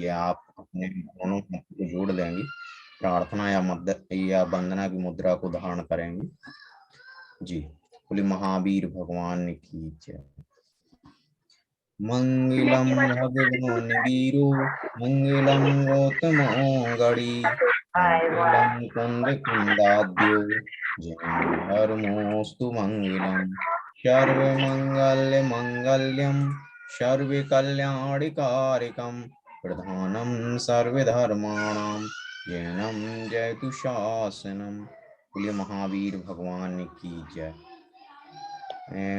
लिए आप अपने दोनों हाथ को जोड़ लेंगी, प्रार्थना या वंदना की मुद्रा को धारण करेंगी। जी, बोले महावीर भगवान की जय। मंगलम भगवान वीरो मंगलम गौतमो गणी मंगलम कुंद कुंदाद्यो जयमोस्तु मंगलम सर्व मंगल मंगल्यम सर्व कल्याणिकारकम प्रधानम सर्वधर्माणां जयनम जयतु शासनम। बोलिए महावीर भगवान की जय।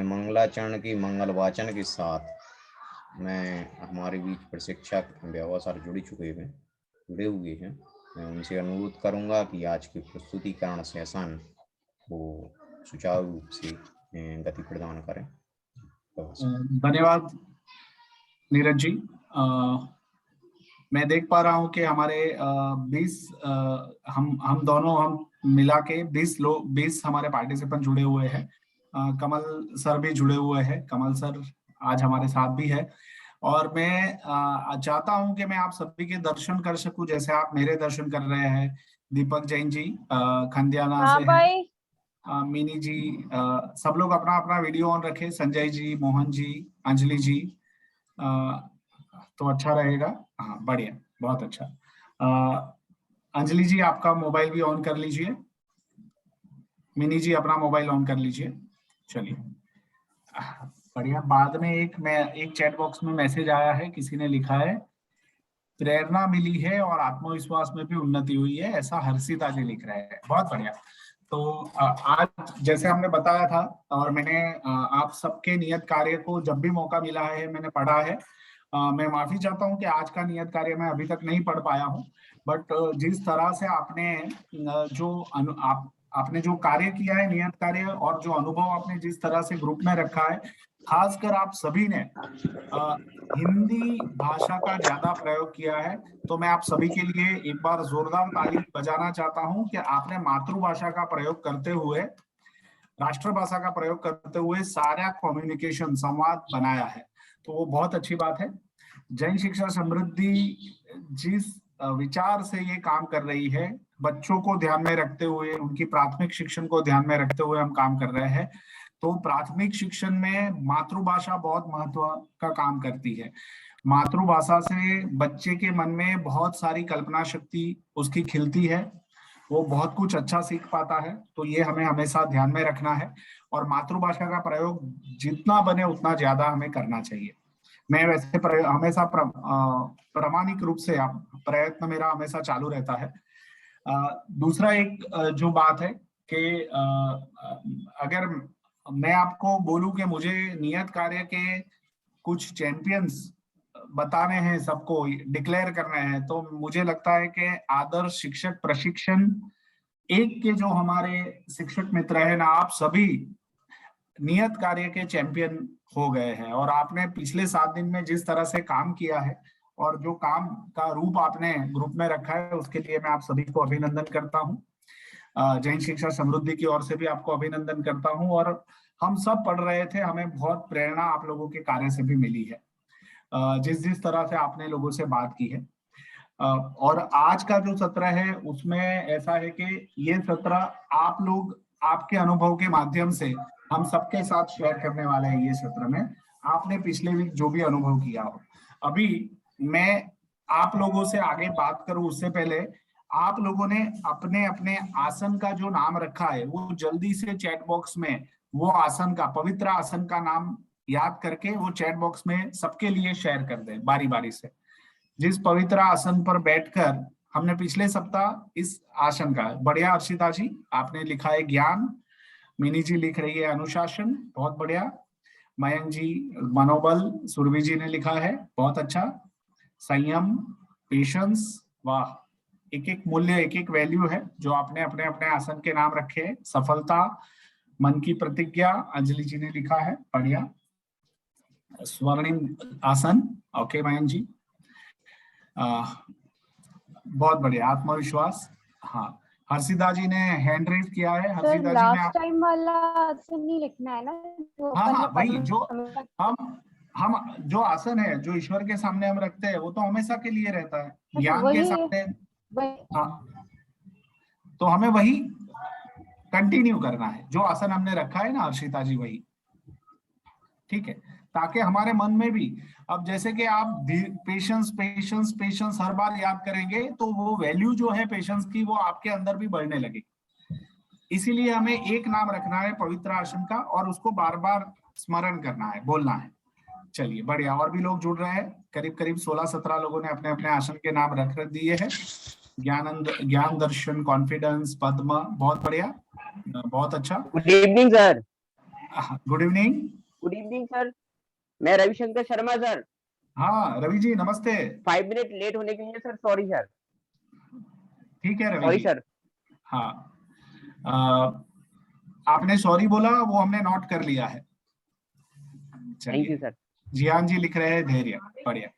मंगलाचरण की मंगल वाचन के साथ मैं हमारे बीच प्रशिक्षक व्यवहार सर जुड़े हुए हैं। मैं उनसे अनुरोध करूंगा कि आज के प्रस्तुतिकरण सेशन को सुचारू रूप से गति प्रदान करें। धन्यवाद नीरज जी। मैं देख पा रहा हूं कि हमारे 20 हम दोनों मिला के 20 हमारे पार्टिसिपेंट जुड़े हुए हैं। कमल सर भी जुड़े हुए हैं। कमल सर आज हमारे साथ भी है और मैं चाहता हूं कि मैं आप सभी के दर्शन कर सकूं जैसे आप मेरे दर्शन कर रहे हैं। दीपक जैन जी खंडियाला से हैं, मिनी जी, सब लोग अपना अपना वीडियो ऑन रखें। संजय जी, मोहन जी, अंजलि जी, तो अच्छा रहेगा। हाँ, बढ़िया, बहुत अच्छा। अंजलि जी आपका मोबाइल भी ऑन कर लीजिए। मिनी जी अपना मोबाइल ऑन कर लीजिए। चलिए, बढ़िया। बाद में एक चैट बॉक्स में मैसेज आया है, किसी ने लिखा है प्रेरणा मिली है और आत्मविश्वास में भी उन्नति हुई है, ऐसा हर्षिता जी लिख रहे हैं। बहुत बढ़िया। तो आज जैसे हमने बताया था और मैंने आप सबके नियत कार्य को जब भी मौका मिला है मैंने पढ़ा है। मैं माफी चाहता हूं कि आज का नियत कार्य मैं अभी तक नहीं पढ़ पाया हूं, बट जिस तरह से आपने आपने जो कार्य किया है, नियत कार्य, और जो अनुभव आपने जिस तरह से ग्रुप में रखा है, खासकर आप सभी ने हिंदी भाषा का ज्यादा प्रयोग किया है। तो मैं आप सभी के लिए एक बार जोरदार ताली बजाना चाहता हूं कि आपने मातृभाषा का प्रयोग करते हुए, राष्ट्रभाषा का प्रयोग करते हुए सारा कम्युनिकेशन संवाद बनाया है, तो वो बहुत अच्छी बात है। जैन शिक्षा समृद्धि जिस विचार से ये काम कर रही है, बच्चों को ध्यान में रखते हुए, उनकी प्राथमिक शिक्षण को ध्यान में रखते हुए हम काम कर रहे हैं। तो प्राथमिक शिक्षण में मातृभाषा बहुत महत्व का काम करती है। मातृभाषा से बच्चे के मन में बहुत सारी कल्पना शक्ति उसकी खिलती है, वो बहुत कुछ अच्छा सीख पाता है। तो ये हमें हमेशा ध्यान में रखना है और मातृभाषा का प्रयोग जितना बने उतना ज्यादा हमें करना चाहिए। मैं वैसे हमेशा प्रामाणिक रूप से प्रयत्न मेरा हमेशा चालू रहता है। दूसरा एक जो बात है कि अगर मैं आपको बोलूं कि मुझे नियत कार्य के कुछ चैंपियंस बताने हैं, सबको डिक्लेयर करने हैं, तो मुझे लगता है कि आदर्श शिक्षक प्रशिक्षण एक के जो हमारे शिक्षक मित्र है ना, आप सभी नियत कार्य के चैंपियन हो गए हैं। और आपने पिछले 7 दिन में जिस तरह से काम किया है और जो काम का रूप आपने ग्रुप में रखा है, उसके लिए मैं आप सभी को अभिनंदन करता हूँ। जैन शिक्षा समृद्धि की ओर से भी आपको अभिनंदन करता हूँ। और हम सब पढ़ रहे थे, हमें बहुत प्रेरणा आप लोगों के कार्य से भी मिली है, जिस तरह से आपने लोगों से बात की है। और आज का जो सत्र है उसमें ऐसा है कि ये सत्र आप लोग आपके अनुभव के माध्यम से हम सबके साथ शेयर करने वाले हैं। ये सत्र में आपने पिछले वीक जो भी अनुभव किया हो, अभी मैं आप लोगों से आगे बात करूं उससे पहले आप लोगों ने अपने अपने आसन का जो नाम रखा है वो जल्दी से चैट बॉक्स में वो आसन का, पवित्र आसन का नाम याद करके वो चैट बॉक्स में सबके लिए शेयर कर दें बारी बारी से। जिस पवित्र आसन पर बैठकर हमने पिछले सप्ताह इस आसन का, बढ़िया अर्शिता जी आपने लिखा है ज्ञान, मिनी जी लिख रही है अनुशासन, बहुत बढ़िया। मयंक जी मनोबल, सुरभि जी ने लिखा है बहुत अच्छा, संयम, पेशेंस, वाह। एक एक मूल्य, एक एक वैल्यू है जो आपने अपने अपने आसन के नाम रखे हैं। सफलता, मन की प्रतिज्ञा, अंजलि जी ने लिखा है, बढ़िया। स्वर्णिम आसन, ओके मयंक जी, बहुत बढ़िया। आत्मविश्वास, हाँ। हर्षिता जी ने हैंड रेज किया है। हर्षिता जी ने लास्ट टाइम वाला आसन नहीं लिखना है ना, हाँ, वही जो हम जो आसन है, जो ईश्वर के सामने हम रखते हैं, वो तो हमेशा के लिए रहता है, तो ज्ञान के सामने। हाँ, तो हमें वही कंटिन्यू करना है, जो आसन हमने रखा है ना हर्षिता जी, वही। ठीक है, ताकि हमारे मन में भी, अब जैसे कि आप पेशेंस पेशेंस पेशेंस हर बार याद करेंगे, तो वो वैल्यू जो है पेशेंस की, वो आपके अंदर भी बढ़ने लगेगी। इसीलिए हमें एक नाम रखना है पवित्र आसन का, और उसको बार बार स्मरण करना है, बोलना है। चलिए बढ़िया, और भी लोग जुड़ रहे हैं, करीब करीब 16-17 लोगों ने अपने अपने आसन के नाम रख दिए हैं। ज्ञानंद, ज्ञान दर्शन, कॉन्फिडेंस, पद्मा, बहुत बढ़िया, बहुत अच्छा। Good evening sir. Good evening. Good evening sir, मैं रविशंकर शर्मा सर। हाँ रवि जी नमस्ते। 5 मिनट लेट होने के लिए सर सॉरी सर। ठीक है रवि सॉरी जी। सर। हाँ, आपने सॉरी बोला, वो हमने नोट कर लिया है। थैंक यू चलिए, सर। जियान जी लिख रहे हैं धैर्य, बढ़िया।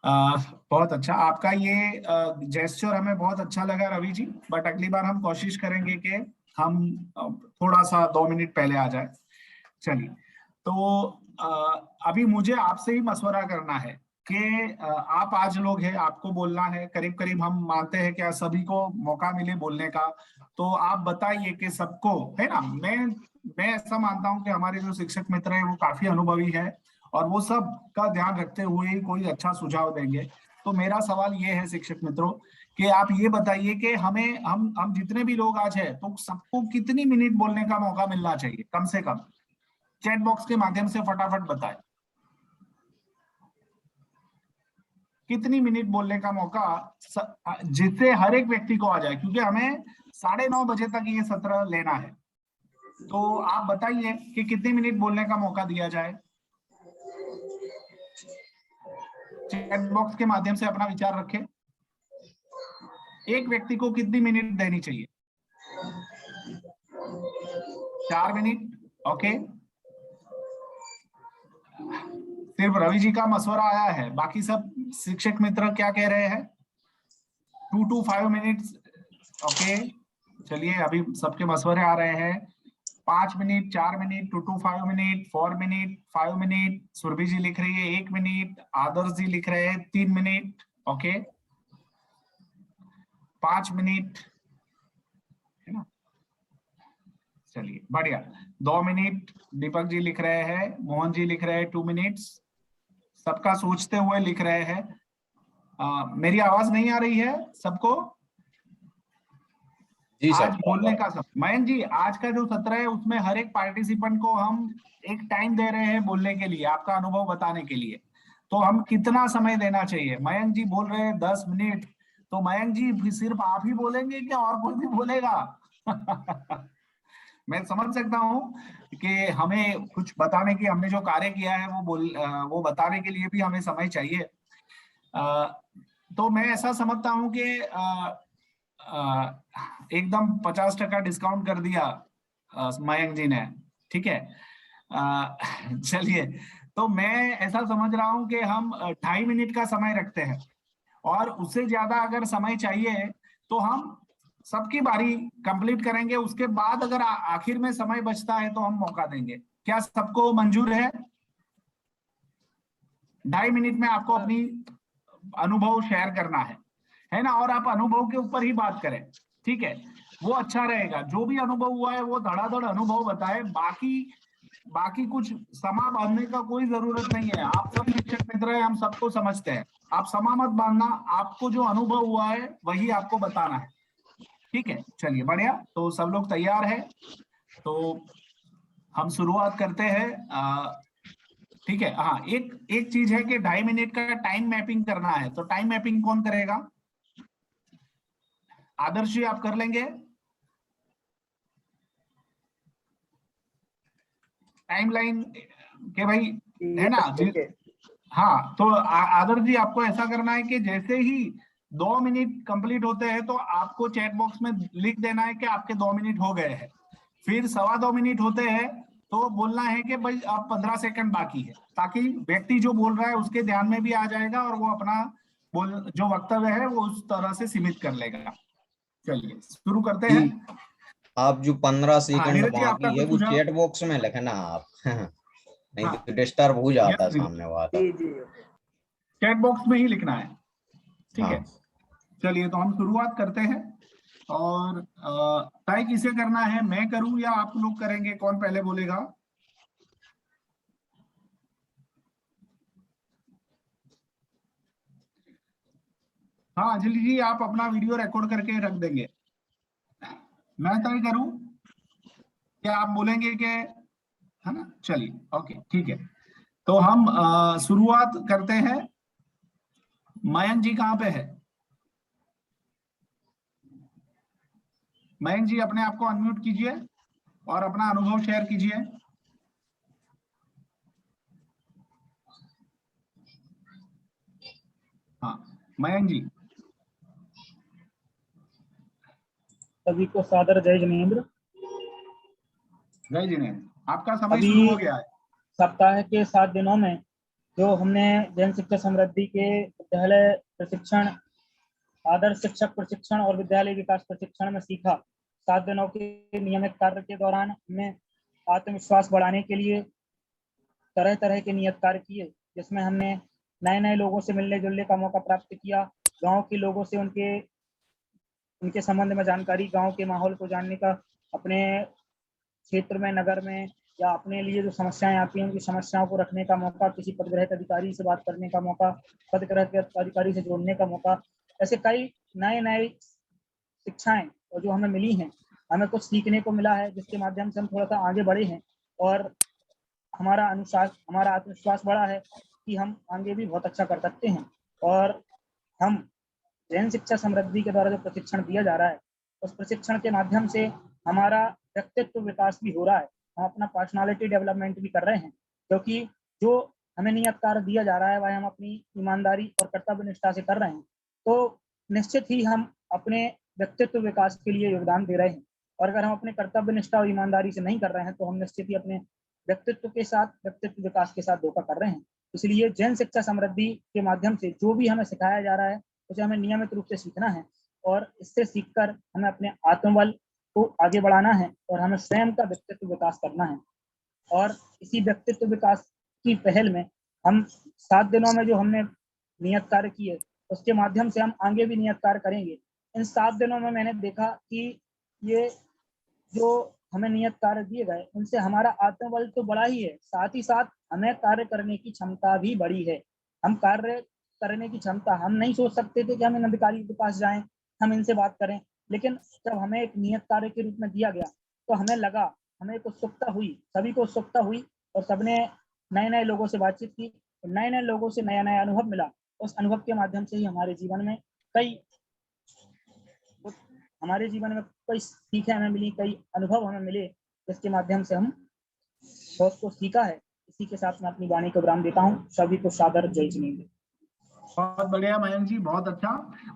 बहुत अच्छा आपका ये जेस्चर, हमें बहुत अच्छा लगा रवि जी, बट अगली बार हम कोशिश करेंगे कि हम थोड़ा सा 2 मिनट पहले आ जाए। चलिए, तो अभी मुझे आपसे ही मशवरा करना है कि आप आज लोग हैं, आपको बोलना है, करीब करीब हम मानते हैं कि सभी को मौका मिले बोलने का। तो आप बताइए कि सबको, है ना, मैं ऐसा मानता हूं कि हमारे जो शिक्षक मित्र हैं वो काफी अनुभवी है, और वो सब का ध्यान रखते हुए ही कोई अच्छा सुझाव देंगे। तो मेरा सवाल ये है शिक्षक मित्रों, कि आप ये बताइए कि हमें, हम जितने भी लोग आज हैं, तो सबको कितनी मिनट बोलने का मौका मिलना चाहिए कम से कम? चैट बॉक्स के माध्यम से फटाफट बताएं, कितनी मिनट बोलने का मौका, जिससे हर एक व्यक्ति को आ जाए, क्योंकि हमें 9:30 बजे तक ये सत्र लेना है। तो आप बताइए कि कितनी मिनट बोलने का मौका दिया जाए। चैट बॉक्स के माध्यम से अपना विचार रखें, एक व्यक्ति को कितनी मिनट देनी चाहिए? 4 मिनट, ओके। सिर्फ रवि जी का मशवरा आया है, बाकी सब शिक्षक मित्र क्या कह रहे हैं? 2 to 5 मिनट्स, ओके। चलिए, अभी सबके मशवरे आ रहे हैं। 5 मिनट, 4 मिनट, 2 to 5 मिनट, 4 मिनट, 5 मिनट। सुरभि जी लिख रही है 1 मिनट, आदर्श जी लिख रहे हैं 3 मिनट, ओके। 5 मिनट, है ना। चलिए बढ़िया, 2 मिनट दीपक जी लिख रहे हैं, मोहन जी लिख रहे हैं 2 मिनट्स, सबका सोचते हुए लिख रहे हैं। मेरी आवाज नहीं आ रही है सबको? जी आज सर। बोलने का सब, मयंक जी आज का जो सत्र है उसमें हर एक पार्टिसिपेंट को हम एक टाइम दे रहे हैं बोलने के लिए, आपका अनुभव बताने के लिए। तो हम कितना समय देना चाहिए? मयंक जी बोल रहे हैं 10 मिनट, तो मयंक जी सिर्फ आप ही बोलेंगे क्या और कोई भी बोलेगा? मैं समझ सकता हूँ कि हमें कुछ बताने की, हमने जो कार्य किया है वो बताने के लिए भी हमें समय चाहिए। तो मैं ऐसा समझता हूँ कि एकदम 50% डिस्काउंट कर दिया मयंक जी ने, ठीक है। चलिए, तो मैं ऐसा समझ रहा हूँ कि हम 2.5 मिनट का समय रखते हैं, और उससे ज्यादा अगर समय चाहिए तो हम सबकी बारी कंप्लीट करेंगे, उसके बाद अगर आखिर में समय बचता है तो हम मौका देंगे। क्या सबको मंजूर है? 2.5 मिनट में आपको अपनी अनुभव शेयर करना है ना, और आप अनुभव के ऊपर ही बात करें, ठीक है, वो अच्छा रहेगा। जो भी अनुभव हुआ है वो धड़ाधड़ अनुभव बताए, बाकी कुछ समा बांधने का कोई जरूरत नहीं है। आप सब शिक्षक मित्र हैं, हम सबको समझते हैं, आप समा मत बांधना, आपको जो अनुभव हुआ है वही आपको बताना है, ठीक है। चलिए बढ़िया, तो सब लोग तैयार है, तो हम शुरुआत करते हैं। ठीक है, हाँ, एक एक चीज है कि 2.5 मिनट का टाइम मैपिंग करना है, तो टाइम मैपिंग कौन करेगा? आदर्श जी आप कर लेंगे टाइमलाइन के भाई, है ना जी? हाँ, तो आदर्श जी आपको ऐसा करना है कि जैसे ही 2 मिनट कंप्लीट होते हैं तो आपको चैट बॉक्स में लिख देना है कि आपके 2 मिनट हो गए हैं। फिर 2.25 मिनट होते हैं तो बोलना है कि भाई अब 15 सेकंड बाकी है, ताकि व्यक्ति जो बोल रहा है उसके ध्यान में भी आ जाएगा, और वो अपना जो वक्तव्य है वो उस तरह से सीमित कर लेगा। चलिए शुरू करते जी, हैं। आप जो 15 हाँ सेकंड नीरज जी, आपका बाकी है कुछ वो सुझाव? चैट बॉक्स में लिखना आप। नहीं हाँ। तो डिस्टर्ब हो जाता है Yes, सामने वाला। जी जी चैट बॉक्स में ही लिखना है, ठीक है। हाँ चलिए तो हम शुरुआत करते हैं। और तय किसे करना है, मैं करूं या आप लोग करेंगे, कौन पहले बोलेगा? हाँ अंजलि जी, आप अपना वीडियो रिकॉर्ड करके रख देंगे। मैं तय करूं या आप बोलेंगे कि, है ना? चलिए ओके ठीक है। तो हम शुरुआत करते हैं। मयंक जी कहाँ पे है? मयंक जी अपने आप को अनम्यूट कीजिए और अपना अनुभव शेयर कीजिए। हाँ मयंक जी। सभी को सादर जय जिनेन्द्र। जय जिनेन्द्र, आपका समय अभी शुरू हो गया है। सप्ताह के 7 दिनों में जो हमने जन शिक्षा समृद्धि के विद्यालय प्रशिक्षण, आदर्श शिक्षक प्रशिक्षण और विद्यालय विकास प्रशिक्षण में सीखा, 7 दिनों के नियमित कार्य के दौरान हमने आत्मविश्वास बढ़ाने के लिए तरह तरह के नियत कार्य किए, जिसमें हमने नए नए लोगों से मिलने जुलने का मौका प्राप्त किया, गांव के लोगों से उनके संबंध में जानकारी, गांव के माहौल को जानने का, अपने क्षेत्र में, नगर में या अपने लिए जो समस्याएं आती हैं उनकी समस्याओं को रखने का मौका, किसी पदग्रहित अधिकारी से बात करने का मौका, पदग्रहित अधिकारी से जोड़ने का मौका, ऐसे कई नए नए शिक्षाएं और जो हमें मिली हैं, हमें कुछ सीखने को मिला है, जिसके माध्यम से हम थोड़ा सा आगे बढ़े हैं और हमारा आत्मविश्वास बढ़ा है कि हम आगे भी बहुत अच्छा कर सकते हैं। और हम जैन शिक्षा समृद्धि के द्वारा जो प्रशिक्षण दिया जा रहा है, उस प्रशिक्षण के माध्यम से हमारा व्यक्तित्व विकास भी हो रहा है, हम अपना पर्सनालिटी डेवलपमेंट भी कर रहे हैं, क्योंकि जो हमें नियत कार्य दिया जा रहा है वह हम अपनी ईमानदारी और कर्तव्य निष्ठा से कर रहे हैं, तो निश्चित ही हम अपने व्यक्तित्व विकास के लिए योगदान दे रहे हैं। और अगर हम अपने कर्तव्य निष्ठा और ईमानदारी से नहीं कर रहे हैं तो हम निश्चित ही अपने व्यक्तित्व के साथ, व्यक्तित्व विकास के साथ धोखा कर रहे हैं। इसलिए जैन शिक्षा समृद्धि के माध्यम से जो भी हमें सिखाया जा रहा है उसे हमें नियमित रूप से सीखना है और इससे सीखकर हमें अपने आत्मबल को आगे बढ़ाना है और हमें स्वयं का व्यक्तित्व विकास करना है। और इसी व्यक्तित्व विकास की पहल में हम 7 दिनों में जो हमने नियत कार्य किए, उसके माध्यम से हम आगे भी नियत कार्य करेंगे। इन 7 दिनों में मैंने देखा कि ये जो हमें नियत कार्य दिए गए उनसे हमारा आत्मबल तो बढ़ा ही है, साथ ही साथ हमें कार्य करने की क्षमता भी बढ़ी है। हम कार्य करने की क्षमता, हम नहीं सोच सकते थे कि हम इन अधिकारियों के पास जाएं, हम इनसे बात करें, लेकिन जब हमें एक नियत कार्य के रूप में दिया गया तो हमें लगा, हमें एक उत्सुकता हुई, सभी को उत्सुकता हुई और सबने नए नए लोगों से बातचीत की, नए नए लोगों से नया नया अनुभव मिला। उस अनुभव के माध्यम से ही हमारे जीवन में कई सीखें हमें मिली, कई अनुभव हमें मिले, जिसके माध्यम से हम बहुत कुछ सीखा है। इसी के साथ मैं अपनी वाणी को विराम देता हूँ। सभी को सादर जय जिनेन्द्र। बहुत बढ़िया मयंक जी, बहुत अच्छा।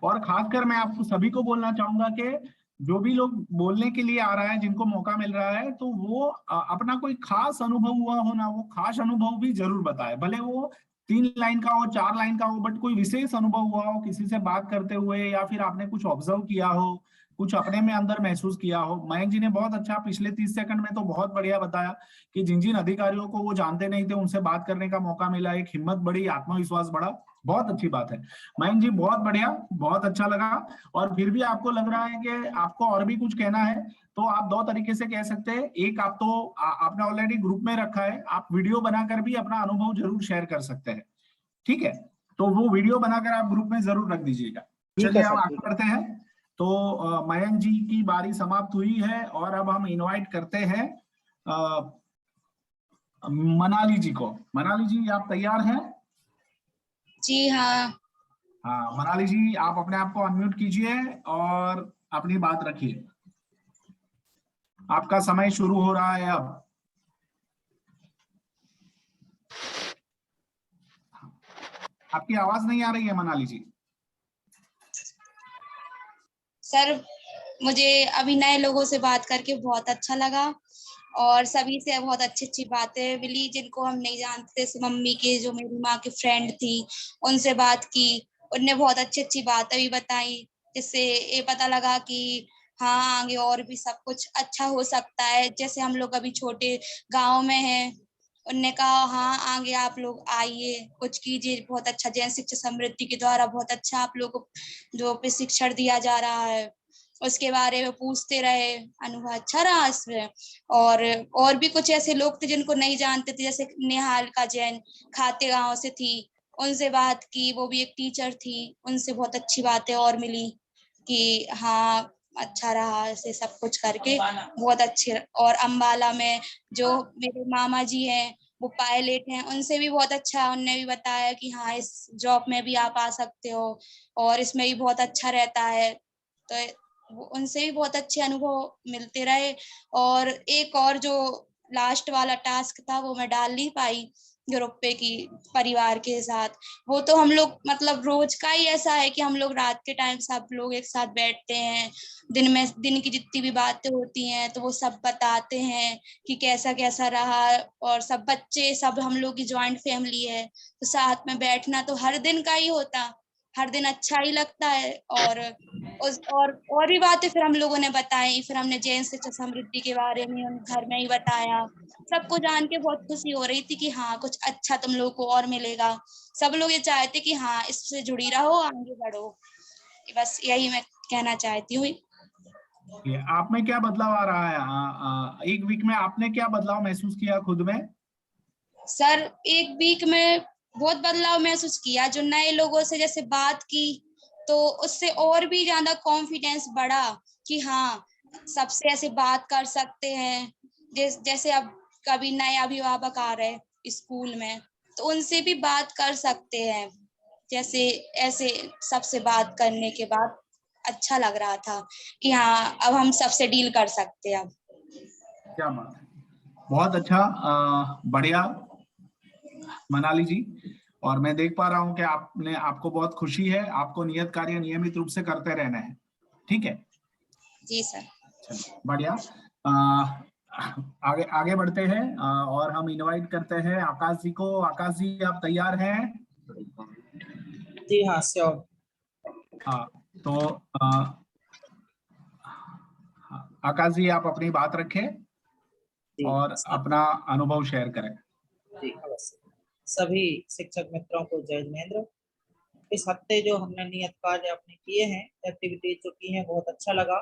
और खासकर मैं आपको सभी को बोलना चाहूंगा कि जो भी लोग बोलने के लिए आ रहा है, जिनको मौका मिल रहा है, तो वो अपना कोई खास अनुभव हुआ हो ना, वो खास अनुभव भी जरूर बताए, भले वो 3 लाइन का हो, 4 लाइन का हो, बट कोई विशेष अनुभव हुआ हो किसी से बात करते हुए, या फिर आपने कुछ ऑब्जर्व किया हो, कुछ अपने में अंदर महसूस किया हो। मयंक जी ने बहुत अच्छा पिछले 30 सेकंड में तो बहुत बढ़िया बताया कि जिन जिन अधिकारियों को वो जानते नहीं थे उनसे बात करने का मौका मिला, एक हिम्मत बढ़ी, आत्मविश्वास बढ़ा। बहुत अच्छी बात है मयंक जी, बहुत बढ़िया, बहुत अच्छा लगा। और फिर भी आपको लग रहा है कि आपको और भी कुछ कहना है, तो आप 2 तरीके से कह सकते हैं। एक, आप तो आपने ऑलरेडी ग्रुप में रखा है, आप वीडियो बनाकर भी अपना अनुभव जरूर शेयर कर सकते हैं, ठीक है? तो वो वीडियो बनाकर आप ग्रुप में जरूर रख दीजिएगा। ठीक चलिए है हम सर, आगे ठीक है। बढ़ते हैं। तो मयंक जी की बारी समाप्त हुई है और अब हम इनवाइट करते हैं मनाली जी को। मनाली जी, आप तैयार हैं? जी हाँ। हाँ मनाली जी, आप अपने आप को अनम्यूट कीजिए और अपनी बात रखिए। आपका समय शुरू हो रहा है अब। आपकी आवाज नहीं आ रही है मनाली जी। सर, मुझे अभी नए लोगों से बात करके बहुत अच्छा लगा और सभी से बहुत अच्छी अच्छी बातें मिली जिनको हम नहीं जानते थे। मम्मी के, जो मेरी माँ की फ्रेंड थी, उनसे बात की, उनने बहुत अच्छी अच्छी बातें भी बताई, जिससे ये पता लगा कि हाँ, आगे और भी सब कुछ अच्छा हो सकता है। जैसे हम लोग अभी छोटे गांव में हैं, उनने कहा हाँ आगे आप लोग आइए, कुछ कीजिए, बहुत अच्छा जैन शिक्षा समृद्धि के द्वारा बहुत अच्छा आप लोगों को जो प्रशिक्षण दिया जा रहा है उसके बारे में पूछते रहे, अनुभव अच्छा रहा इसमें। और भी कुछ ऐसे लोग थे जिनको नहीं जानते थे, जैसे निहारिका जैन खाते गांव से थी, उनसे बात की, वो भी एक टीचर थी, उनसे बहुत अच्छी बातें और मिली कि हाँ अच्छा रहा, ऐसे सब कुछ करके बहुत अच्छे। और अम्बाला में जो मेरे मामा जी हैं वो पायलट हैं, उनसे भी बहुत अच्छा, उनने भी बताया कि हाँ इस जॉब में भी आप आ सकते हो और इसमें भी बहुत अच्छा रहता है। तो उनसे भी बहुत अच्छे अनुभव मिलते रहे। और एक और जो लास्ट वाला टास्क था वो मैं डाल नहीं पाई ग्रुप पे की परिवार के साथ, वो तो हम लोग मतलब रोज का ही ऐसा है कि हम लोग रात के टाइम सब लोग एक साथ बैठते हैं, दिन की जितनी भी बातें होती हैं तो वो सब बताते हैं कि कैसा कैसा रहा। और सब बच्चे सब हम लोग की ज्वाइंट फैमिली है तो साथ में बैठना तो हर दिन का ही होता, हर दिन अच्छा ही लगता है। और भी बातें फिर हम लोगों ने बताई, फिर हमने जैन शिक्षा समृद्धि के बारे में उन घर में ही बताया। सबको जान के बहुत खुशी हो रही थी कि हाँ कुछ अच्छा तुम लोगों को और मिलेगा। सब लोग ये चाहते कि हाँ इससे जुड़ी रहो, आगे बढ़ो। बस यही मैं कहना चाहती हूँ। ये आप में क्या बदलाव आ रहा है? एक वीक में आपने क्या बदलाव महसूस किया खुद में? सर एक वीक में बहुत बदलाव महसूस किया, जो नए लोगों से जैसे बात की तो उससे और भी ज्यादा कॉन्फिडेंस बढ़ा कि हाँ सबसे ऐसे बात कर सकते हैं। जैसे अब कभी नए अभिभावक आ रहे स्कूल में तो उनसे भी बात कर सकते हैं, जैसे ऐसे सबसे बात करने के बाद अच्छा लग रहा था कि हाँ अब हम सबसे डील कर सकते हैं। अब क्या बात है, बहुत अच्छा, बढ़िया मनाली जी। और मैं देख पा रहा हूं कि आपको बहुत खुशी है, आपको नियत कार्य नियमित रूप से करते रहना है, ठीक है? जी सर। चलिए बढ़िया। आगे आगे बढ़ते हैं और हम इनवाइट करते हैं आकाश जी को। आकाश जी आप तैयार हैं? जी हाँ श्योर। हाँ तो आकाश जी आप अपनी बात रखें जी और अपना अनुभव शेयर करें। जी अवश्य। सभी शिक्षक मित्रों को जय जिनेंद्र। इस हफ्ते जो हमने नियत कार्य अपने किए हैं, एक्टिविटीज जो की हैं, बहुत अच्छा लगा।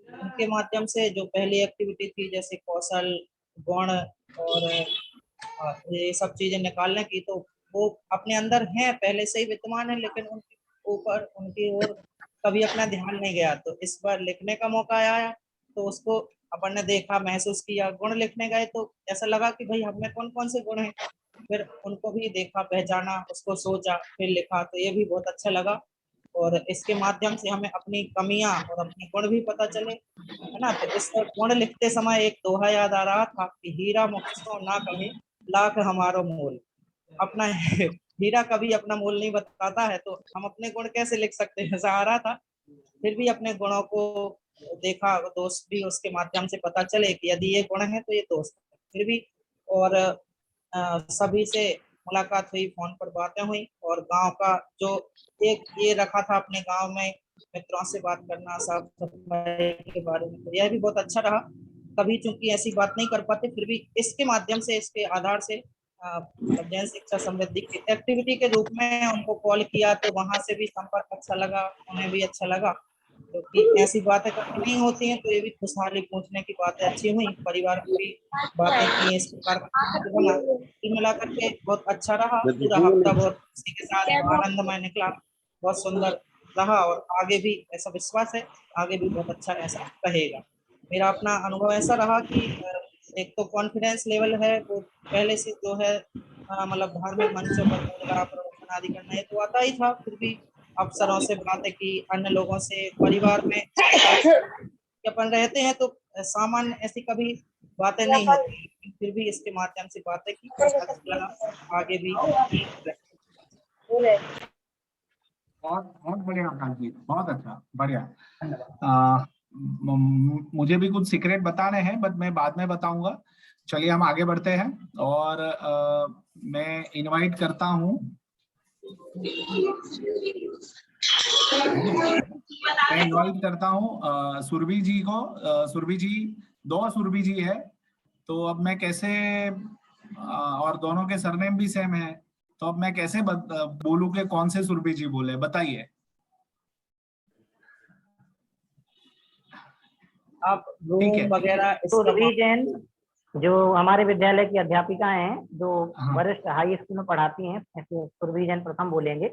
उनके माध्यम से जो पहली एक्टिविटी थी जैसे कौशल गुण और ये सब चीजें निकालने की, तो वो अपने अंदर हैं, पहले से ही विद्यमान है, लेकिन उनके ऊपर उनकी ओर कभी अपना ध्यान नहीं गया। तो इस बार लिखने का मौका आया तो उसको अपन ने देखा, महसूस किया। गुण लिखने गए तो ऐसा लगा कि भाई हमें कौन कौन से गुण हैं, फिर उनको भी देखा, पहचाना, उसको सोचा, फिर लिखा, तो ये भी बहुत अच्छा लगा। और इसके माध्यम से हमें अपनी कमियां और अपने गुण भी पता चले, है ना। तो इस गुण लिखते समय एक दोहा याद आ रहा था कि हीरा मुझको ना कहे लाख हमारो मोल। अपना हीरा कभी अपना मोल नहीं बताता है, तो हम अपने गुण कैसे लिख सकते हैं, ऐसा आ रहा था। फिर भी अपने गुणों को देखा, दोस्त भी उसके माध्यम से पता चले कि यदि ये गुण है तो ये दोस्त है। फिर भी और सभी से मुलाकात हुई, फोन पर बातें हुई, और गांव का जो एक ये रखा था अपने गांव में मित्रों से बात करना साफ सफाई के बारे में, तो यह भी बहुत अच्छा रहा। कभी चूंकि ऐसी बात नहीं कर पाते, फिर भी इसके माध्यम से, इसके आधार से मतलब जैन शिक्षा समृद्धि की एक्टिविटी के रूप में उनको कॉल किया, तो वहां से भी संपर्क अच्छा लगा, उन्हें भी अच्छा लगा। क्योंकि ऐसी बातें कभी नहीं होती हैं, तो ये भी खुशहाली पूछने की बातें अच्छी हुई, परिवार में भी बातें की, इस प्रकार का माहौल बना। कुल मिलाकर के बहुत अच्छा रहा, पूरा हफ्ता बहुत इसी के साथ आनंदमय निकला, बहुत सुंदर रहा। और आगे भी ऐसा विश्वास है, आगे भी बहुत अच्छा ऐसा रहेगा। मेरा अपना अनुभव ऐसा रहा कि एक तो कॉन्फिडेंस लेवल है वो पहले से जो है, मतलब धार्मिक मंचों पर बोलना, प्रवचन आदि करना, ये तो आता ही था। फिर भी अफसरों से बातें की, अन्य लोगों से, परिवार में अपन रहते हैं तो सामान्य ऐसी कभी बातें नहीं होती, लेकिन फिर भी इसके माध्यम से बातें की, बहुत अच्छा लगा। आगे भी बहुत बहुत बढ़िया आकाश जी, बहुत अच्छा, बढ़िया। धन्यवाद। मुझे भी कुछ सीक्रेट बताने हैं, बट मैं बाद में बताऊंगा। चलिए हम आगे बढ़ते हैं और मैं इनवाइट करता हूं, मैं इनवाइट करता हूं सुरभि जी को। सुरभि जी, 2 सुरभि जी है, तो अब मैं कैसे और दोनों के सरनेम भी सेम है, तो अब मैं कैसे बोलूं कि कौन से सुरभि जी बोले, बताइए। आप ठीक है। रूम वगैरह सुरभि जैन जो हमारे विद्यालय की अध्यापिका हैं, जो हाँ। वरिष्ठ हाई स्कूल में पढ़ाती हैं, ऐसे सुरभि जैन प्रथम बोलेंगे,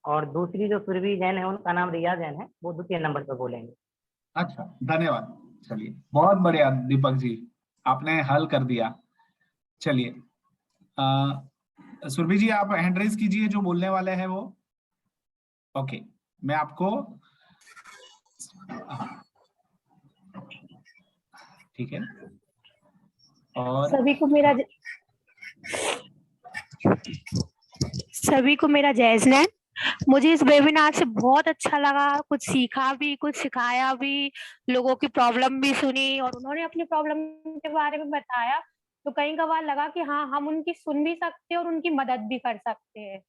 और दूसरी जो सुरभि जैन है उनका नाम रिया जैन है, वो द्वितीय नंबर पर बोलेंगे। अच्छा, धन्यवाद। चलिए, बहुत बढ़िया दीपक जी, आपने हल कर दिया। चलिए, सुरभि जी आप हैंड रेज कीजिए, जो बोलने वाले हैं वो। ओके, मैं आपको, ठीक है, और सभी को मेरा जय जैन। मुझे इस वेबिनार से बहुत अच्छा लगा, कुछ सीखा भी, कुछ सिखाया भी, लोगों की प्रॉब्लम भी सुनी और उन्होंने अपनी प्रॉब्लम के बारे में बताया, तो कई बार लगा कि हाँ, हम उनकी सुन भी सकते हैं और उनकी मदद भी कर सकते हैं।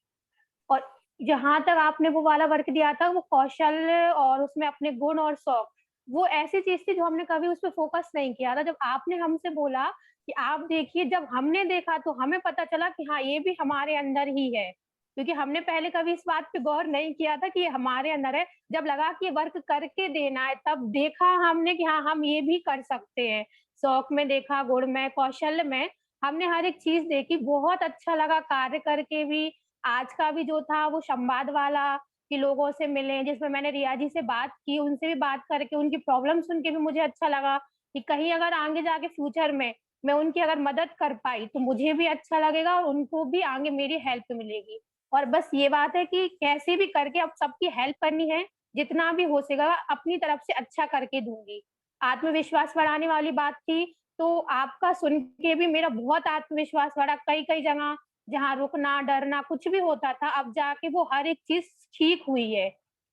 और जहां तक आपने वो वाला वर्क दिया था, वो कौशल और उसमें अपने गुण और शौक, वो ऐसी चीज थी जो हमने कभी उस पर फोकस नहीं किया था। जब आपने हमसे बोला कि आप देखिए, जब हमने देखा तो हमें पता चला कि हाँ, ये भी हमारे अंदर ही है, क्योंकि हमने पहले कभी इस बात पे गौर नहीं किया था कि ये हमारे अंदर है। जब लगा कि ये वर्क करके देना है, तब देखा हमने कि हाँ, हम ये भी कर सकते हैं। शौक में देखा, गुण में, कौशल में, हमने हर एक चीज देखी। बहुत अच्छा लगा कार्य करके भी। आज का भी जो था वो संवाद वाला, कि लोगों से मिले, जिसमें मैंने रिया जी से बात की, उनसे भी बात करके उनकी प्रॉब्लम सुन के भी मुझे अच्छा लगा कि कहीं अगर आगे जाके फ्यूचर में मैं उनकी अगर मदद कर पाई तो मुझे भी अच्छा लगेगा और उनको भी आगे मेरी हेल्प मिलेगी। और बस ये बात है कि कैसे भी करके अब सबकी हेल्प करनी है, जितना भी हो सकेगा अपनी तरफ से अच्छा करके दूंगी। आत्मविश्वास बढ़ाने वाली बात थी, तो आपका सुन के भी मेरा बहुत आत्मविश्वास बढ़ा। कई कई जगह जहाँ रुकना, डरना कुछ भी होता था, अब जाके वो हर एक चीज ठीक हुई है।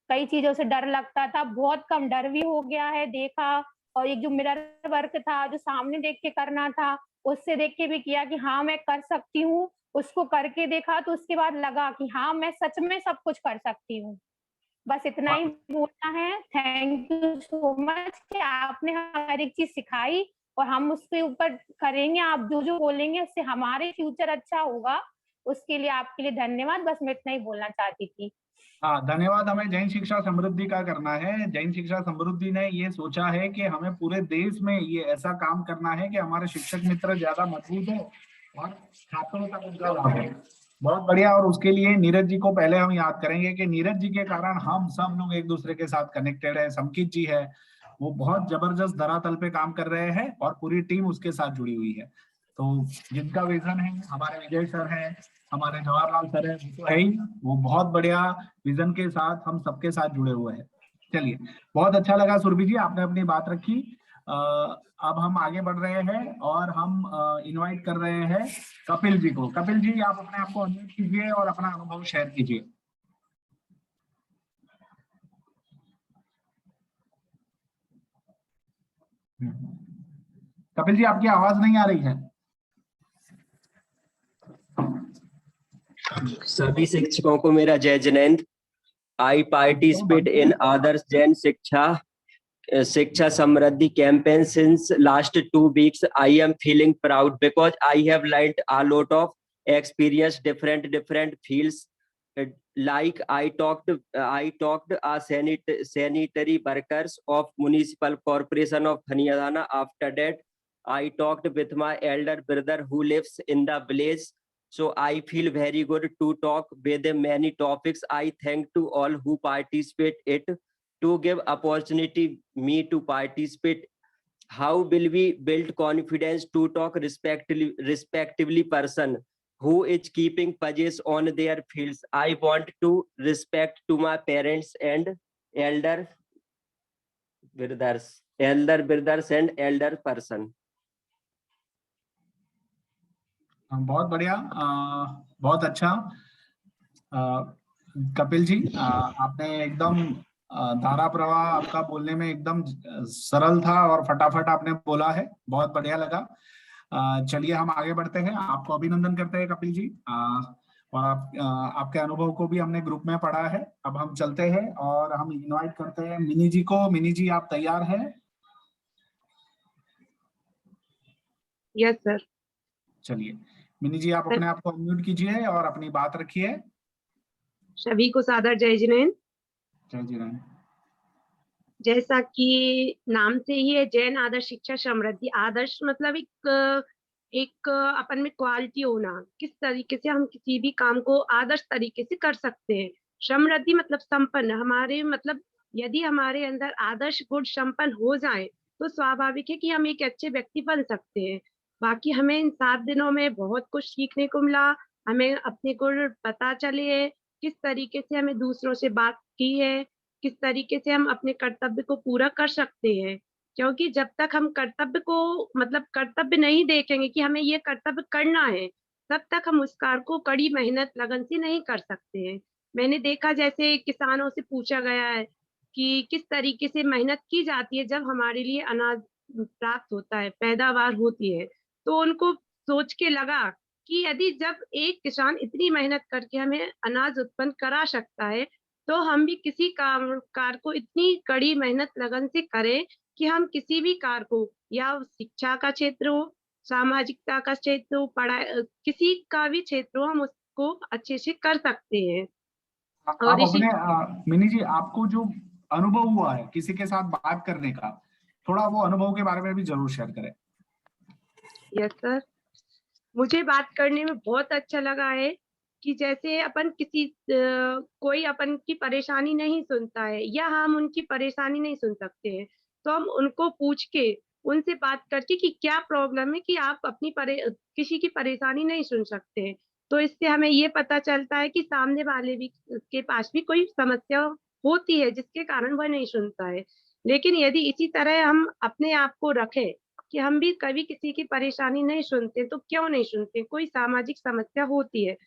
कई चीजों से डर लगता था, बहुत कम डर भी हो गया है, देखा। और एक जो मिरर वर्क था, जो सामने देख के करना था, उससे देख के भी किया कि हाँ, मैं कर सकती हूँ। उसको करके देखा तो उसके बाद लगा कि हाँ, मैं सच में सब कुछ कर सकती हूँ। बस इतना ही बोलना है। थैंक यू सो मच कि आपने हर एक चीज सिखाई और हम उसके ऊपर करेंगे। आप जो जो बोलेंगे उससे हमारे फ्यूचर अच्छा होगा, उसके लिए आपके लिए धन्यवाद। बस मैं इतना ही बोलना चाहती थी। हाँ, धन्यवाद। हमें जैन शिक्षा समृद्धि का करना है। जैन शिक्षा समृद्धि ने ये सोचा है कि हमें पूरे देश में ये ऐसा काम करना है कि हमारे शिक्षक मित्र ज्यादा मजबूत हो और छात्रों तक उनका लाभ हो। बहुत बढ़िया। और उसके लिए नीरज जी को पहले हम याद करेंगे कि नीरज जी के कारण हम सब लोग एक दूसरे के साथ कनेक्टेड है। समकित जी है, वो बहुत जबरदस्त धरातल पे काम कर रहे हैं और पूरी टीम उसके साथ जुड़ी हुई है। तो जिनका विजन है, हमारे विजय सर है, हमारे जवाहरलाल सर है, वो तो है ही, वो बहुत बढ़िया विजन के साथ हम सबके साथ जुड़े हुए हैं। चलिए, बहुत अच्छा लगा सुरभि जी, आपने अपनी बात रखी। अब हम आगे बढ़ रहे हैं और हम इनवाइट कर रहे हैं कपिल जी को। कपिल जी, आप अपने आप को अनम्यूट कीजिए और अपना अनुभव शेयर कीजिए। कपिल जी, आपकी आवाज नहीं आ रही है। सभी शिक्षकों को मेरा जय जिनेंद्र। आई पार्टिसिपेट इन आदर्श जैन शिक्षा समृद्धि campaign since last 2 weeks. I am feeling proud because I have learned a lot of experience different fields. Like I talked sanitary workers of municipal corporation of Haryana. After that, I talked with my elder brother who lives in the village. So I feel very good to talk with many topics. I thank to all who participate it to give opportunity me to participate. How will we build confidence to talk respectively person who is keeping pages on their fields? I want to respect to my parents and elder brothers and elder person. बहुत बढ़िया, बहुत अच्छा। कपिल जी, आपने एकदम धारा प्रवाह आपका बोलने में एकदम सरल था और फटाफट आपने बोला है, बहुत बढ़िया लगा। चलिए, हम आगे बढ़ते हैं। आपको अभिनंदन करते हैं कपिल जी, और आपके अनुभव को भी हमने ग्रुप में पढ़ा है। अब हम चलते हैं और हम इनवाइट करते हैं मिनी जी को। मिनी जी, आप तैयार हैं? Yes sir. चलिए, मिनी जी आप अपने आप को अनम्यूट कीजिए और अपनी बात रखिए। सभी को सादर जय जिनेंद्र। जय जिनेंद्र। जैसा कि नाम से ही है, जैन आदर्श शिक्षा समृद्धि। आदर्श मतलब एक अपन में क्वालिटी होना, किस तरीके से हम किसी भी काम को आदर्श तरीके से कर सकते हैं। समृद्धि मतलब संपन्न, हमारे मतलब यदि हमारे अंदर आदर्श गुण संपन्न हो जाए तो स्वाभाविक है कि हम एक अच्छे व्यक्ति बन सकते हैं। बाकी हमें इन 7 दिनों में बहुत कुछ सीखने को मिला, हमें अपने गुण पता चले हैं, किस तरीके से हमें दूसरों से बात की है, किस तरीके से हम अपने कर्तव्य को पूरा कर सकते हैं। क्योंकि जब तक हम कर्तव्य को मतलब कर्तव्य नहीं देखेंगे कि हमें ये कर्तव्य करना है, तब तक हम उस कार्य को कड़ी मेहनत लगन से नहीं कर सकते हैं। मैंने देखा जैसे किसानों से पूछा गया है कि किस तरीके से मेहनत की जाती है जब हमारे लिए अनाज प्राप्त होता है, पैदावार होती है, तो उनको सोच के लगा कि यदि जब एक किसान इतनी मेहनत करके हमें अनाज उत्पन्न करा सकता है, तो हम भी किसी कार्य को इतनी कड़ी मेहनत लगन से करें कि हम किसी भी कार्य को, या शिक्षा का क्षेत्र हो, सामाजिकता का क्षेत्र हो, पढ़ाई किसी का भी क्षेत्र हो, हम उसको अच्छे से कर सकते हैं। आप और इसी अपने मिनी जी आपको जो अनुभव हुआ है किसी के साथ बात करने का, थोड़ा वो अनुभव के बारे में भी जरूर शेयर करें। यस सर, मुझे बात करने में बहुत अच्छा लगा है कि जैसे अपन कोई अपन की परेशानी नहीं सुनता है या हम उनकी परेशानी नहीं सुन सकते हैं, तो हम उनको पूछ के उनसे बात करके कि क्या प्रॉब्लम है कि आप अपनी किसी की परेशानी नहीं सुन सकते हैं। तो इससे हमें ये पता चलता है कि सामने वाले भी के पास भी कोई समस्या होती है जिसके कारण वह नहीं सुनता है। लेकिन यदि इसी तरह हम अपने आप को रखें कि हम भी कभी किसी की परेशानी नहीं सुनते, तो क्यों नहीं सुनते, कोई सामाजिक समस्या होती है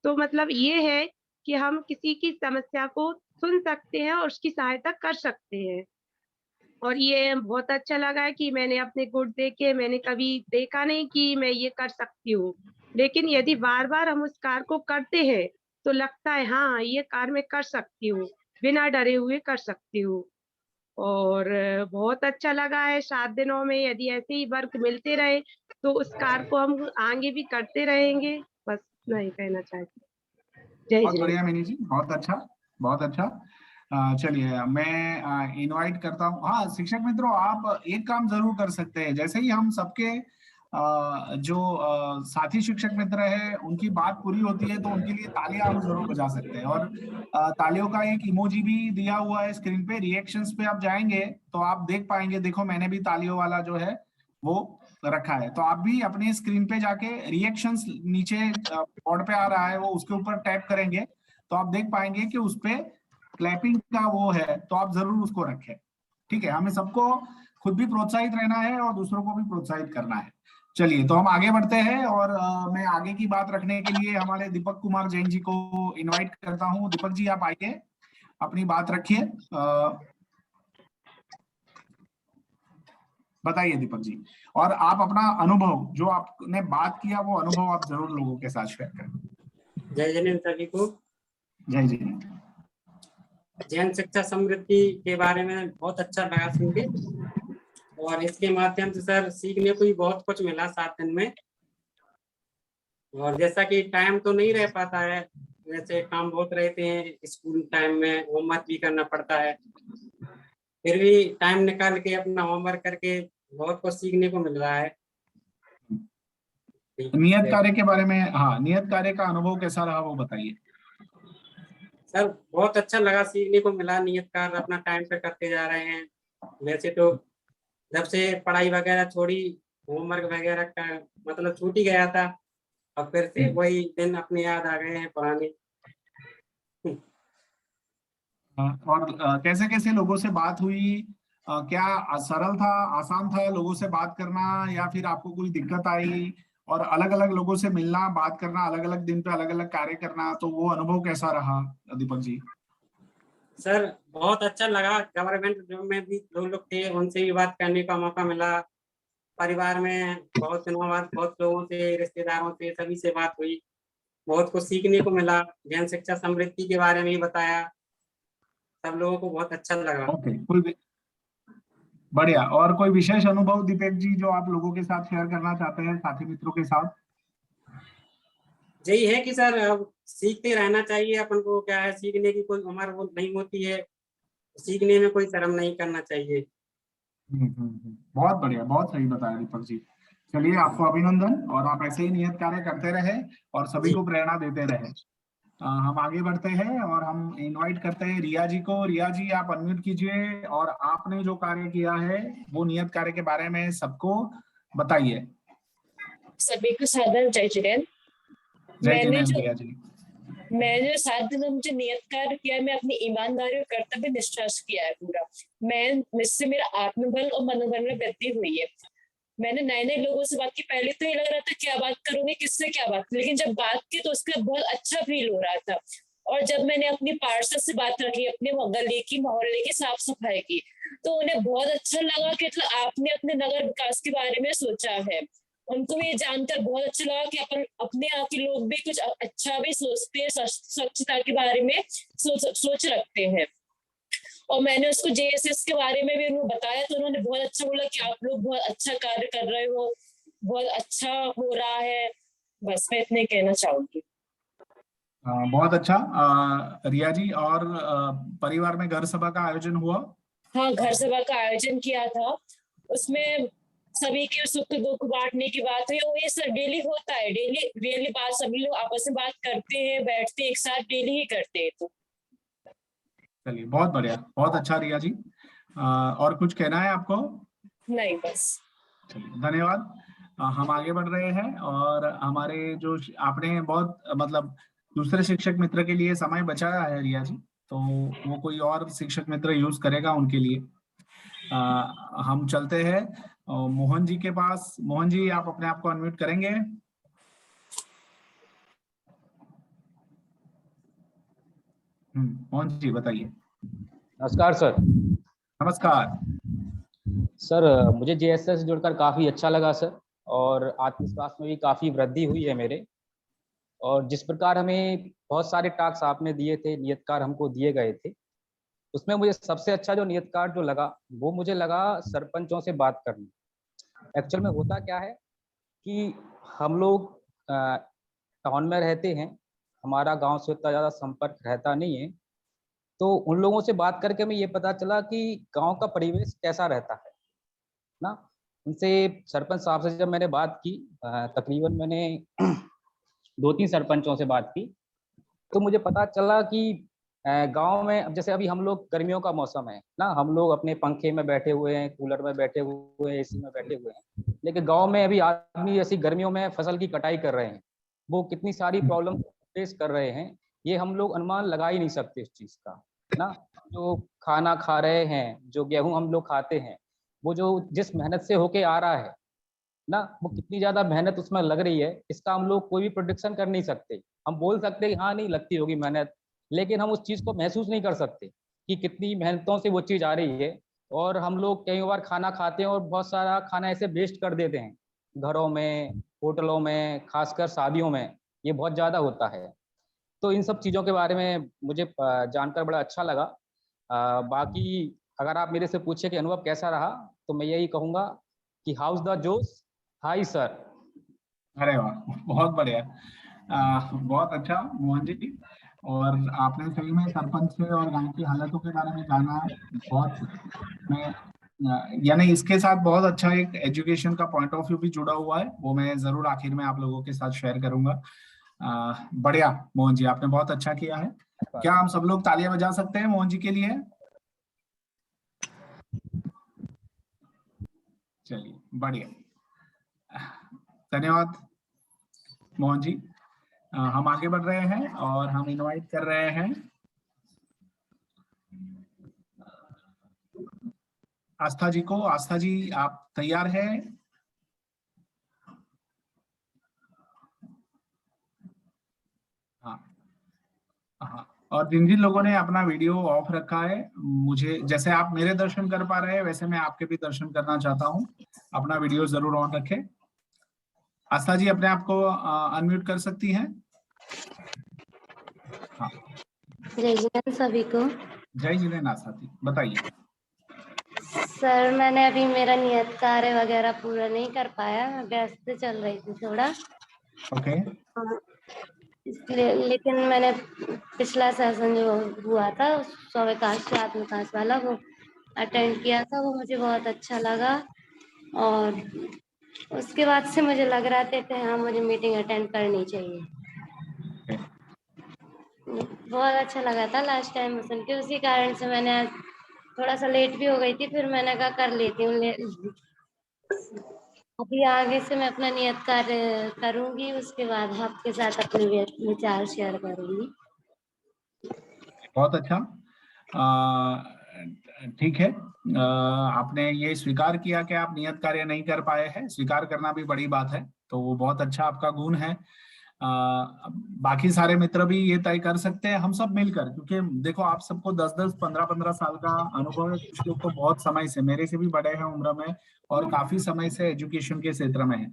तो मतलब ये है कि हम किसी की समस्या को सुन सकते हैं और उसकी सहायता कर सकते हैं। और ये बहुत अच्छा लगा है कि मैंने अपने गुण देखे, मैंने कभी देखा नहीं कि मैं ये कर सकती हूँ, लेकिन यदि बार बार हम उस कार्य को करते हैं तो लगता है हाँ ये कार्य मैं कर सकती हूँ, बिना डरे हुए कर सकती हूँ। और बहुत अच्छा लगा है 7 दिनों में यदि ऐसे ही वर्क मिलते रहे तो उस कार्य को हम आगे भी करते रहेंगे। बस नहीं कहना चाहती। जय बहुत श्री बढ़िया मिनी जी, बहुत अच्छा, बहुत अच्छा। चलिए मैं इनवाइट करता हूँ। हाँ शिक्षक मित्रों, आप एक काम जरूर कर सकते हैं, जैसे ही हम सबके जो साथी शिक्षक मित्र है उनकी बात पूरी होती है तो उनके लिए तालियां हम जरूर बजा सकते हैं। और तालियों का एक इमोजी भी दिया हुआ है स्क्रीन पे, रिएक्शंस पे आप जाएंगे तो आप देख पाएंगे, देखो मैंने भी तालियों वाला जो है वो रखा है, तो आप भी अपने स्क्रीन पे जाके रिएक्शंस नीचे बोर्ड पे आ रहा है वो उसके ऊपर टैप करेंगे तो आप देख पाएंगे कि उस पे क्लैपिंग का वो है, तो आप जरूर उसको रखें। ठीक है, हमें सबको खुद भी प्रोत्साहित रहना है और दूसरों को भी प्रोत्साहित करना है। चलिए तो हम आगे बढ़ते हैं और मैं आगे की बात रखने के लिए हमारे दीपक कुमार जैन जी को इनवाइट करता हूं। दीपक जी आप आइए, अपनी बात रखिए, बताइए दीपक जी। और आप अपना अनुभव जो आपने बात किया वो अनुभव आप जरूर लोगों के साथ शेयर करें। जय जिनेंद्र सभी को। जय जिनेंद्र। जैन शिक्षा समृद्धि के बारे में बहुत अच्छा लगा सुन के, और इसके माध्यम से सर सीखने को भी बहुत कुछ मिला 7 दिन में। और जैसा कि टाइम तो नहीं रह पाता है, वैसे काम बहुत रहते हैं स्कूल टाइम में, होमवर्क भी करना पड़ता है, फिर भी टाइम निकाल के अपना होमवर्क करके बहुत कुछ सीखने को मिल रहा है। नियत कार्य के बारे में, हाँ नियत कार्य का अनुभव कैसा रहा वो बताइए। सर बहुत अच्छा लगा, सीखने को मिला, नियत कार्य अपना टाइम पे करते जा रहे हैं। वैसे तो जब से पढ़ाई वगैरह छोड़ी, होमवर्क वगैरह का मतलब छूट ही गया था, अब फिर से वही दिन अपने याद आ गए हैं पुराने। और कैसे कैसे लोगों से बात हुई, क्या सरल था, आसान था लोगों से बात करना, या फिर आपको कोई दिक्कत आई? और अलग अलग लोगों से मिलना, बात करना, अलग अलग दिन पे अलग अलग कार्य करना, तो वो अनुभव कैसा रहा दीपक जी? सर बहुत अच्छा लगा, गवर्नमेंट जॉब में भी जो लोग थे उनसे भी बात करने का मौका मिला, परिवार में बहुत दिनों बाद बहुत लोगों से, रिश्तेदारों से, सभी से बात हुई, बहुत कुछ सीखने को मिला। जैन शिक्षा समृद्धि के बारे में ही बताया, सब लोगों को बहुत अच्छा लगा। ओके, बढ़िया। और कोई विशेष अनुभव दीपक जी जो आप लोगों के साथ शेयर करना चाहते हैं, साथी मित्रों के साथ? यही है कि सर अब सीखते रहना चाहिए अपन को। क्या है, सीखने की कोई उम्र वो नहीं होती है, सीखने में कोई शर्म नहीं करना चाहिए। बहुत बढ़िया, बहुत सही बताया दीपक जी। चलिए, आपको अभिनंदन, और आप ऐसे ही नियत कार्य करते रहे और सभी को प्रेरणा देते रहे। हम आगे बढ़ते हैं और हम इनवाइट करते हैं रिया जी को। रिया जी, आप अनम्यूट कीजिए और आपने जो कार्य किया है वो नियत कार्य के बारे में सबको बताइए। सभी को सादर जय जिनेंद्र। मैंने जो 7 दिनों में जो नियत कार्य किया, मैं अपनी ईमानदारी और कर्तव्य निष्ठा से किया है पूरा। इससे मेरा आत्मबल और मनोबल में वृद्धि हुई है। मैंने नए नए लोगों से बात की, पहले तो ये लग रहा था क्या बात करूंगी, किससे क्या बात, लेकिन जब बात की तो उसका बहुत अच्छा फील हो रहा था। और जब मैंने अपनी पार्षद से बात रखी, अपने गली की, मोहल्ले की साफ सफाई की, तो उन्हें बहुत अच्छा लगा कि मतलब आपने अपने नगर विकास के बारे में सोचा है। उनको भी ये जानकर बहुत अच्छा लगा कि अपने यहाँ के लोग भी कुछ अच्छा भी सोचते हैं, स्वच्छता के बारे में सोच रखते हैं। और मैंने उसको JSS के बारे में भी उन्हें बताया, तो उन्होंने बहुत अच्छा बोला कि आप लोग बहुत अच्छा कार्य कर रहे हो, बहुत अच्छा हो रहा है। बस मैं इतने कहना चाहूंगी। बहुत अच्छा। रिया जी, और परिवार में घर सभा का आयोजन हुआ? हाँ, घर सभा का आयोजन किया था। उसमें सभी के सुख दुख बांटने की बात हुई। और ये सर डेली होता है, डेली बात, सभी लोग आपस में बात करते हैं, बैठते हैं एक साथ, डेली ही करते हैं। तो चलिए, बहुत बढ़िया, बहुत अच्छा रिया जी। और कुछ कहना है आपको? नहीं, बस। चलिए, धन्यवाद। हम आगे बढ़ रहे हैं और हमारे जो आपने बहुत मतलब दूसरे शिक्षक मित्र के लिए समय बचाया है रिया जी, तो वो कोई और शिक्षक मित्र यूज करेगा उनके लिए। हम चलते हैं मोहन जी के पास। मोहन जी, आप अपने आप को अनम्यूट करेंगे? मोहन जी, बताइए। नमस्कार सर। नमस्कार सर, मुझे JSS से जुड़कर काफ़ी अच्छा लगा सर, और आत्मविश्वास में भी काफ़ी वृद्धि हुई है मेरे। और जिस प्रकार हमें बहुत सारे टास्क आपने दिए थे, नियतकार हमको दिए गए थे, उसमें मुझे सबसे अच्छा जो नियतकार जो लगा, वो मुझे लगा सरपंचों से बात करना। एक्चुअल में होता क्या है कि हम लोग टाउन में रहते हैं, हमारा गांव से उतना ज़्यादा संपर्क रहता नहीं है, तो उन लोगों से बात करके हमें ये पता चला कि गांव का परिवेश कैसा रहता है ना। उनसे सरपंच साहब से जब मैंने बात की, तकरीबन मैंने 2-3 सरपंचों से बात की, तो मुझे पता चला कि गांव में, अब जैसे अभी हम लोग, गर्मियों का मौसम है ना, हम लोग अपने पंखे में बैठे हुए हैं, कूलर में बैठे हुए हैं, AC में बैठे हुए हैं, लेकिन गांव में अभी आदमी ऐसी गर्मियों में फसल की कटाई कर रहे हैं, वो कितनी सारी प्रॉब्लम फेस कर रहे हैं, ये हम लोग अनुमान लगा ही नहीं सकते इस चीज़ का ना। जो खाना खा रहे हैं, जो गेहूं हम लोग खाते हैं, वो जो जिस मेहनत से होके आ रहा है ना, वो कितनी ज्यादा मेहनत उसमें लग रही है, इसका हम लोग कोई भी प्रोडिक्शन कर नहीं सकते। हम बोल सकते हैं हाँ नहीं लगती होगी मेहनत, लेकिन हम उस चीज को महसूस नहीं कर सकते कि कितनी मेहनतों से वो चीज आ रही है। और हम लोग कई बार खाना खाते हैं और बहुत सारा खाना ऐसे वेस्ट कर देते हैं, घरों में, होटलों में, खासकर शादियों में ये बहुत ज्यादा होता है। तो इन सब चीज़ों के बारे में मुझे जानकर बड़ा अच्छा लगा। बाकी अगर आप मेरे से पूछे कि अनुभव कैसा रहा, तो मैं यही कहूँगा कि हाउस द जोश हाई सर। अरे वाह, बहुत बढ़िया, बहुत अच्छा मोहन जी। और आपने सही में सरपंच से और गांव की हालतों के बारे में जाना, बहुत मैं यानी इसके साथ बहुत अच्छा एक एजुकेशन का पॉइंट ऑफ व्यू भी जुड़ा हुआ है, वो मैं जरूर आखिर में आप लोगों के साथ शेयर करूंगा। बढ़िया मोहन जी, आपने बहुत अच्छा किया है। क्या हम सब लोग तालियां बजा सकते हैं मोहन जी के लिए? चलिए, बढ़िया, धन्यवाद मोहन जी। हम आगे बढ़ रहे हैं और हम इनवाइट कर रहे हैं आस्था जी को। आस्था जी, आप तैयार हैं? हाँ, और जिन जिन लोगों ने अपना वीडियो ऑफ रखा है, मुझे, जैसे आप मेरे दर्शन कर पा रहे हैं वैसे मैं आपके भी दर्शन करना चाहता हूँ। अपना वीडियो जरूर ऑन रखें। आस्था जी, अपने आप को अनम्यूट कर सकती हैं? हाँ, जय जिनेंद्र सभी को। जय जिनेंद्र आस्था जी, बताइए। सर, मैंने अभी मेरा नियत कार्य वगैरह पूरा नहीं कर पाया, व्यस्त चल रही थी थोड़ा। ओके। इसलिए, लेकिन मैंने पिछला सेशन जो हुआ था स्वविकास आत्मविकास वाला वो अटेंड किया था, वो मुझे बहुत अच्छा लगा। और उसके बाद से मुझे लग रहा था कि हाँ मुझे मीटिंग अटेंड करनी चाहिए। बहुत अच्छा लगा था लास्ट टाइम सुन के, उसी कारण से मैंने आज थोड़ा सा लेट भी हो गई थी, फिर मैंने कहा कर लेती हूँ। अभी आगे से मैं अपना नियत कार्य करूंगी, उसके बाद आपके साथ अपने विचार शेयर करूंगी। बहुत अच्छा, ठीक है। आपने ये स्वीकार किया कि आप नियत कार्य नहीं कर पाए हैं, स्वीकार करना भी बड़ी बात है, तो वो बहुत अच्छा आपका गुण है। बाकी सारे मित्र भी ये तय कर सकते हैं, हम सब मिलकर, क्योंकि देखो आप सबको 10-10, 15-15 साल का अनुभव है, कुछ लोग तो बहुत समय से, मेरे से भी बड़े हैं उम्र में और काफी समय से एजुकेशन के क्षेत्र में है।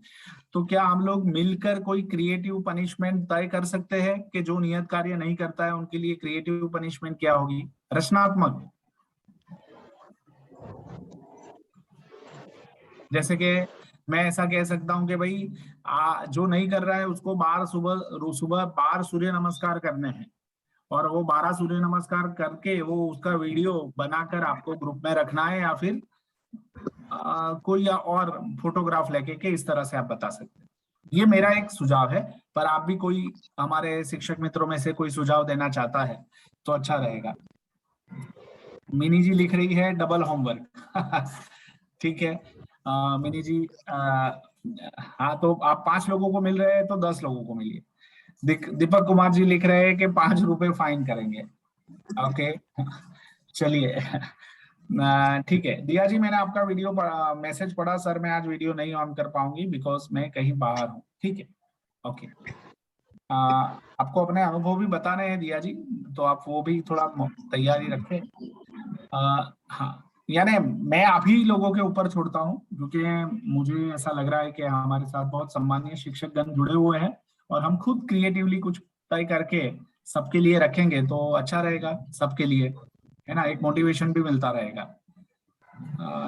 तो क्या हम लोग मिलकर कोई क्रिएटिव पनिशमेंट तय कर सकते हैं कि जो नियत कार्य नहीं करता है उनके लिए क्रिएटिव पनिशमेंट क्या होगी, रचनात्मक? जैसे कि मैं ऐसा कह सकता हूं कि भाई जो नहीं कर रहा है उसको सुबह 12 सूर्य नमस्कार करने हैं, और वो 12 सूर्य नमस्कार करके वो उसका वीडियो बनाकर आपको ग्रुप में रखना है, या फिर कोई और फोटोग्राफ लेके के इस तरह से आप बता सकते हैं। ये मेरा एक सुझाव है, पर आप भी कोई हमारे शिक्षक मित्रों में से कोई सुझाव देना चाहता है तो अच्छा रहेगा। मिनी जी लिख रही है डबल होमवर्क ठीक है मिनी जी, हाँ तो आप 5 लोगों को मिल रहे हैं तो 10 लोगों को मिलिए। दीपक कुमार जी लिख रहे हैं कि 5 रुपए फाइन करेंगे। ओके चलिए ठीक है। दिया जी मैंने आपका वीडियो मैसेज पढ़ा, सर मैं आज वीडियो नहीं ऑन कर पाऊंगी बिकॉज मैं कहीं बाहर हूँ। ठीक है, ओके। आपको अपने अनुभव भी बताने हैं दिया जी, तो आप वो भी थोड़ा तैयारी रखें। हाँ, यानी मैं आप ही लोगों के ऊपर छोड़ता हूँ, क्योंकि मुझे ऐसा लग रहा है कि हमारे साथ बहुत सम्मानीय शिक्षकगण जुड़े हुए हैं और हम खुद क्रिएटिवली कुछ तय करके सबके लिए रखेंगे तो अच्छा रहेगा, सबके लिए, है ना, एक मोटिवेशन भी मिलता रहेगा।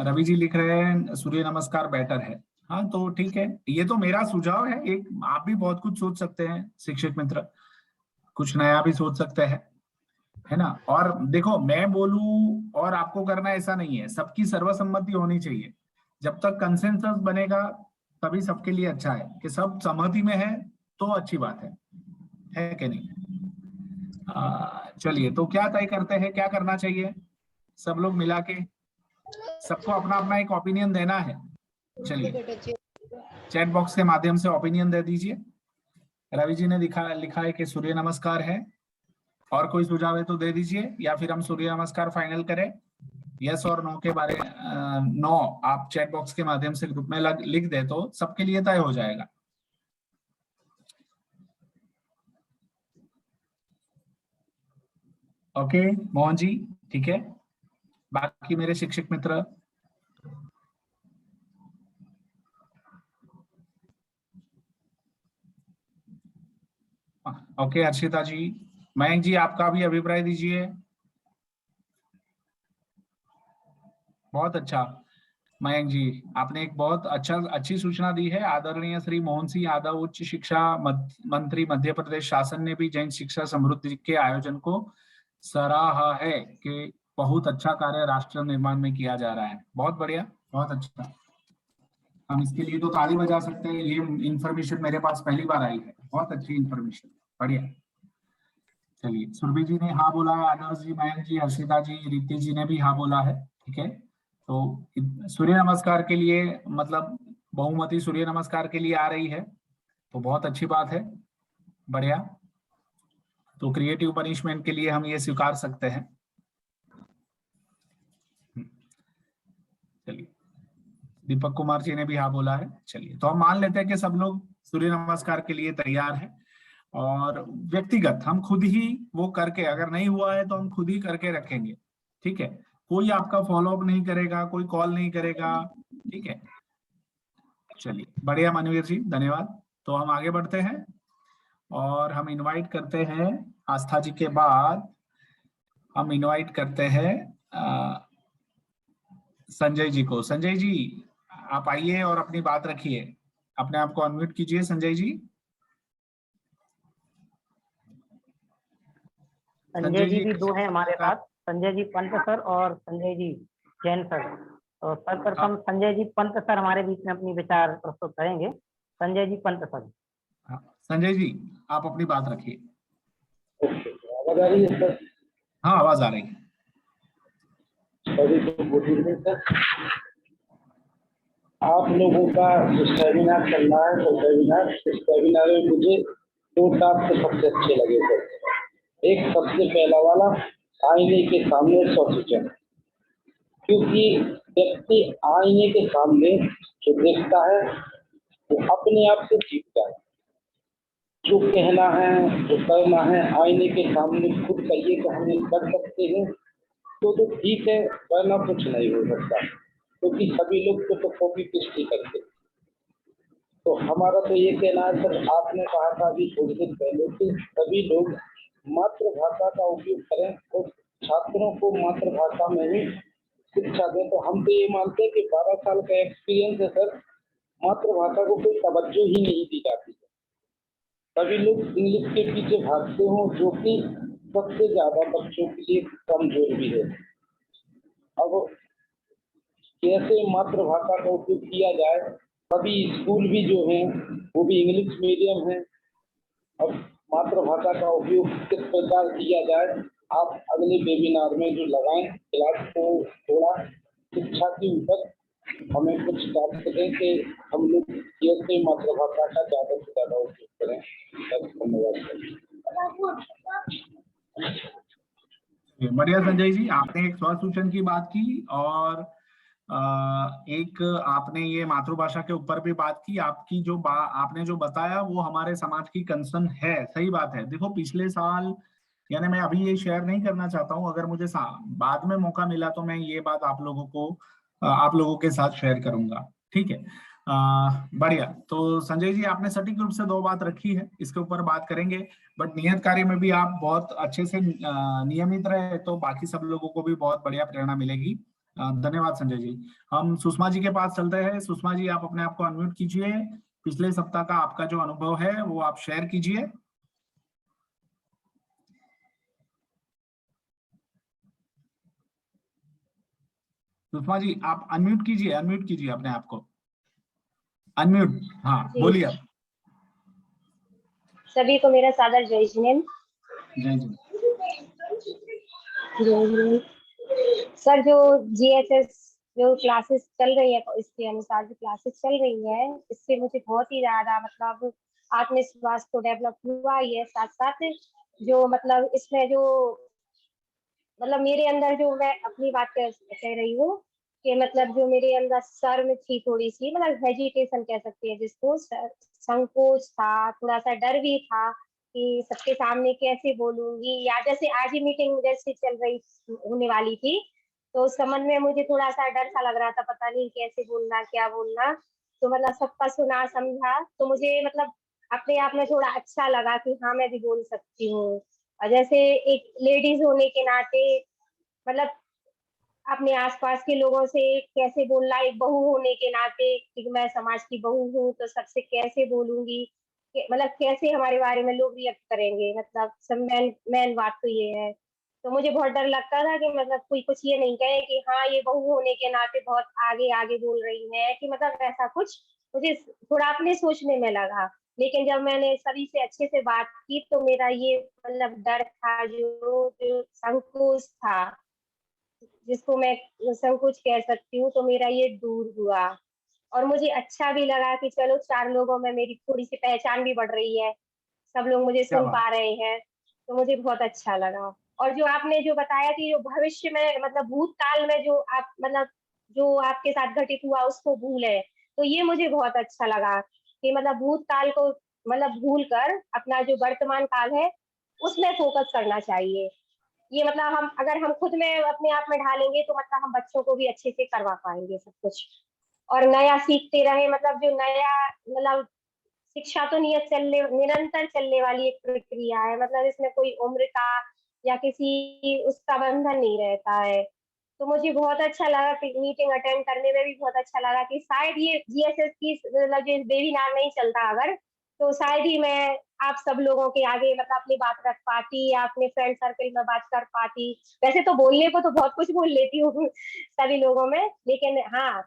रवि जी लिख रहे हैं सूर्य नमस्कार बेटर है। हाँ तो ठीक है, ये तो मेरा सुझाव है, एक आप भी बहुत कुछ सोच सकते हैं शिक्षक मित्र, कुछ नया भी सोच सकते हैं, है ना। और देखो मैं बोलूं और आपको करना ऐसा नहीं है, सबकी सर्वसम्मति होनी चाहिए। जब तक कंसेंसस बनेगा तभी सबके लिए अच्छा है, कि सब सहमति में है तो अच्छी बात है कि नहीं। चलिए तो क्या तय करते हैं, क्या करना चाहिए, सब लोग मिला के, सबको अपना अपना एक ओपिनियन देना है। चलिए चैट बॉक्स के माध्यम से ओपिनियन दे दीजिए। रवि जी ने लिखा है कि सूर्य नमस्कार है, और कोई सुझाव है तो दे दीजिए, या फिर हम सूर्य नमस्कार फाइनल करें। यस और नो के बारे नो आप चैट बॉक्स के माध्यम से ग्रुप में लिख दे तो सबके लिए तय हो जाएगा। ओके मोहन जी, ठीक है। बाकी मेरे शिक्षक मित्र, ओके हर्षिता जी, मयंक जी आपका भी अभिप्राय दीजिए। बहुत अच्छा मयंक जी, आपने एक बहुत अच्छी सूचना दी है। आदरणीय श्री मोहन सिंह यादव उच्च शिक्षा मंत्री मध्य प्रदेश शासन ने भी जन शिक्षा समृद्धि के आयोजन को सराहा है कि बहुत अच्छा कार्य राष्ट्र निर्माण में किया जा रहा है। बहुत बढ़िया, बहुत अच्छा, हम इसके लिए तो ताली बजा सकते हैं। ये इंफॉर्मेशन मेरे पास पहली बार आई है, बहुत अच्छी इंफॉर्मेशन, बढ़िया। चलिए सुरभि जी ने हाँ बोला है, आदर्श जी, मयंक जी, हर्षिता जी, रिद्धि जी ने भी हाँ बोला है। ठीक है, तो सूर्य नमस्कार के लिए मतलब बहुमति सूर्य नमस्कार के लिए आ रही है, तो बहुत अच्छी बात है, बढ़िया। तो क्रिएटिव पनिशमेंट के लिए हम ये स्वीकार सकते हैं। चलिए दीपक कुमार जी ने भी हाँ बोला है। चलिए तो हम मान लेते हैं कि सब लोग सूर्य नमस्कार के लिए तैयार हैं, और व्यक्तिगत हम खुद ही वो करके, अगर नहीं हुआ है तो हम खुद ही करके रखेंगे। ठीक है, कोई आपका फॉलोअप नहीं करेगा, कोई कॉल नहीं करेगा। ठीक है, चलिए बढ़िया मनवीर जी, धन्यवाद। तो हम आगे बढ़ते हैं और हम इनवाइट करते हैं आस्था जी के बाद हम इनवाइट करते हैं संजय जी को। संजय जी आप आइए और अपनी बात रखिए, अपने आप को अनम्यूट कीजिए संजय जी। संजय जी भी 2 हैं हमारे साथ, संजय जी पंत सर और संजय जी जैन सर। तो सर्वप्रथम संजय जी पंत सर हमारे बीच में अपनी विचार प्रस्तुत करेंगे। संजय जी पंत सर। संजय जी आप अपनी बात रखिए। आवाज आ रही है सर? हाँ आवाज आ रही है। Good evening sir. आप लोगों का जो सेमिनार चल रहा है तो सेमिनार में मुझे 2 टॉपिक सबसे अच्छे लगे सर। एक सबसे पहला वाला आईने के सामने स्वसूचन, क्योंकि व्यक्ति आईने के सामने जो देखता है वो अपने आप से सीखता है। जो कहना है जो करना है आईने के सामने खुद कहिए तो हम ये कर सकते हैं तो ठीक है, वरना कुछ नहीं हो सकता, क्योंकि सभी लोग तो कॉपी पेस्ट ही करते। तो हमारा तो ये कहना है सर, आपने कहा था अभी थोड़ी देर पहले कि सभी लोग मातृभाषा का उपयोग करें और छात्रों को मातृभाषा में ही शिक्षा दें। तो हम तो ये मानते हैं कि 12 साल का एक्सपीरियंस है सर, मातृभाषा को कोई तवज्जो ही नहीं दी जाती है। सभी लोग इंग्लिश के पीछे भागते हों, जो कि सबसे ज्यादा बच्चों के लिए कमजोर भी है। अब कैसे मातृभाषा का उपयोग किया जाए? सभी स्कूल भी जो हैं वो भी इंग्लिश मीडियम है। अब मातृभाषा का उपयोग किस प्रकार किया जाए, आप अगले वेबिनार में जो लगाएं क्लास को थोड़ा शिक्षा के ऊपर हमें कुछ बात करें कि हम लोग कैसे मातृभाषा का ज्यादा से ज्यादा उपयोग करें। धन्यवाद। बढ़िया संजय जी, आपने एक स्वसूचन की बात की और एक आपने ये मातृभाषा के ऊपर भी बात की। आपकी जो आपने जो बताया वो हमारे समाज की कंसर्न है, सही बात है। देखो पिछले साल, यानी मैं अभी ये शेयर नहीं करना चाहता हूँ, अगर मुझे बाद में मौका मिला तो मैं ये बात आप लोगों के साथ शेयर करूंगा, ठीक है। बढ़िया। तो संजय जी आपने सटीक रूप से 2 बात रखी है, इसके ऊपर बात करेंगे। बट नियत कार्य में भी आप बहुत अच्छे से नियमित रहे तो बाकी सब लोगों को भी बहुत बढ़िया प्रेरणा मिलेगी। धन्यवाद संजय जी। हम सुषमा जी के पास चलते हैं। सुषमा जी आप अपने आप को अनम्यूट कीजिए, पिछले सप्ताह का आपका जो अनुभव है वो आप शेयर कीजिए। सुषमा जी आप अनम्यूट कीजिए अपने आप को, अनम्यूट। हाँ बोलिए आप। सभी को मेरा सादर जय जिनेंद्र। जय जिनेंद्र सर, जो जीएसएस जो क्लासेस चल रही है, इसके अनुसार जो क्लासेस चल रही है, इससे मुझे बहुत ही ज्यादा मतलब आत्मविश्वास तो डेवलप हुआ ही है। साथ साथ जो मतलब इसमें जो मतलब मेरे अंदर जो मैं अपनी बात कह रही हूँ कि मतलब जो मेरे अंदर शर्म थी, थोड़ी सी मतलब हेजिटेशन कह सकते हैं जिसको, संकोच था, थोड़ा सा डर भी था कि सबके सामने कैसे बोलूंगी, या जैसे आज ही मीटिंग जैसे चल रही होने वाली थी तो उस संबंध में मुझे थोड़ा सा डर सा लग रहा था, पता नहीं कैसे बोलना क्या बोलना। तो मतलब सबका सुना समझा तो मुझे मतलब अपने आप में थोड़ा अच्छा लगा कि हाँ मैं भी बोल सकती हूँ। और जैसे एक लेडीज होने के नाते मतलब अपने आसपास के लोगों से कैसे बोलना, एक बहू होने के नाते कि मैं समाज की बहू हूँ तो सबसे कैसे बोलूंगी, मतलब कैसे हमारे बारे में लोग रिएक्ट करेंगे, मतलब सब मेन बात तो ये है। तो मुझे बहुत डर लगता था कि मतलब कोई कुछ ये नहीं कहे कि हाँ ये बहू होने के नाते बहुत आगे आगे बोल रही है, कि मतलब ऐसा कुछ मुझे थोड़ा अपने सोचने में लगा। लेकिन जब मैंने सभी से अच्छे से बात की तो मेरा ये मतलब डर था, जो संकोच था, जिसको मैं संकोच कह सकती हूँ, तो मेरा ये दूर हुआ। और मुझे अच्छा भी लगा कि चलो 4 लोगों में मेरी थोड़ी सी पहचान भी बढ़ रही है, सब लोग मुझे सुन पा रहे हैं, तो मुझे बहुत अच्छा लगा। और जो आपने जो बताया कि जो भविष्य में मतलब भूतकाल में जो आप मतलब जो आपके साथ घटित हुआ उसको भूले, तो ये मुझे बहुत अच्छा लगा कि मतलब भूतकाल को मतलब भूल कर अपना जो वर्तमान काल है उसमें फोकस करना चाहिए। ये मतलब हम अगर हम खुद में अपने आप में ढालेंगे तो मतलब हम बच्चों को भी अच्छे से करवा पाएंगे सब कुछ। और नया सीखते रहे, मतलब जो नया मतलब शिक्षा तो निरंतर चलने वाली एक प्रक्रिया है, मतलब इसमें कोई उम्र का या किसी उसका बंधन नहीं रहता है। तो मुझे बहुत अच्छा लगा कि मीटिंग अटेंड करने में भी बहुत अच्छा लगा कि शायद ये जीएसएस की मतलब जो वेबिनार नहीं चलता अगर, तो शायद ही मैं आप सब लोगों के आगे मतलब अपनी बात रख पाती या अपने फ्रेंड सर्कल में बात कर पाती। वैसे तो बोलने को तो बहुत कुछ बोल लेती हूँ सभी लोगों में, लेकिन हाँ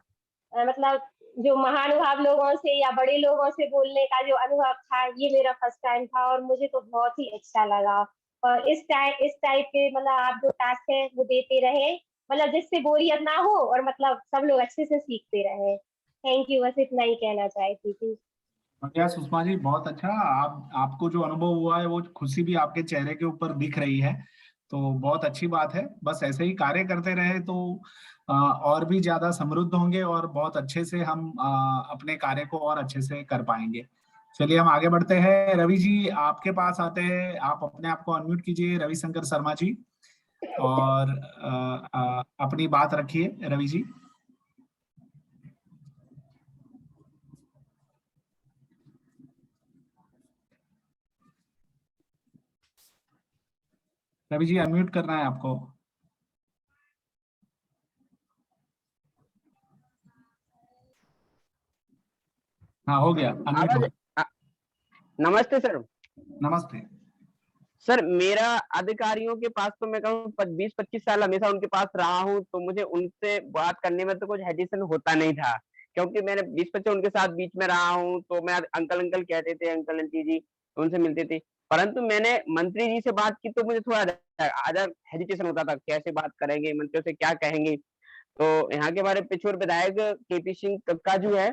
मतलब जो महानुभाव लोगों से या बड़े लोगों से बोलने का जो अनुभव था, ये मेरा फर्स्ट टाइम था और मुझे तो बहुत ही अच्छा लगा। और इस टाइप के मतलब आप जो टास्क है वो देते रहे, मतलब जिससे बोरियत ना हो और मतलब सब लोग अच्छे से सीखते रहे। थैंक यू, बस इतना ही कहना चाहती थी। बढ़िया सुषमा जी, बहुत अच्छा। आपको जो अनुभव हुआ है वो खुशी भी आपके चेहरे के ऊपर दिख रही है, तो बहुत अच्छी बात है। बस ऐसे ही कार्य करते रहे तो और भी ज्यादा समृद्ध होंगे और बहुत अच्छे से हम अपने कार्य को और अच्छे से कर पाएंगे। चलिए हम आगे बढ़ते हैं। रवि जी आपके पास आते हैं, आप अपने आप को अनम्यूट कीजिए, रविशंकर शर्मा जी, और अपनी बात रखिए रवि जी। रवि जी अनम्यूट करना है आपको। हाँ हो गया, अनम्यूट। नमस्ते सर। नमस्ते सर, मेरा अधिकारियों के पास तो मैं कहूँ 20-25 साल हमेशा उनके पास रहा हूँ, तो मुझे उनसे बात करने में तो कुछ हेजिटेशन होता नहीं था, क्योंकि मैंने 20-25 उनके साथ बीच में रहा हूँ। तो मैं अंकल अंकल कहते थे, अंकल आंटी जी, उनसे मिलते थे। परंतु मैंने मंत्री जी से बात की तो मुझे थोड़ा आधा हेजिटेशन होता था, कैसे बात करेंगे, मंत्रियों से क्या कहेंगे। तो यहाँ के हमारे पिछोर विधायक केपी सिंह कक्काजू है,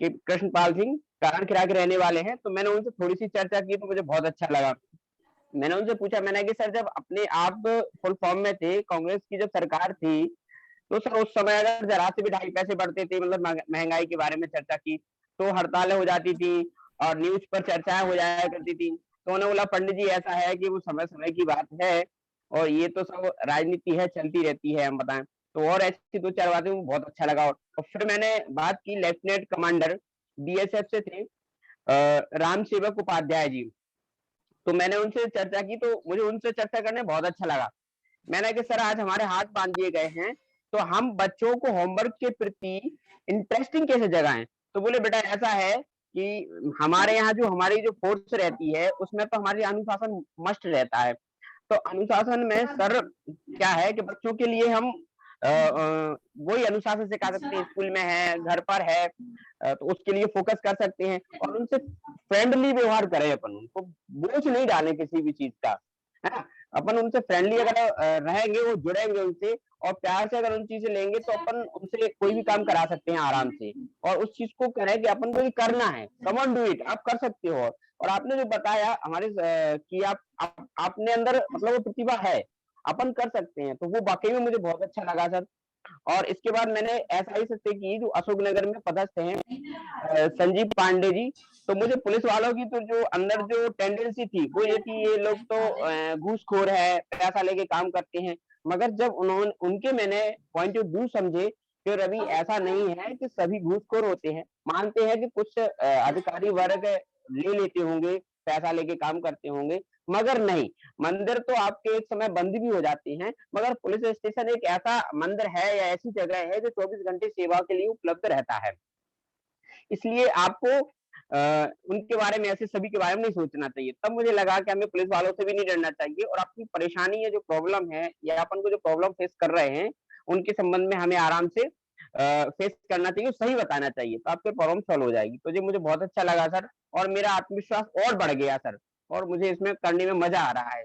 कि कृष्णपाल सिंह कारणखिरा के रहने वाले हैं, तो मैंने उनसे थोड़ी सी चर्चा की तो मुझे बहुत अच्छा लगा। मैंने उनसे पूछा, मैंने कि सर जब अपने आप फुल फॉर्म में थे, कांग्रेस की जब सरकार थी, तो सर उस समय अगर जरा से भी 2.5 पैसे बढ़ते थे, मतलब महंगाई के बारे में चर्चा की, तो हड़तालें हो जाती थी और न्यूज पर चर्चाएं हो जाया करती थी। तो उन्होंने बोला, पंडित जी ऐसा है कि वो समय समय की बात है और ये तो सब राजनीति है, चलती रहती है, हम बताएं। तो और ऐसी 2-4 बातें बहुत अच्छा लगा। और फिर मैंने बात की लेफ्टिनेंट कमांडर बीएसएफ से थे राम सेवक उपाध्याय जी, तो मैंने उनसे चर्चा की, तो मुझे उनसे चर्चा करने बहुत अच्छा लगा। मैंने कि सर आज हमारे हाथ बांध दिए गए हैं, तो हम बच्चों को होमवर्क के प्रति इंटरेस्टिंग कैसे जगाएं। तो बोले बेटा ऐसा है कि हमारे यहाँ जो हमारी जो फोर्स रहती है उसमें तो हमारी अनुशासन मस्ट रहता है। तो अनुशासन में सर क्या है कि बच्चों के लिए हम वही अनुशासन सिखा सकते हैं, स्कूल में है, घर पर है, तो उसके लिए फोकस कर सकते हैं और उनसे फ्रेंडली व्यवहार करें, अपन उनको बोझ नहीं डालें किसी भी चीज का, है ना। अपन उनसे फ्रेंडली अगर रहेंगे, वो जुड़ेंगे उनसे और प्यार से अगर उन चीजें लेंगे, तो अपन उनसे कोई भी काम करा सकते हैं आराम से। और उस चीज को करें कि अपन को ये करना है, कम ऑन डू इट, आप कर सकते हो। और आपने जो बताया हमारे कि आपने अंदर मतलब वो प्रतिभा है, अपन कर सकते हैं, तो वो वाकई में मुझे बहुत अच्छा लगा सर। और इसके बाद मैंने एसआई से की जो अशोकनगर में पदस्थ हैं संजीव पांडे जी, तो मुझे पुलिस वालों की तो जो अंदर जो टेंडेंसी थी वो ये कि ये लोग तो घूसखोर है, पैसा लेके काम करते हैं। मगर जब उन्होंने उनके मैंने पॉइंट ऑफ व्यू समझे कि रवि ऐसा नहीं है कि सभी घूसखोर होते हैं, मानते हैं कि कुछ अधिकारी वर्ग ले लेते होंगे, पैसा लेके काम करते होंगे, मगर नहीं, मंदिर तो आपके एक समय बंद भी हो जाते हैं, मगर पुलिस स्टेशन एक ऐसा मंदिर है या ऐसी जगह है जो 24 घंटे सेवा के लिए उपलब्ध रहता है। इसलिए आपको उनके बारे में, ऐसे सभी के बारे में नहीं सोचना चाहिए। तब मुझे लगा कि हमें पुलिस वालों से भी नहीं डरना चाहिए और अपनी परेशानी है, जो प्रॉब्लम है या अपन को जो प्रॉब्लम फेस कर रहे हैं, उनके संबंध में हमें आराम से फेस करना चाहिए, सही बताना चाहिए, तो आपकी प्रॉब्लम सॉल्व हो जाएगी। तो जी मुझे बहुत अच्छा लगा सर, और मेरा आत्मविश्वास और बढ़ गया सर, और मुझे इसमें करने में मजा आ रहा है।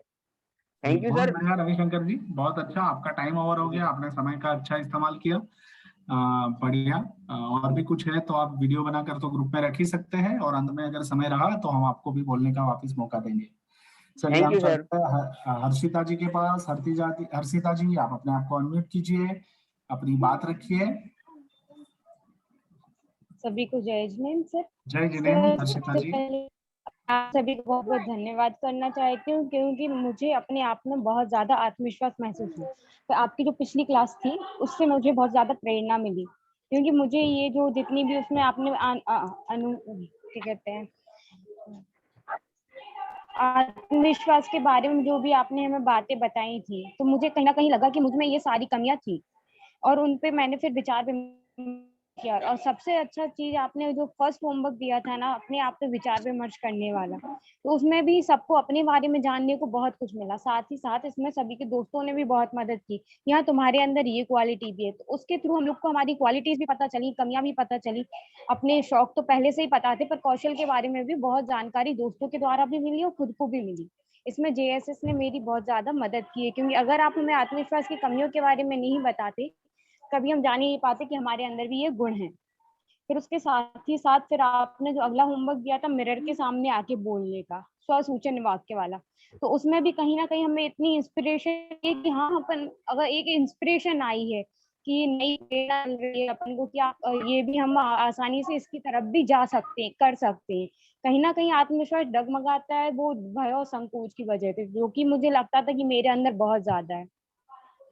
Thank you sir. बढ़िया रविशंकर जी, बहुत अच्छा। आपका टाइम ओवर हो गया, आपने समय का अच्छा इस्तेमाल किया। बढ़िया। और भी कुछ है तो आप वीडियो बनाकर तो ग्रुप में रख ही सकते हैं, और अंत में अगर समय रहा तो हम आपको भी बोलने का वापस मौका देंगे। चलिए हम चलते हैं हर्षिता जी के पास। हर्षिता जी आप अपने आप को अनम्यूट कीजिए, अपनी बात रखिए। सभी को जय जिनेंद्र सर। जय जिनेंद्र हर्षिता जी। आप सभी को बहुत बहुत धन्यवाद करना चाहती हूँ, क्योंकि मुझे अपने आप में बहुत ज्यादा आत्मविश्वास महसूस हुआ। तो आपकी जो पिछली क्लास थी उससे मुझे बहुत ज्यादा प्रेरणा मिली, क्योंकि मुझे ये जो जितनी भी उसमें आपने क्या कहते हैं आत्मविश्वास के बारे में जो भी आपने हमें बातें बताई थी, तो मुझे कहीं ना कहीं लगा कि मुझ में ये सारी कमियां थी, और उन पे मैंने फिर विचार किया। और सबसे अच्छा चीज आपने जो फर्स्ट होमवर्क दिया था ना, अपने आप पे विचार विमर्श करने वाला, तो उसमें भी सबको अपने बारे में जानने को बहुत कुछ मिला। साथ ही साथ इसमें सभी के दोस्तों ने भी बहुत मदद की, यहाँ तुम्हारे अंदर ये क्वालिटी भी है, तो उसके थ्रू हम लोग को हमारी क्वालिटीज भी पता चली, कमियां भी पता चली। अपने शौक तो पहले से ही पता थे, पर कौशल के बारे में भी बहुत जानकारी दोस्तों के द्वारा भी मिली और खुद को भी मिली। इसमें जेएसएस ने मेरी बहुत ज्यादा मदद की है, क्योंकि अगर आप हमें आत्मविश्वास की कमियों के बारे में नहीं बताते, कभी हम जान ही नहीं पाते कि हमारे अंदर भी ये गुण है। फिर उसके साथ ही साथ फिर आपने जो अगला होमवर्क दिया था मिरर के सामने आके बोलने का, स्वसूचन वाक्य वाला, तो उसमें भी कहीं ना कहीं हमें इतनी इंस्पिरेशन कि हाँ, अपन अगर एक इंस्पिरेशन आई है कि नई प्रेरणा मिल रही है अपन को, क्या ये भी हम आसानी से इसकी तरफ भी जा सकते हैं, कर सकते हैं। कहीं ना कहीं आत्मविश्वास डगमगाता है वो भय और संकोच की वजह से, जो कि मुझे लगता था कि मेरे अंदर बहुत ज्यादा है।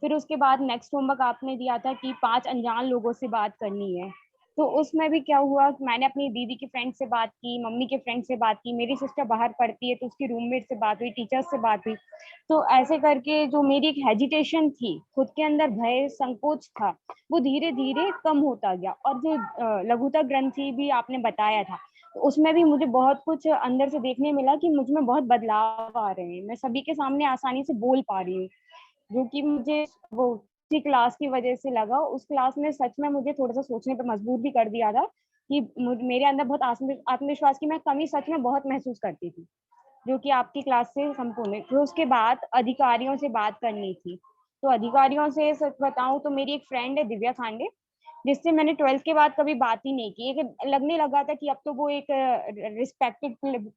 फिर उसके बाद नेक्स्ट होमवर्क आपने दिया था कि 5 अनजान लोगों से बात करनी है, तो उसमें भी क्या हुआ, मैंने अपनी दीदी की फ्रेंड से बात की, मम्मी के फ्रेंड से बात की, मेरी सिस्टर बाहर पढ़ती है तो उसकी रूममेट से बात हुई, टीचर्स से बात हुई। तो ऐसे करके जो मेरी एक हेजिटेशन थी, खुद के अंदर भय संकोच था, वो धीरे धीरे कम होता गया। और जो लघुता ग्रंथि भी आपने बताया था, तो उसमें भी मुझे बहुत कुछ अंदर से देखने मिला कि मुझ में बहुत बदलाव आ रहे हैं, मैं सभी के सामने आसानी से बोल पा रही हूँ, जो कि मुझे वो उसी क्लास की वजह से लगा। उस क्लास ने सच में मुझे थोड़ा सा सोचने पर मजबूर भी कर दिया था कि मेरे अंदर बहुत आत्मविश्वास की मैं कमी सच में बहुत महसूस करती थी, जो कि आपकी क्लास से संपूर्ण है। फिर उसके बाद अधिकारियों से बात करनी थी, तो अधिकारियों से सच बताऊं तो मेरी एक फ्रेंड है दिव्या खांडे, जिससे मैंने 12th के बाद कभी बात ही नहीं की। एक लगने लगा था कि अब तो वो एक रिस्पेक्टेड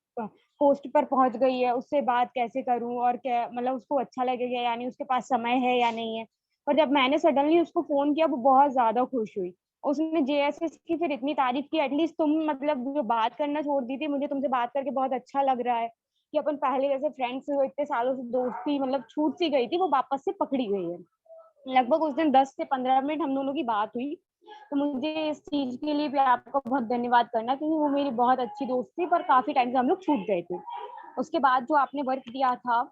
पोस्ट पर पहुंच गई है, उससे बात कैसे करूं और क्या, मतलब उसको अच्छा लगेगा या नहीं, उसके पास समय है या नहीं है। पर जब मैंने सडनली उसको फोन किया, वो बहुत ज्यादा खुश हुई। उसने जेएसएस की फिर इतनी तारीफ की, एटलीस्ट तुम मतलब जो बात करना छोड़ दी थी, मुझे तुमसे बात करके बहुत अच्छा लग रहा है कि अपन पहले जैसे फ्रेंड्स इतने सालों से दोस्ती मतलब छूट सी गई थी, वो वापस से पकड़ी गई है। लगभग उस दिन 10 से 15 मिनट हम दोनों की बात हुई। तो मुझे इस चीज के लिए भी आपका बहुत धन्यवाद करना, क्योंकि वो मेरी बहुत अच्छी दोस्त थी, पर काफी टाइम से हम लोग छूट गए थे। उसके बाद जो आपने वर्क दिया था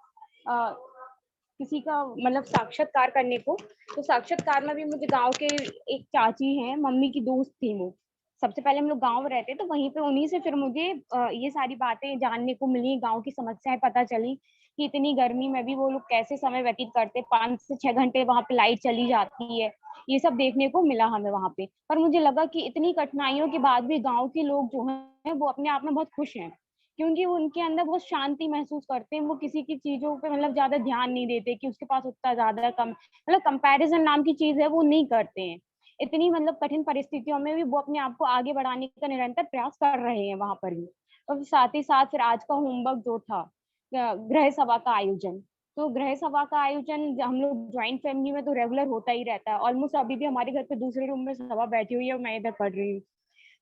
किसी का मतलब साक्षात्कार करने को, तो साक्षात्कार में भी मुझे गांव के एक चाची हैं, मम्मी की दोस्त थी वो। सबसे पहले हम लोग गांव रहते, तो वहीं पे उन्हीं से फिर मुझे ये सारी बातें जानने को मिली, गांव की समस्याएं पता चली कि इतनी गर्मी में भी वो लोग कैसे समय व्यतीत करते, 5 से 6 घंटे वहां पे लाइट चली जाती है, ये सब देखने को मिला हमें वहां पे। पर मुझे लगा कि इतनी कठिनाइयों के बाद भी गाँव के लोग जो हैं वो अपने आप में बहुत खुश हैं, क्योंकि वो उनके अंदर बहुत शांति महसूस करते हैं। वो किसी की चीजों पे मतलब ज्यादा ध्यान नहीं देते कि उसके पास उतना ज्यादा कम, मतलब कंपैरिजन नाम की चीज है वो नहीं करते हैं। इतनी मतलब कठिन परिस्थितियों में भी वो अपने आप को आगे बढ़ाने का निरंतर प्रयास कर रहे हैं वहां पर भी। और साथ ही साथ फिर आज का होमवर्क जो था गृह सभा का आयोजन, तो गृह सभा का आयोजन हम लोग ज्वाइंट फैमिली में तो रेगुलर होता ही रहता है। ऑलमोस्ट अभी भी हमारे घर पे दूसरे रूम में सभा बैठी हुई है और मैं इधर पढ़ रही हूँ,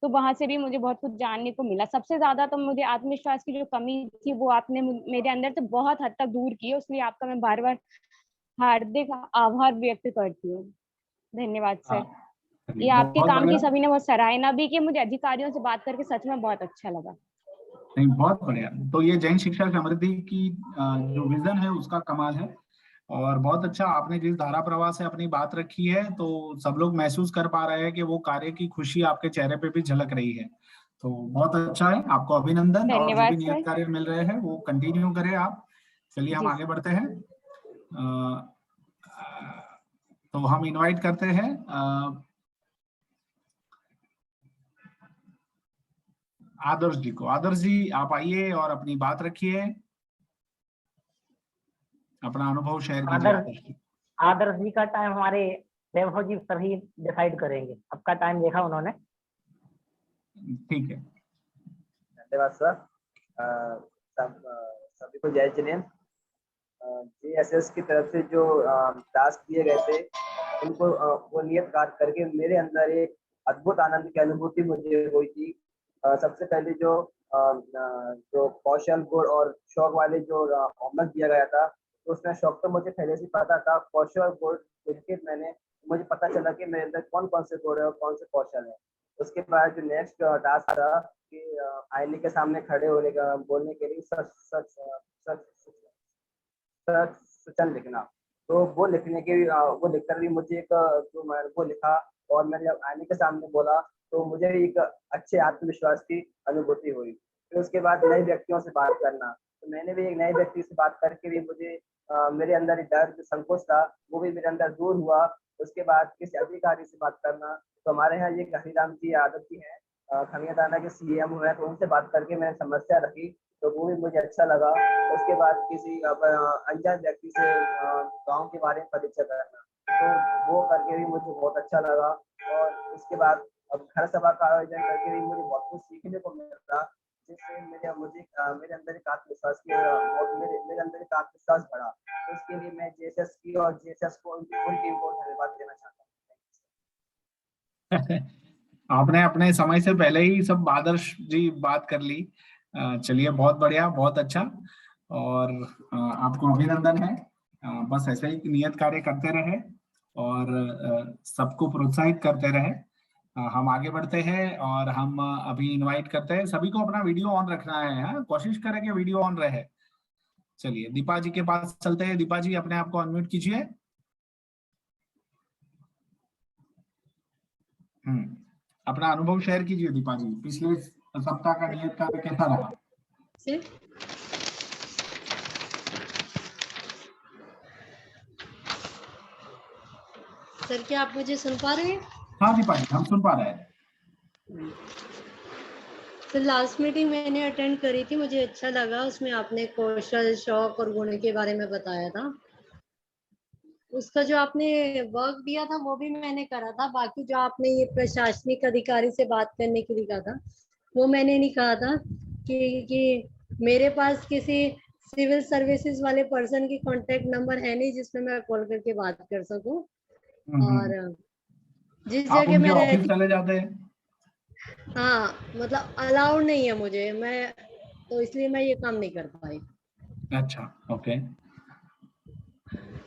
तो वहां से भी मुझे बहुत कुछ जानने को मिला। सबसे ज्यादा तो मुझे आत्मविश्वास की जो कमी थी वो आपने मेरे अंदर से बहुत हद तक दूर की है, इसलिए आपका मैं बार बार हार्दिक आभार व्यक्त करती हूँ। धन्यवाद सर। ये आपके बहुत काम की बढ़िया। सभी ने बहुत सराहना भी की, मुझे अधिकारियों से बात करके सच में बहुत अच्छा लगा। नहीं, बहुत बढ़िया। तो ये जैन शिक्षा समृद्धि की जो विजन है उसका कमाल है, और बहुत अच्छा आपने जिस धारा प्रवाह से अपनी बात रखी है, तो सब लोग महसूस कर पा रहे हैं कि वो कार्य की खुशी आपके चेहरे पे भी झलक रही है। तो बहुत अच्छा है, आपको अभिनंदन। और जो भी धन्यवाद नियत सर। कार्य मिल रहे हैं वो कंटिन्यू करें आप। चलिए हम जी आगे बढ़ते हैं। तो हम इनवाइट करते हैं आदर्श जी को। आदर्श जी आप आइए और अपनी बात रखिए, अपना अनुभव शेयर कीजिए। आदर्श जी, आदर्श जी का टाइम हमारे वैभव जी सभी डिसाइड करेंगे, आपका टाइम देखा उन्होंने। ठीक है। धन्यवाद सर। सभी को जय जिनेन्द्र। जेएसएस की तरफ से जो टास्क दिए गए थे उनको वो नियत कार्य करके मेरे अंदर एक अद्भुत आनंद की अनुभूति मुझे हुई थी। सबसे पहले जो कौशल गुण और शौक वाले जो होमवर्क दिया गया था, तो उसमें शौक तो मुझे पहले से पता था, कौशल गुण देख मैंने मुझे पता चला कि मेरे अंदर कौन कौन से गुण है और कौन से कौशल है। उसके बाद जो नेक्स्ट टास्क था कि आईने के सामने खड़े होने का बोलने के लिए सूचन लिखना, तो वो लिखने के वो लिखकर भी मुझे एक जो मैं वो लिखा और मैंने जब आईने के सामने बोला तो मुझे भी एक अच्छे आत्मविश्वास की अनुभूति हुई। फिर उसके बाद नए व्यक्तियों से बात करना, तो मैंने भी एक नए व्यक्ति से बात करके भी मुझे मेरे अंदर एक डर संकोच था वो भी मेरे अंदर दूर हुआ। उसके बाद किसी अधिकारी से बात करना, तो हमारे यहाँ ये हरिराम जी आदत की है, खनिया थाना के सीएम हुए, तो उनसे बात करके मैंने समस्या रखी तो वो भी मुझे अच्छा लगा। उसके बाद किसी अनजान व्यक्ति से गाँव के बारे में परिचय करना, तो वो करके भी मुझे बहुत अच्छा लगा। और उसके बाद अब घर सभा का आयोजन करके भी मुझे बहुत कुछ सीखने को मिला, जिससे मेरे अंदर एक आत्मविश्वास की और मेरे अंदर एक आत्मविश्वास बढ़ा। तो इसके लिए मैं जेएसएस की और जेएसएस को उनकी टीम को धन्यवाद देना चाहता हूँ। आपने अपने समय से पहले ही सब आदर्श जी बात कर ली। चलिए, बहुत बढ़िया, बहुत अच्छा, और आपको अभिनंदन है। बस ऐसे ही नियत कार्य करते रहे और सबको प्रोत्साहित करते रहे। हम आगे बढ़ते हैं और हम अभी इनवाइट करते हैं सभी को अपना वीडियो ऑन रखना है। हाँ, कोशिश करें कि वीडियो ऑन रहे। चलिए, दीपा जी के पास चलते हैं। दीपा जी, अपने आप को अनम्यूट कीजिए। अपना अनुभव शेयर कीजिए दीपा जी, पिछले सप्ताह का नियत कार्य कैसा रहा? सर, क्या आप मुझे सुन पा रहे हैं? हाँ दीपा जी, हम सुन पा रहे हैं। सर, लास्ट मीटिंग मैंने अटेंड करी थी, मुझे अच्छा लगा। उसमें आपने कौशल, शौक और गुण के बारे में बताया था। उसका जो आपने वर्क दिया था वो भी मैंने करा था। बाकी जो आपने ये प्रशासनिक अधिकारी से बात करने के लिए कहा था वो मैंने नहीं कहा था कि मेरे पास किसी सिविल सर्विसेज वाले पर्सन की कांटेक्ट नंबर है नहीं जिसमें मैं कॉल करके बात कर सकूं। और जिस जगह मैं रहती, चले जाते हैं। हाँ, मतलब अलाउड नहीं है मुझे, मैं तो इसलिए मैं ये काम नहीं कर पाई। अच्छा, ओके,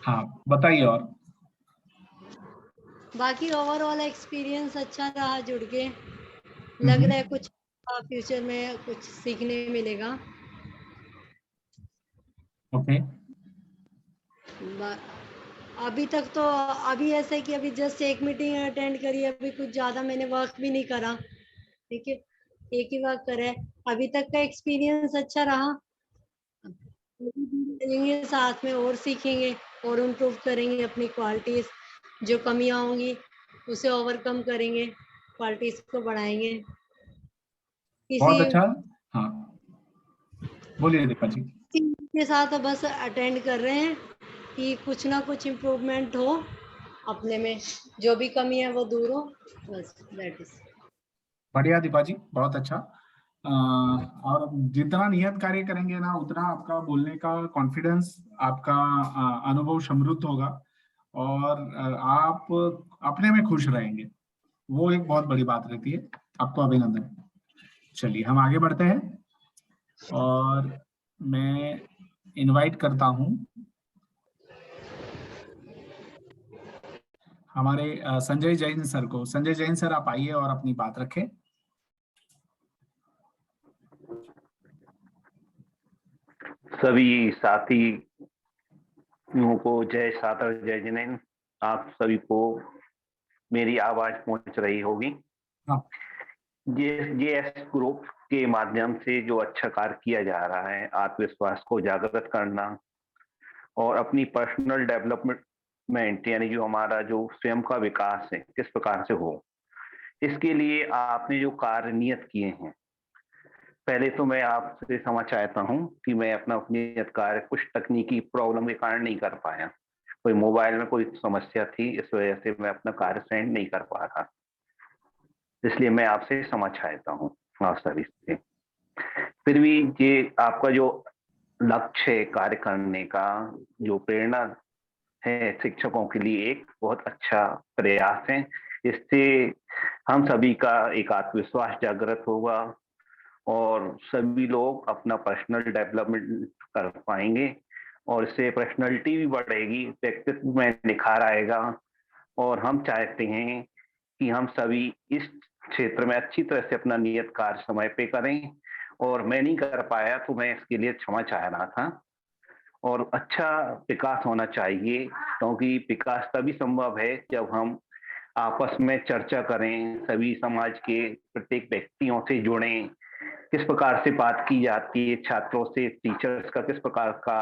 हाँ बताइए। और बाकी ओवरऑल एक्सपीरियंस अच्छा रहा, जुड़ के लग रहा है कुछ फ्यूचर में कुछ सीखने मिलेगा। ओके, अभी तक तो अभी ऐसा है कि अभी जस्ट एक मीटिंग अटेंड करी, अभी कुछ ज्यादा मैंने वर्क भी नहीं करा। ठीक है, एक ही वर्क करा है। अभी तक का एक्सपीरियंस अच्छा रहा। चलेंगे साथ में और सीखेंगे और इम्प्रूव करेंगे अपनी क्वालिटीज। जो कमियां होंगी उसे ओवरकम करेंगे, क्वालिटीज को बढ़ाएंगे। बहुत अच्छा। हाँ बोलिए दीपा जी। के साथ बस अटेंड कर रहे हैं कि कुछ ना कुछ इम्प्रूवमेंट हो अपने में, जो भी कमी है वो दूर हो, बस दैट इज। बढ़िया दीपा जी, बहुत अच्छा। और जितना नियत कार्य करेंगे ना उतना आपका बोलने का कॉन्फिडेंस, आपका अनुभव समृद्ध होगा और आप अपने में खुश रहेंगे। वो एक बहुत बड़ी बात रहती है। आपको अभिनंदन। चलिए, हम आगे बढ़ते हैं और मैं इनवाइट करता हूं हमारे संजय जैन सर को। संजय जैन सर, आप आइए और अपनी बात रखें। सभी साथियों को जय सादर, जय जिनेन्द्र। आप सभी को मेरी आवाज पहुंच रही होगी। जेएस ग्रुप के माध्यम से जो अच्छा कार्य किया जा रहा है, आत्मविश्वास को जागृत करना और अपनी पर्सनल डेवलपमेंट, यानी जो हमारा जो स्वयं का विकास है किस प्रकार से हो, इसके लिए आपने जो कार्य नियत किए हैं, पहले तो मैं आपसे क्षमा चाहता हूं कि मैं अपना नियत कार्य कुछ तकनीकी प्रॉब्लम के कारण नहीं कर पाया। कोई मोबाइल में कोई समस्या थी, इस वजह से मैं अपना कार्य सेंड नहीं कर पा रहा, इसलिए मैं आपसे क्षमा चाहता हूं आप सभी से। फिर भी ये आपका जो लक्ष्य है कार्य करने का, जो प्रेरणा है शिक्षकों के लिए, एक बहुत अच्छा प्रयास है। इससे हम सभी का एक आत्मविश्वास जागृत होगा और सभी लोग अपना पर्सनल डेवलपमेंट कर पाएंगे और इससे पर्सनैलिटी भी बढ़ेगी, व्यक्तित्व में निखार आएगा। और हम चाहते हैं कि हम सभी इस क्षेत्र में अच्छी तरह से अपना नियत कार्य समय पे करें, और मैं नहीं कर पाया तो मैं इसके लिए क्षमा चाह रहा था। और अच्छा विकास होना चाहिए, क्योंकि विकास तभी संभव है जब हम आपस में चर्चा करें, सभी समाज के प्रत्येक व्यक्तियों से जुड़ें, किस प्रकार से बात की जाती है छात्रों से, टीचर्स का किस प्रकार का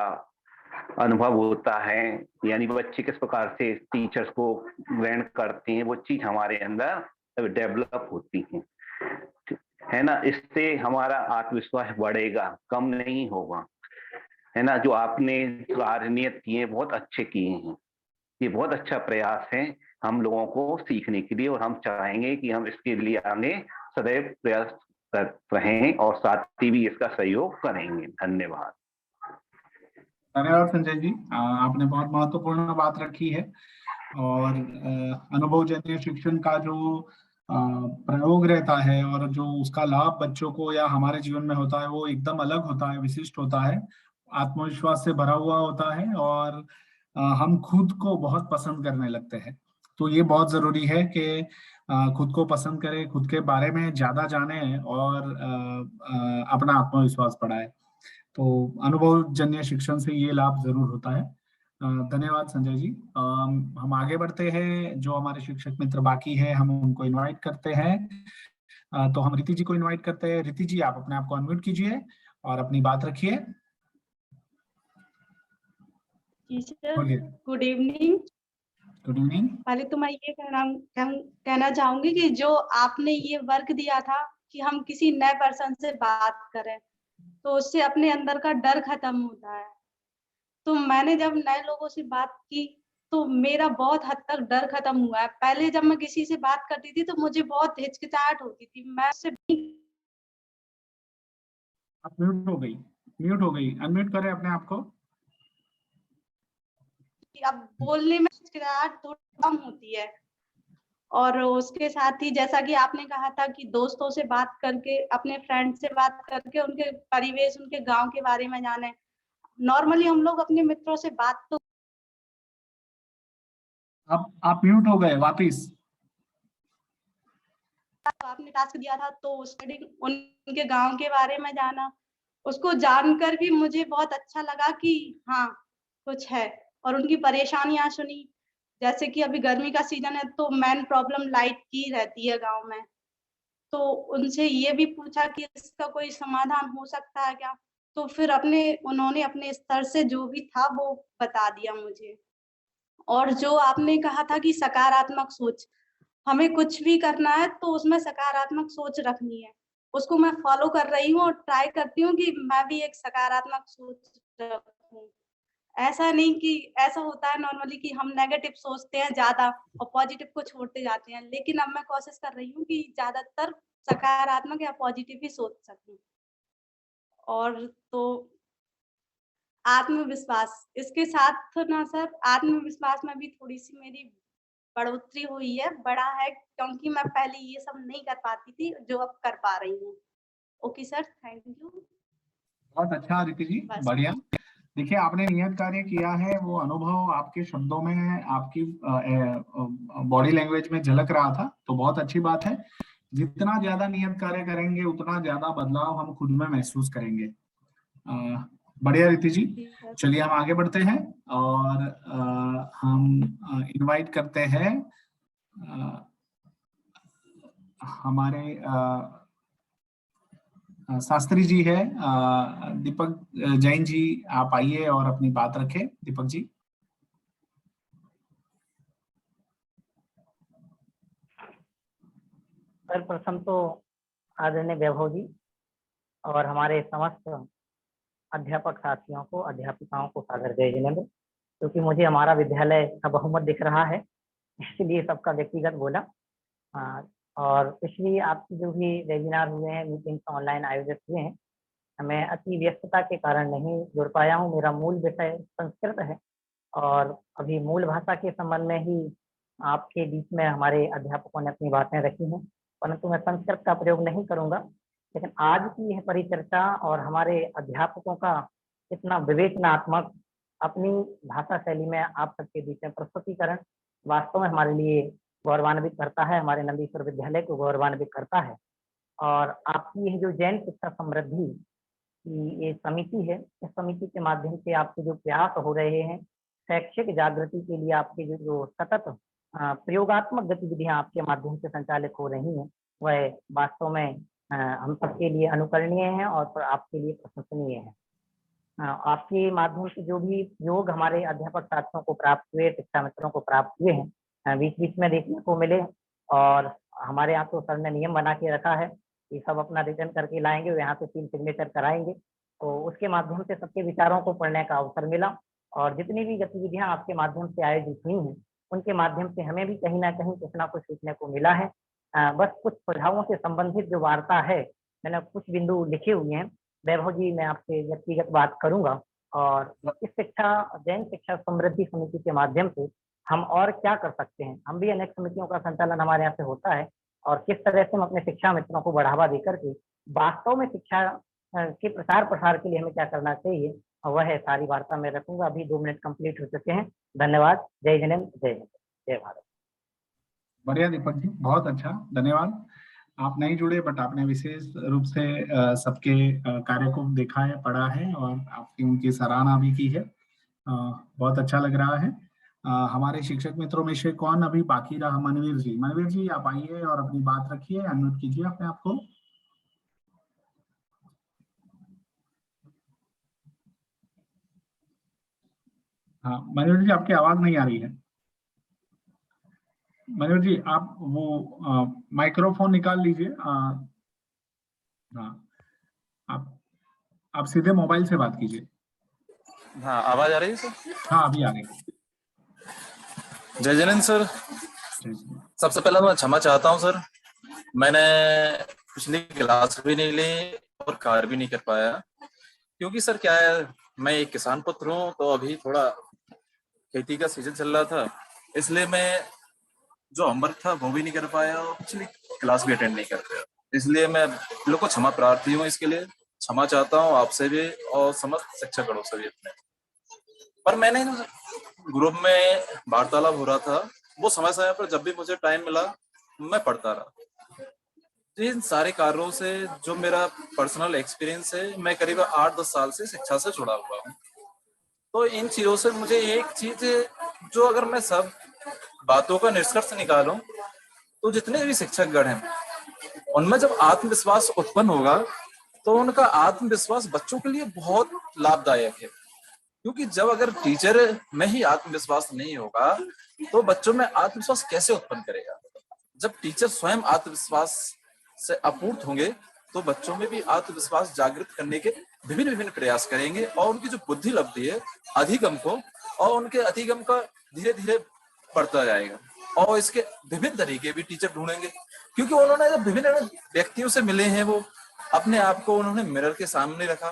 अनुभव होता है, यानी बच्चे किस प्रकार से टीचर्स को ग्रहण करते हैं, वो चीज हमारे अंदर डेवलप होती है ना। इससे हमारा आत्मविश्वास बढ़ेगा, कम नहीं होगा, है ना। जो आपने कार्य नियत किए बहुत अच्छे किए हैं, ये बहुत अच्छा प्रयास है हम लोगों को सीखने के लिए, और हम चाहेंगे कि हम इसके लिए आगे सदैव प्रयास कर रहें और साथी भी इसका सहयोग करेंगे। धन्यवाद। धन्यवाद संजय जी, आपने बहुत महत्वपूर्ण बात रखी है। और अनुभवजन्य शिक्षण का जो प्रयोग रहता है और जो उसका लाभ बच्चों को या हमारे जीवन में होता है, वो एकदम अलग होता है, विशिष्ट होता है, आत्मविश्वास से भरा हुआ होता है, और हम खुद को बहुत पसंद करने लगते हैं। तो ये बहुत जरूरी है कि खुद को पसंद करें, खुद के बारे में ज्यादा जाने और अपना आत्मविश्वास बढ़ाए। तो अनुभवजन्य शिक्षण से ये लाभ जरूर होता है। धन्यवाद संजय जी। हम आगे बढ़ते हैं। जो हमारे शिक्षक मित्र बाकी है हम उनको इनवाइट करते हैं। तो हम रीति जी को इनवाइट करते हैं। रीति जी, आप अपने आप को अनम्यूट कीजिए और अपनी बात रखिए। Good evening. Good evening. पहले तो मैं ये कहना चाहूंगी कि जो आपने ये वर्क दिया था कि हम किसी नए पर्सन से बात करें, तो उससे अपने अंदर का डर खत्म होता है। तो मैंने जब नए लोगों से बात की तो मेरा बहुत हद तक डर खत्म हुआ है। पहले जब मैं किसी से बात करती थी तो मुझे बहुत हिचकिचाहट होती थी। मैं उससे आप म्यूट हो गई, अनम्यूट करें अपने आप को। अब बोलने में हिचकिचाहट थोड़ी कम होती है। और उसके साथ ही जैसा कि आपने कहा था कि दोस्तों से बात करके, अपने फ्रेंड से बात करके उनके परिवेश, उनके गांव के बारे में जाने। नॉर्मली हम लोग अपने मित्रों से बात तो आप म्यूट हो गए वापिस। आपने टास्क दिया था तो उनके गांव के बारे में जाना, उसको जानकर भी मुझे बहुत अच्छा लगा कि हाँ कुछ है। और उनकी परेशानियां सुनी, जैसे कि अभी गर्मी का सीजन है तो मेन प्रॉब्लम लाइट की रहती है गांव में। तो उनसे ये भी पूछा कि इसका कोई समाधान हो सकता है क्या। तो फिर उन्होंने अपने स्तर से जो भी था वो बता दिया मुझे। और जो आपने कहा था कि सकारात्मक सोच, हमें कुछ भी करना है तो उसमें सकारात्मक सोच रखनी है। उसको मैं फॉलो कर रही हूँ और ट्राई करती हूँ कि मैं भी एक सकारात्मक सोच रखूं। ऐसा नहीं कि ऐसा होता है नॉर्मली कि हम नेगेटिव सोचते हैं ज्यादा और पॉजिटिव को छोड़ते जाते हैं, लेकिन अब मैं कोशिश कर रही हूँ कि ज्यादातर सकारात्मक या पॉजिटिव ही सोच सकूं। और तो आत्मविश्वास, इसके साथ ना सर आत्मविश्वास में भी थोड़ी सी मेरी बढ़ोतरी हुई है, बड़ा है, क्योंकि मैं पहले ये सब नहीं कर पाती थी जो अब कर पा रही हूँ। Okay sir, thank you. बहुत अच्छा रीति जी, बढ़िया। देखिए, आपने नियत कार्य किया है, वो अनुभव आपके शब्दों में, आपकी बॉडी लैंग्वेज में झलक रहा था, तो बहुत अच्छी बात है। जितना ज्यादा नियत कार्य करेंगे उतना ज्यादा बदलाव हम खुद में महसूस करेंगे। बढ़िया रीति जी। चलिए हम आगे बढ़ते हैं और हम इनवाइट करते हैं हमारे शास्त्री जी है, दीपक जैन जी, आप आइए और अपनी बात रखें। दीपक जी। सर्वप्रथम तो आदरणीय वैभव जी और हमारे समस्त अध्यापक साथियों को, अध्यापिकाओं को सादर जय जिनेंद्र। क्योंकि मुझे हमारा विद्यालय का बहुमत दिख रहा है, इसलिए सबका व्यक्तिगत बोला। और पिछली आपकी जो भी वेबिनार हुए हैं, मीटिंग्स ऑनलाइन आयोजित हुए हैं, मैं अति व्यस्तता के कारण नहीं जुड़ पाया हूँ। मेरा मूल विषय संस्कृत है और अभी मूल भाषा के संबंध में ही आपके बीच में हमारे अध्यापकों ने अपनी बातें रखी हैं, परंतु मैं संस्कृत का प्रयोग नहीं करूँगा। लेकिन आज की यह परिचर्चा और हमारे अध्यापकों का इतना विवेचनात्मक अपनी भाषा शैली में आप सबके बीच में प्रस्तुतिकरण वास्तव में हमारे लिए गौरवान्वित करता है, हमारे नंदीश्वर विद्यालय को गौरवान्वित करता है। और आपकी यह जो जैन शिक्षा समृद्धि की ये समिति है, इस समिति के माध्यम से आपके जो प्रयास हो रहे हैं शैक्षिक जागृति के लिए, आपके जो सतत प्रयोगात्मक गतिविधियां आपके माध्यम से संचालित हो रही हैं वह वास्तव में हम सबके लिए अनुकरणीय है और आपके लिए प्रशंसनीय है। आपके माध्यम से जो भी योग हमारे अध्यापक साथियों को प्राप्त हुए, शिक्षा मित्रों को प्राप्त हुए हैं, बीच बीच में देखने को मिले। और हमारे यहाँ तो सर ने नियम बना के रखा है कि सब अपना रिटर्न करके लाएंगे, यहाँ से 3 सिग्नेचर कराएंगे। तो उसके माध्यम से सबके विचारों को पढ़ने का अवसर मिला और जितनी भी गतिविधियां आपके माध्यम से आयोजित हुई हैं उनके माध्यम से हमें भी कहीं ना कहीं कुछ ना कुछ सीखने को मिला है। बस कुछ सुझावों से संबंधित जो वार्ता है, मैंने कुछ बिंदु लिखे हुए हैं। वैभव जी, मैं आपसे व्यक्तिगत बात करूंगा और इस जैन शिक्षा समृद्धि समिति के माध्यम से हम और क्या कर सकते हैं। हम भी अनेक समितियों का संचालन हमारे यहाँ से होता है और किस तरह से हम अपने शिक्षा मित्रों को बढ़ावा देकर के वास्तव में शिक्षा के प्रसार प्रसार के लिए हमें क्या करना चाहिए, वह है सारी वार्ता में रखूंगा। अभी 2 मिनट कंप्लीट हो चुके हैं। धन्यवाद। जय जिनेन्द्र, जय हिंद, जय भारत। बढ़िया दीपक जी, बहुत अच्छा, धन्यवाद। आप नहीं जुड़े बट आपने विशेष रूप से सबके कार्य को देखा है, पढ़ा है और आपकी उनकी सराहना भी की है। बहुत अच्छा लग रहा है। हमारे शिक्षक मित्रों में से कौन अभी बाकी रहा? मनवीर जी, मनवीर जी आप आइए और अपनी बात रखिए, अनम्यूट कीजिए अपने आप को। हाँ मनवीर जी, आपकी आवाज नहीं आ रही है। मनोज जी, आप वो माइक्रोफोन निकाल लीजिए। हाँ, आप सीधे मोबाइल से बात कीजिए। हाँ, आवाज आ रही है सर? हाँ, अभी आ रही है। जय जिनेन्द्र सर। सबसे पहले मैं क्षमा चाहता हूँ सर, मैंने पिछली क्लास भी नहीं ली और कार्य भी नहीं कर पाया क्योंकि सर क्या है, मैं एक किसान पुत्र हूँ तो अभी थोड़ा खेती का सीजन चल रहा था, इसलिए मैं जो होमवर्क था वो भी नहीं कर पाया और पिछली क्लास भी अटेंड नहीं कर पाया। इसलिए मैं लोग को क्षमा प्रार्थी हूँ, इसके लिए क्षमा चाहता हूँ आपसे भी और समस्त शिक्षकगणों से भी अपने। पर मैंने ग्रुप में वार्तालाप हो रहा था, वो समय समय पर जब भी मुझे टाइम मिला मैं पढ़ता रहा। इन सारे कार्यों से जो मेरा पर्सनल एक्सपीरियंस है, मैं करीब 8-10 साल से शिक्षा से जुड़ा हुआ हूँ। तो इन चीजों से मुझे एक चीज जो अगर मैं सब बातों का निष्कर्ष निकालूं तो जितने भी शिक्षकगण हैं उनमें जब आत्मविश्वास उत्पन्न होगा तो उनका आत्मविश्वास बच्चों के लिए बहुत लाभदायक है, क्योंकि जब अगर टीचर में ही आत्मविश्वास नहीं होगा तो बच्चों में आत्मविश्वास कैसे उत्पन्न करेगा। जब टीचर स्वयं आत्मविश्वास से अपूर्त होंगे तो बच्चों में भी आत्मविश्वास जागृत करने के विभिन्न प्रयास करेंगे और उनकी जो बुद्धि लब्धि है अधिगम को और उनके अधिगम का धीरे धीरे बढ़ता जाएगा। और इसके विभिन्न तरीके भी टीचर ढूंढेंगे, क्योंकि उन्होंने जब विभिन्न व्यक्तियों से मिले हैं, वो अपने आप को उन्होंने मिरर के सामने रखा,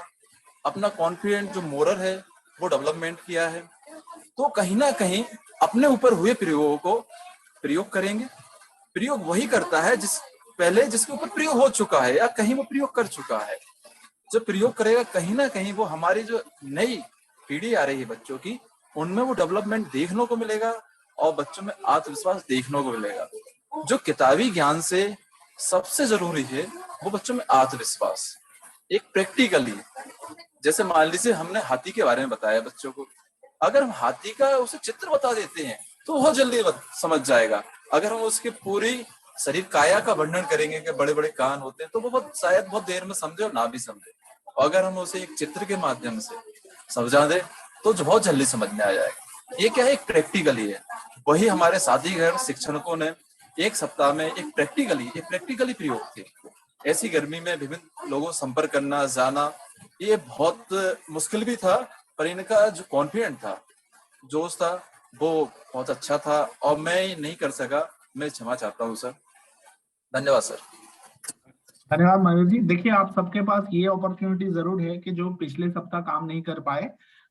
अपना कॉन्फिडेंट जो मोरल है वो डेवलपमेंट किया है, तो कहीं ना कहीं अपने ऊपर हुए प्रयोगों को प्रयोग करेंगे। प्रयोग वही करता है जिसके ऊपर प्रयोग हो चुका है या कहीं वो प्रयोग कर चुका है। जो प्रयोग करेगा कहीं ना कहीं वो हमारी जो नई पीढ़ी आ रही है बच्चों की, उनमें वो डेवलपमेंट देखने को मिलेगा और बच्चों में आत्मविश्वास देखने को मिलेगा। जो किताबी ज्ञान से सबसे जरूरी है वो बच्चों में आत्मविश्वास। एक प्रैक्टिकली, जैसे मान लीजिए हमने हाथी के बारे में बताया बच्चों को, अगर हम हाथी का उसे चित्र बता देते हैं तो बहुत जल्दी समझ जाएगा। अगर हम उसके पूरी शरीर काया का वर्णन करेंगे कि बड़े बड़े कान होते हैं तो वो शायद बहुत देर में समझे और ना भी समझे। अगर हम उसे एक चित्र के माध्यम से समझा दे तो बहुत जल्दी समझ में आ जाएगा। ये क्या है, एक प्रैक्टिकली है। वही हमारे साथीगण शिक्षकों ने एक सप्ताह में एक प्रैक्टिकली प्रयोग थे। ऐसी गर्मी में विभिन्न लोगों से संपर्क करना, जाना, ये बहुत मुश्किल भी था, पर इनका जो कॉन्फिडेंट था, जोश था, वो बहुत अच्छा था और मैं नहीं कर सका, मैं क्षमा चाहता हूँ सर। धन्यवाद सर। धन्यवाद मयूर जी। देखिए, आप सबके पास ये अपॉर्चुनिटी जरूर है कि जो पिछले सप्ताह काम नहीं कर पाए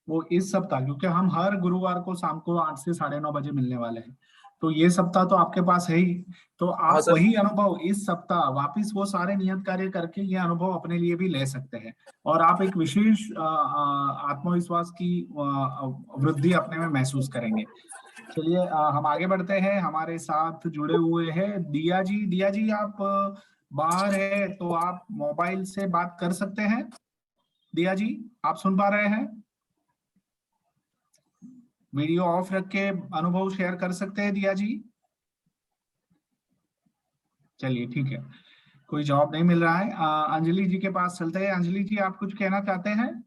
वो इस सप्ताह, क्योंकि हम हर गुरुवार को शाम को 8 से 9:30 बजे मिलने वाले हैं, तो ये सप्ताह तो आपके पास है ही, तो आप वही अनुभव इस सप्ताह वापिस वो सारे नियत कार्य करके ये अनुभव अपने लिए भी ले सकते हैं और आप एक विशेष आत्मविश्वास की वृद्धि अपने में महसूस करेंगे। चलिए हम आगे बढ़ते हैं। हमारे साथ जुड़े हुए हैं दिया जी। दिया जी, आप बाहर है तो आप मोबाइल से बात कर सकते हैं। दिया जी, आप सुन पा रहे हैं? वीडियो ऑफ रख के अनुभव शेयर कर सकते हैं दिया जी। चलिए ठीक है, कोई जवाब नहीं मिल रहा है। अंजलि जी के पास चलते हैं। अंजलि जी, आप कुछ कहना चाहते हैं?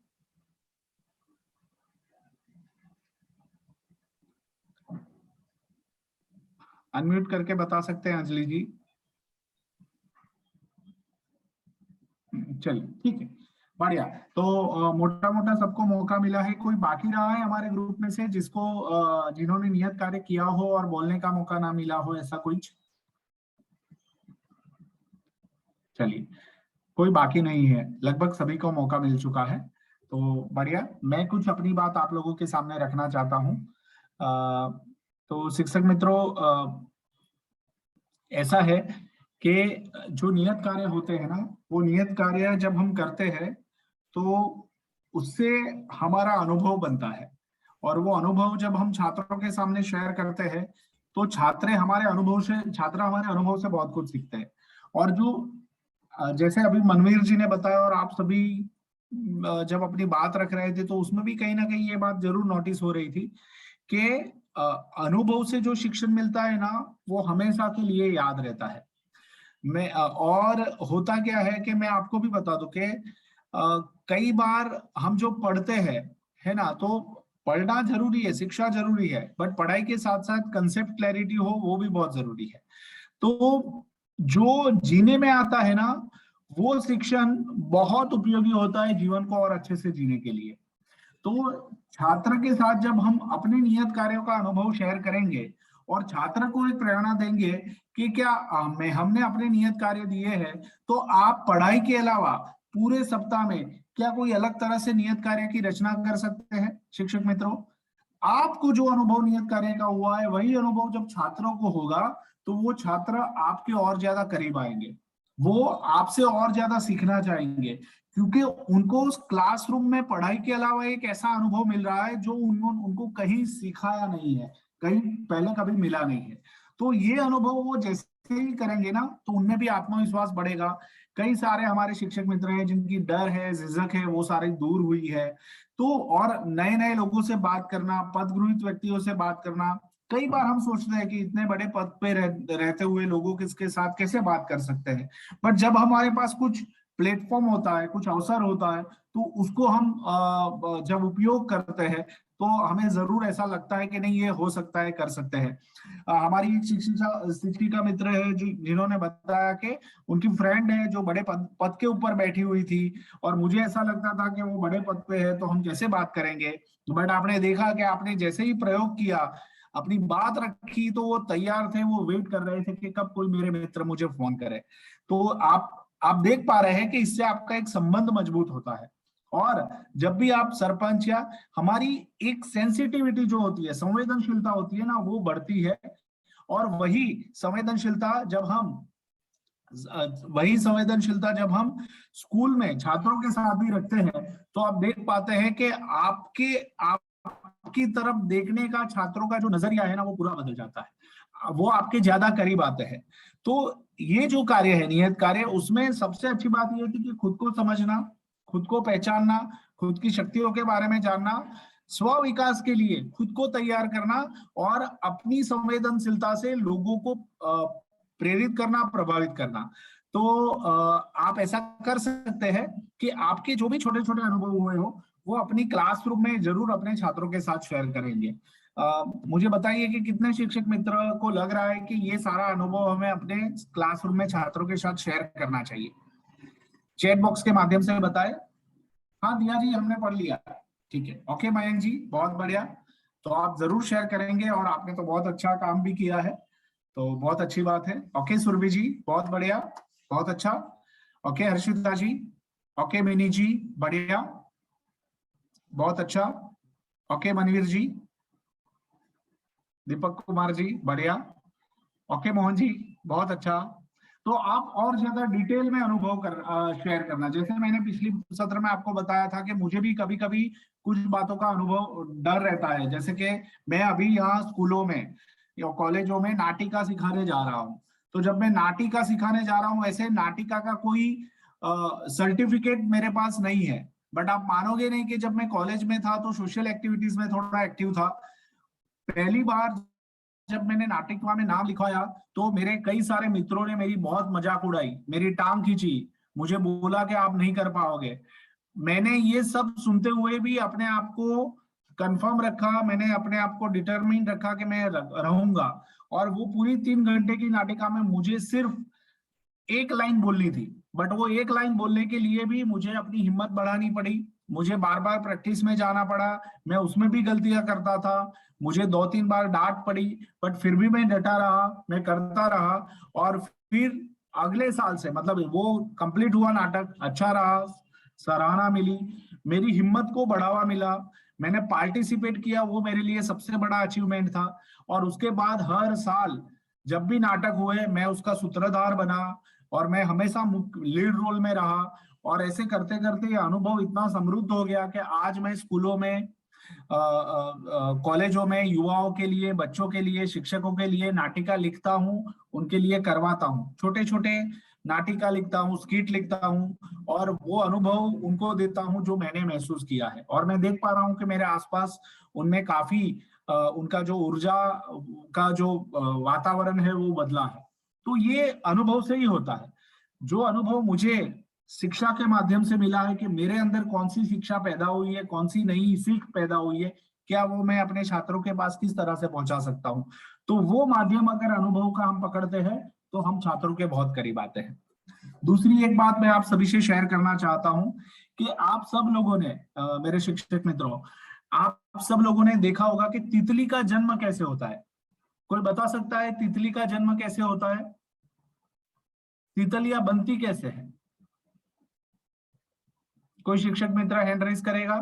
अनम्यूट करके बता सकते हैं अंजलि जी। चलिए ठीक है, बढ़िया। तो मोटा मोटा सबको मौका मिला है। कोई बाकी रहा है हमारे ग्रुप में से जिसको जिन्होंने नियत कार्य किया हो और बोलने का मौका ना मिला हो, ऐसा कुछ? चलिए, कोई बाकी नहीं है, लगभग सभी को मौका मिल चुका है। तो बढ़िया, मैं कुछ अपनी बात आप लोगों के सामने रखना चाहता हूँ। तो शिक्षक मित्रों, ऐसा है कि जो नियत कार्य होते हैं ना, वो नियत कार्य जब हम करते हैं तो उससे हमारा अनुभव बनता है, और वो अनुभव जब हम छात्रों के सामने शेयर करते हैं तो छात्र हमारे अनुभव से बहुत कुछ सीखते हैं। और जो जैसे अभी मनवीर जी ने बताया और आप सभी जब अपनी बात रख रहे थे, तो उसमें भी कहीं ना कहीं ये बात जरूर नोटिस हो रही थी कि अनुभव से जो शिक्षण मिलता है ना, वो हमेशा के लिए याद रहता है। और होता क्या है कि मैं आपको भी बता दूं कि कई बार हम जो पढ़ते हैं, है ना, तो पढ़ना जरूरी है, शिक्षा जरूरी है, बट पढ़ाई के साथ साथ कंसेप्ट क्लैरिटी हो वो भी बहुत जरूरी है। तो जो जीने में आता है ना, वो शिक्षण बहुत उपयोगी होता है जीवन को और अच्छे से जीने के लिए। तो छात्र के साथ जब हम अपने नियत कार्यों का अनुभव शेयर करेंगे और छात्र को एक प्रेरणा देंगे कि क्या हमने अपने नियत कार्य दिए हैं, तो आप पढ़ाई के अलावा पूरे सप्ताह में क्या कोई अलग तरह से नियत कार्य की रचना कर सकते हैं? शिक्षक मित्रों, आपको जो अनुभव नियत कार्य का हुआ है, वही अनुभव जब छात्रों को होगा तो वो छात्र आपके और ज्यादा करीब आएंगे, वो आपसे और ज्यादा सीखना चाहेंगे, क्योंकि उनको उस क्लासरूम में पढ़ाई के अलावा एक ऐसा अनुभव मिल रहा है जो उनको कहीं सिखाया नहीं है, कहीं पहले कभी मिला नहीं है। तो ये अनुभव वो जैसे ही करेंगे ना, तो उनमें भी आत्मविश्वास बढ़ेगा। कई सारे हमारे शिक्षक मित्र हैं जिनकी डर है, झिझक है, वो सारी दूर हुई है। तो और नए नए लोगों से बात करना, पदगृहित व्यक्तियों से बात करना, कई बार हम सोचते हैं कि इतने बड़े पद पे रहते हुए लोगों के साथ कैसे बात कर सकते हैं, बट जब हमारे पास कुछ प्लेटफॉर्म होता है, कुछ अवसर होता है, तो उसको हम जब उपयोग करते हैं तो हमें जरूर ऐसा लगता है कि नहीं, ये हो सकता है, कर सकते हैं। हमारी एक शिक्षिका मित्र है जिन्होंने बताया कि उनकी फ्रेंड है जो बड़े पद के ऊपर बैठी हुई थी, और मुझे ऐसा लगता था कि वो बड़े पद पे है तो हम कैसे बात करेंगे, बट आपने देखा कि आपने जैसे ही प्रयोग किया, अपनी बात रखी, तो वो तैयार थे, वो वेट कर रहे थे कि कब कोई मेरे मित्र मुझे फोन करे। तो आप देख पा रहे हैं कि इससे आपका एक संबंध मजबूत होता है। और जब भी आप सरपंच या हमारी एक सेंसिटिविटी जो होती है, संवेदनशीलता होती है ना, वो बढ़ती है। और वही संवेदनशीलता जब हम स्कूल में छात्रों के साथ भी रखते हैं, तो आप देख पाते हैं कि आपकी तरफ देखने का छात्रों का जो नजरिया है ना, वो पूरा बदल जाता है, वो आपके ज्यादा करीब आते हैं। तो ये जो कार्य है, नियत कार्य, उसमें सबसे अच्छी बात यह थी कि खुद को समझना, खुद को पहचानना, खुद की शक्तियों के बारे में जानना, स्व विकास के लिए खुद को तैयार करना और अपनी संवेदनशीलता से लोगों को प्रेरित करना, प्रभावित करना। तो आप ऐसा कर सकते हैं कि आपके जो भी छोटे छोटे अनुभव हुए हो, वो अपनी क्लासरूम में जरूर अपने छात्रों के साथ शेयर करेंगे। मुझे बताइए कि कितने शिक्षक मित्र को लग रहा है कि ये सारा अनुभव हमें अपने क्लासरूम में छात्रों के साथ शेयर करना चाहिए? चैट बॉक्स के माध्यम से बताएं। हाँ दिया जी, हमने पढ़ लिया, ठीक है, ओके मयंक जी, बहुत बढ़िया। तो आप जरूर शेयर करेंगे, और आपने तो बहुत अच्छा काम भी किया है, तो बहुत अच्छी बात है। ओके सुरभि जी, बहुत बढ़िया, बहुत अच्छा। ओके हर्षिता जी, ओके मिनी जी, बढ़िया, बहुत अच्छा। ओके मनवीर जी, दीपक कुमार जी, बढ़िया। ओके मोहन जी, बहुत अच्छा। तो आप और ज्यादा डिटेल में अनुभव शेयर करना, जैसे मैंने पिछली सत्र में आपको बताया था कि मुझे भी कभी कभी कुछ बातों का अनुभव डर रहता है, जैसे कि मैं अभी यहाँ स्कूलों में या कॉलेजों में नाटिका सिखाने जा रहा हूँ। तो जब मैं नाटिका सिखाने जा रहा हूँ, ऐसे नाटिका का कोई सर्टिफिकेट मेरे पास नहीं है, बट आप मानोगे नहीं कि जब मैं कॉलेज में था तो सोशल एक्टिविटीज में थोड़ा एक्टिव था। पहली बार जब मैंने नाटिकवा में नाम लिखवाया तो मेरे कई सारे मित्रों ने मेरी बहुत मजाक उड़ाई, मेरी टांग खींची, मुझे बोला कि आप नहीं कर पाओगे। मैंने ये सब सुनते हुए भी अपने आप को कंफर्म रखा, मैंने अपने आप को डिटरमिन रखा कि मैं रहूंगा। और वो पूरी 3 घंटे की नाटिका में मुझे सिर्फ एक लाइन बोलनी थी, बट वो एक लाइन बोलने के लिए भी मुझे अपनी हिम्मत बढ़ानी पड़ी, मुझे बार बार प्रैक्टिस में जाना पड़ा। मैं उसमें भी गलतियां करता था, मुझे 2-3 बार डांट पड़ी, बट फिर भी मैं डटा रहा, मैं करता रहा। और फिर अगले साल से मतलब वो कंप्लीट हुआ नाटक, अच्छा रहा, सराहना मिली, मेरी हिम्मत को बढ़ावा मिला, मैंने पार्टिसिपेट किया, वो मेरे लिए सबसे बड़ा अचीवमेंट था। और उसके बाद हर साल जब भी नाटक हुए मैं उसका सूत्रधार बना और मैं हमेशा लीड रोल में रहा। और ऐसे करते करते ये अनुभव इतना समृद्ध हो गया कि आज मैं स्कूलों में, कॉलेजों में युवाओं के लिए, बच्चों के लिए, शिक्षकों के लिए नाटिका लिखता हूँ, उनके लिए करवाता हूँ, छोटे छोटे नाटिका लिखता हूँ, स्किट लिखता हूँ और वो अनुभव उनको देता हूँ जो मैंने महसूस किया है। और मैं देख पा रहा हूँ कि मेरे आसपास उनमें काफी उनका जो ऊर्जा का जो वातावरण है वो बदला है। तो ये अनुभव से ही होता है। जो अनुभव मुझे शिक्षा के माध्यम से मिला है कि मेरे अंदर कौन सी शिक्षा पैदा हुई है, कौन सी नई सीख पैदा हुई है, क्या वो मैं अपने छात्रों के पास किस तरह से पहुंचा सकता हूँ, तो वो माध्यम अगर अनुभव का हम पकड़ते हैं तो हम छात्रों के बहुत करीब आते हैं। दूसरी एक बात मैं आप सभी से शेयर करना चाहता हूँ कि आप सब लोगों ने, मेरे शिक्षक मित्रों, आप सब लोगों ने देखा होगा कि तितली का जन्म कैसे होता है। कोई बता सकता है तितली का जन्म कैसे होता है? तितलियां बनती कैसे है? कोई शिक्षक मित्र हैंड रेज करेगा।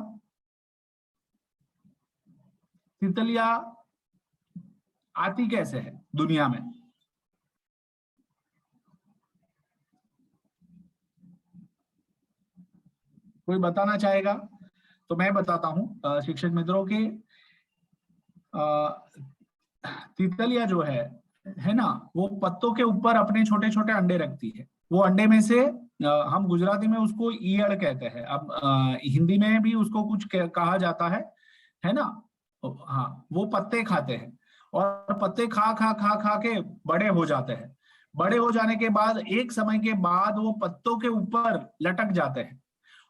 तितलियां आती कैसे है दुनिया में? कोई बताना चाहेगा? तो मैं बताता हूं शिक्षक मित्रों के, तितलियां जो है ना, वो पत्तों के ऊपर अपने छोटे छोटे अंडे रखती है। वो अंडे में से हम गुजराती में उसको ईयड़ कहते हैं, अब हिंदी में भी उसको कुछ कहा जाता है ना। हाँ, वो पत्ते खाते हैं और पत्ते खा खा खा खा के बड़े हो जाते हैं। बड़े हो जाने के बाद एक समय के बाद वो पत्तों के ऊपर लटक जाते हैं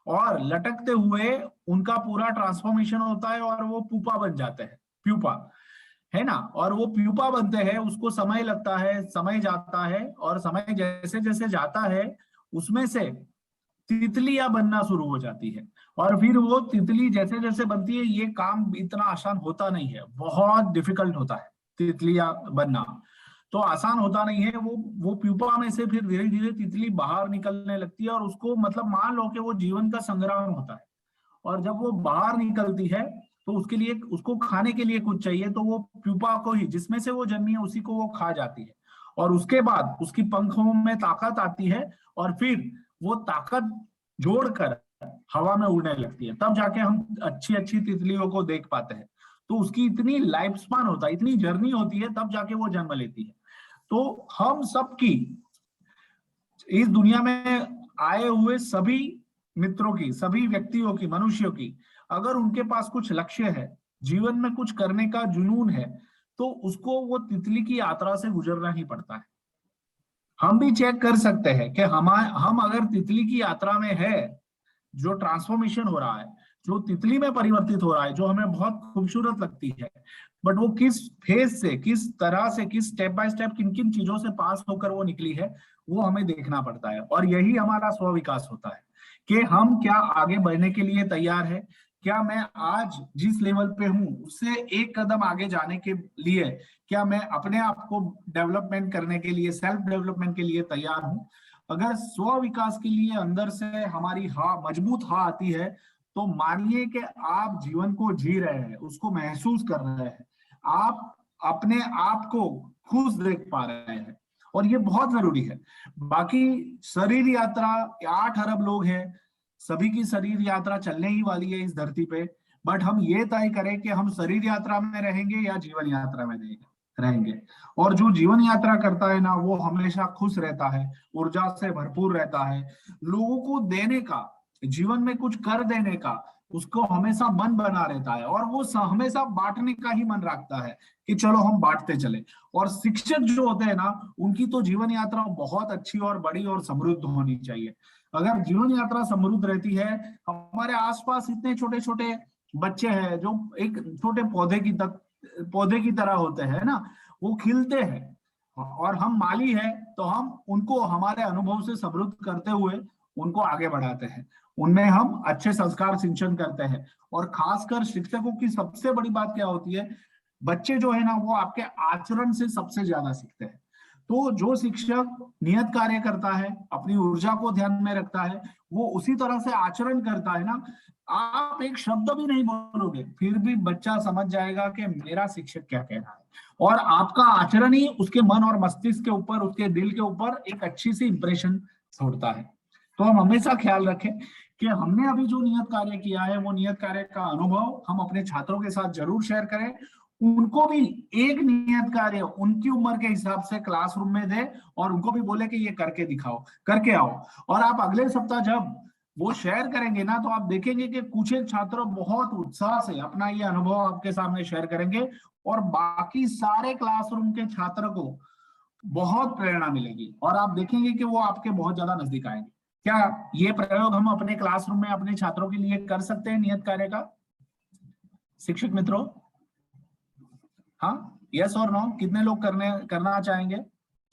और लटकते हुए उनका पूरा ट्रांसफॉर्मेशन होता है और वो पुपा बन जाते हैं, प्यूपा, है ना। और वो प्यूपा बनते हैं, उसको समय लगता है, समय जाता है और समय जैसे जैसे जाता है उसमें से तितलियां बनना शुरू हो जाती है। और फिर वो तितली जैसे जैसे बनती है, ये काम इतना आसान होता नहीं है, बहुत डिफिकल्ट होता है तितलियां बनना, तो आसान होता नहीं है। वो प्यूपा में से फिर धीरे धीरे तितली बाहर निकलने लगती है और उसको मतलब मान लो कि वो जीवन का संग्राम होता है। और जब वो बाहर निकलती है तो उसके लिए, उसको खाने के लिए कुछ चाहिए, तो वो प्यूपा को ही, जिसमें से वो जन्मी है, उसी को वो खा जाती है। और उसके बाद उसकी पंखों में ताकत आती है और फिर वो ताकत जोड़कर हवा में उड़ने लगती है, तब जाके हम अच्छी अच्छी तितलियों को देख पाते हैं। तो उसकी इतनी लाइफ स्पान होता है, इतनी जर्नी होती है, तब जाके वो जन्म लेती है। तो हम सबकी, इस दुनिया में आए हुए सभी मित्रों की, सभी व्यक्तियों की, मनुष्यों की, अगर उनके पास कुछ लक्ष्य है, जीवन में कुछ करने का जुनून है, तो उसको वो तितली की यात्रा से गुजरना ही पड़ता है। हम भी चेक कर सकते हैं कि हम अगर तितली की यात्रा में है, जो ट्रांसफॉर्मेशन हो रहा है, जो तितली में परिवर्तित हो रहा है, जो हमें बहुत खूबसूरत लगती है, बट वो किस फेज से, किस तरह से, किस स्टेप बाय स्टेप, किन किन चीजों से पास होकर वो निकली है, वो हमें देखना पड़ता है। और यही हमारा स्व विकास होता है कि हम क्या आगे बढ़ने के लिए तैयार है, क्या मैं आज जिस लेवल पे हूं उससे एक कदम आगे जाने के लिए, क्या मैं अपने आप को डेवलपमेंट करने के लिए, सेल्फ डेवलपमेंट के लिए तैयार हूं। अगर स्व विकास के लिए अंदर से हमारी मजबूत आती है, तो मानिए कि आप जीवन को जी रहे हैं, उसको महसूस कर रहे हैं, आप अपने आप को खुश देख पा रहे हैं, और ये बहुत जरूरी है। बाकी शरीर यात्रा, 8 अरब लोग हैं, सभी की शरीर यात्रा चलने ही वाली है इस धरती पे, बट हम ये तय करें कि हम शरीर यात्रा में रहेंगे या जीवन यात्रा में रहेंगे। और जो जीवन यात्रा करता है ना, वो हमेशा खुश रहता है, ऊर्जा से भरपूर रहता है, लोगों को देने का, जीवन में कुछ कर देने का उसको हमेशा मन बना रहता है और वो हमेशा बांटने का ही मन रखता है कि चलो हम बांटते चले। और शिक्षक जो होते हैं ना, उनकी तो जीवन यात्रा बहुत अच्छी और बड़ी और समृद्ध होनी चाहिए। अगर जीवन यात्रा समृद्ध रहती है, हमारे आसपास इतने छोटे छोटे बच्चे हैं जो एक छोटे पौधे की तरह होते हैं ना, वो खिलते हैं और हम माली हैं, तो हम उनको हमारे अनुभव से समृद्ध करते हुए उनको आगे बढ़ाते हैं, उनमें हम अच्छे संस्कार सिंचन करते हैं। और खासकर शिक्षकों की सबसे बड़ी बात क्या होती है, बच्चे जो है ना वो आपके आचरण से सबसे ज्यादा सीखते हैं। तो जो शिक्षक नियत कार्य करता है, अपनी ऊर्जा को ध्यान में रखता है, वो उसी तरह से आचरण करता है ना, आप एक शब्द भी नहीं बोलोगे फिर भी बच्चा समझ जाएगा कि मेरा शिक्षक क्या कह रहा है, और आपका आचरण ही उसके मन और मस्तिष्क के ऊपर, उसके दिल के ऊपर एक अच्छी सी इंप्रेशन छोड़ता है। तो हम हमेशा ख्याल रखें कि हमने अभी जो नियत कार्य किया है, वो नियत कार्य का अनुभव हम अपने छात्रों के साथ जरूर शेयर करें, उनको भी एक नियत कार्य उनकी उम्र के हिसाब से क्लासरूम में दे और उनको भी बोले कि ये करके दिखाओ, करके आओ। और आप अगले सप्ताह जब वो शेयर करेंगे ना, तो आप देखेंगे कि कुछ एक छात्र बहुत उत्साह से अपना ये अनुभव आपके सामने शेयर करेंगे और बाकी सारे क्लासरूम के छात्र को बहुत प्रेरणा मिलेगी और आप देखेंगे कि वो आपके बहुत ज्यादा नजदीक आएंगे। क्या ये प्रयोग हम अपने क्लासरूम में अपने छात्रों के लिए कर सकते हैं नियत कार्य का, शिक्षक मित्रों? हाँ, यस और नो, कितने लोग करना चाहेंगे?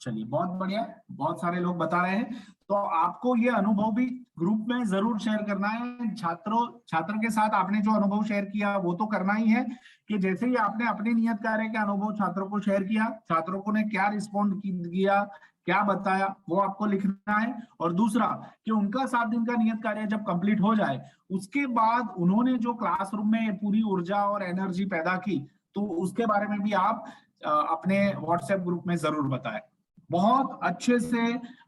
चलिए बहुत बढ़िया, बहुत सारे लोग बता रहे हैं। तो आपको ये अनुभव भी ग्रुप में जरूर शेयर करना है। छात्र के साथ आपने जो अनुभव शेयर किया वो तो करना ही है कि जैसे ही आपने अपने नियत कार्य के अनुभव छात्रों को शेयर किया, छात्रों ने क्या रिस्पॉन्ड किया, क्या बताया, वो आपको लिखना है। और दूसरा कि उनका 7 दिन का नियत कार्य जब कंप्लीट हो जाए, उसके बाद उन्होंने जो क्लासरूम में पूरी ऊर्जा और एनर्जी पैदा की, तो उसके बारे में भी आप अपने व्हाट्सएप ग्रुप में जरूर बताएं। बहुत अच्छे से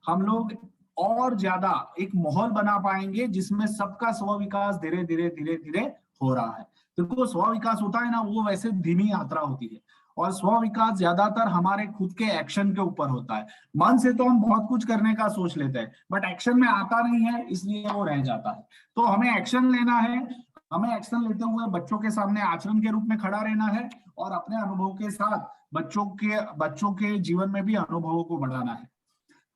हम लोग और ज्यादा एक माहौल बना पाएंगे जिसमें सबका स्व विकास धीरे धीरे धीरे धीरे हो रहा है। देखो, स्व विकास होता है ना, वो वैसे धीमी यात्रा होती है और स्व विकास ज्यादातर हमारे खुद के एक्शन के ऊपर होता है। मन से तो हम बहुत कुछ करने का सोच लेते हैं, बट एक्शन में आता नहीं है, इसलिए वो रह जाता है। तो हमें एक्शन लेना है, हमें एक्शन लेते हुए बच्चों के सामने आचरण के रूप में खड़ा रहना है और अपने अनुभव के साथ बच्चों के जीवन में भी अनुभवों को बढ़ाना है।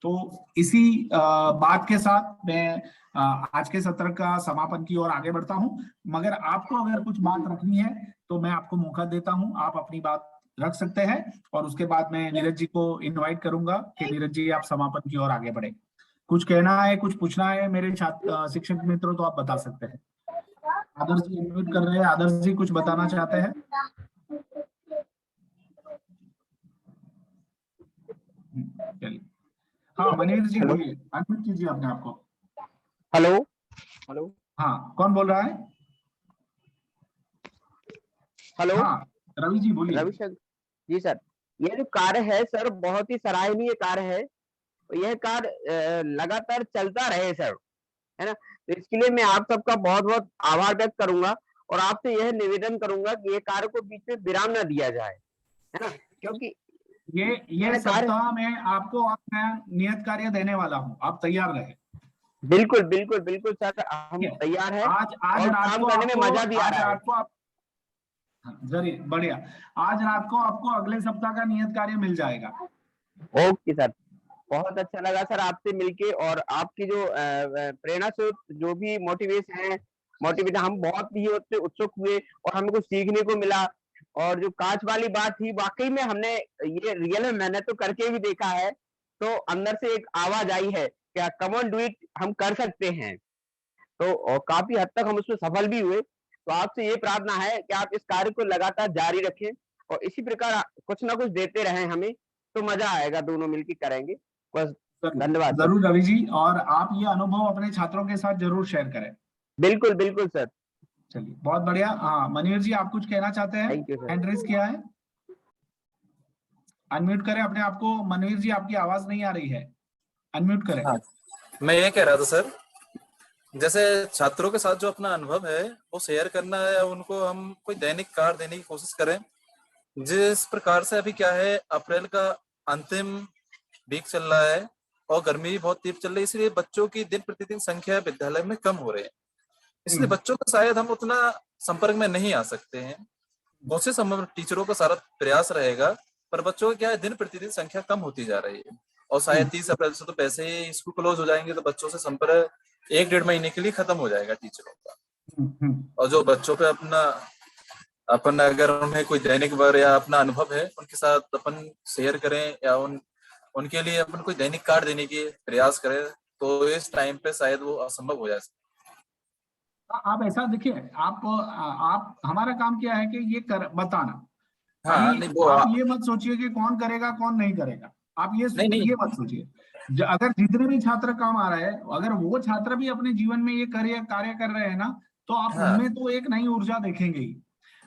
तो इसी बात के साथ मैं आज के सत्र का समापन की ओर आगे बढ़ता हूं। मगर आपको अगर कुछ बात रखनी है तो मैं आपको मौका देता हूं, आप अपनी बात रख सकते हैं और उसके बाद मैं नीरज जी को इनवाइट करूंगा कि नीरज जी आप समापन की ओर आगे बढ़े। कुछ कहना है, कुछ पूछना है मेरे शिक्षक मित्रों, तो आप बता सकते हैं। आदर्श जी इनवाइट कर रहे हैं। आदर्श जी कुछ बताना चाहते हैं? चलिए, हाँ मनीष जी बोलिए, अनम्यूट कीजिए अपने आप को। हेलो हेलो, हाँ कौन बोल रहा है? हेलो, हाँ रवि जी बोलिए। रविशंकर जी सर, ये जो कार्य है सर बहुत ही सराहनीय कार्य है। यह कार्य लगातार चलता रहे सर, है ना। तो इसके लिए मैं आप सबका बहुत बहुत आभार व्यक्त करूंगा और आपसे यह निवेदन करूंगा कि ये कार्य को बीच में विराम न दिया जाए, है ना, क्योंकि ये सप्ताह में आपको मैं नियत कार्य देने वाला हूँ, आप तैयार रहे। बिल्कुल बिल्कुल बिल्कुल सर, हम तैयार हैं। आज और रात काम को करने में मजा भी आ रहा है। जरूर, बढ़िया। आज रात को आपको अगले सप्ताह का नियत कार्य मिल जाएगा। ओके सर, बहुत अच्छा लगा सर आपसे मिलके और आपकी जो प्रेरणा से जो भी मोटिवेशन हम बहुत ही उससे उत्सुक हुए और हमें कुछ सीखने को मिला। और जो कांच वाली बात थी, वाकई में हमने ये रियल में मैंने तो करके भी देखा है, तो अंदर से एक आवाज आई है क्या कम ऑन डू इट, हम कर सकते हैं। तो और काफी हद तक हम उसमें सफल भी हुए। तो आपसे ये प्रार्थना है कि आप इस कार्य को लगातार जारी रखें और इसी प्रकार कुछ ना कुछ देते रहें हमें, तो मजा आएगा, दोनों मिलकर करेंगे। बस धन्यवाद। जरूर रवि जी, और आप ये अनुभव अपने छात्रों के साथ जरूर शेयर करें। बिल्कुल बिल्कुल सर। चलिए बहुत बढ़िया। हाँ मनीष जी, आप कुछ कहना चाहते हैं? हैंड रेज किया है, अनम्यूट करें अपने आप को। मनीष जी आपकी आवाज नहीं आ रही है, अनम्यूट करें। हाँ, मैं ये कह रहा था सर, जैसे छात्रों के साथ जो अपना अनुभव है वो शेयर करना है, उनको हम कोई दैनिक कार्य देने की कोशिश करें। जिस प्रकार से अभी क्या है, अप्रैल का अंतिम वीक चल रहा है और गर्मी भी बहुत तीव्र चल रही है, इसलिए बच्चों की दिन प्रतिदिन संख्या विद्यालय में कम हो रही है। इसलिए बच्चों का शायद हम उतना संपर्क में नहीं आ सकते हैं। कोशिश हम टीचरों का सारा प्रयास रहेगा, पर बच्चों की क्या है, दिन प्रतिदिन संख्या कम होती जा रही है और शायद 30 अप्रैल से तो पैसे ही स्कूल क्लोज हो जाएंगे, तो बच्चों से संपर्क 1-1.5 महीने के लिए खत्म हो जाएगा टीचरों का। और जो बच्चों पे अपन अगर उन्हें कोई दैनिक वर्ग या अपना अनुभव है उनके साथ अपन शेयर करें या उनके लिए अपन कोई दैनिक कार्ड देने की प्रयास करें, तो इस टाइम पे शायद वो असंभव हो जाए। आप ऐसा देखिए, आप हमारा काम क्या है कि ये बताना। हाँ, अभी आप ये मत सोचिए कि कौन करेगा कौन नहीं करेगा, आप ये मत सोचिए। अगर जितने भी छात्र काम आ रहे हैं, अगर वो छात्र भी अपने जीवन में ये कार्य कर रहे हैं ना, तो आप उनमें तो एक नई ऊर्जा देखेंगे ही।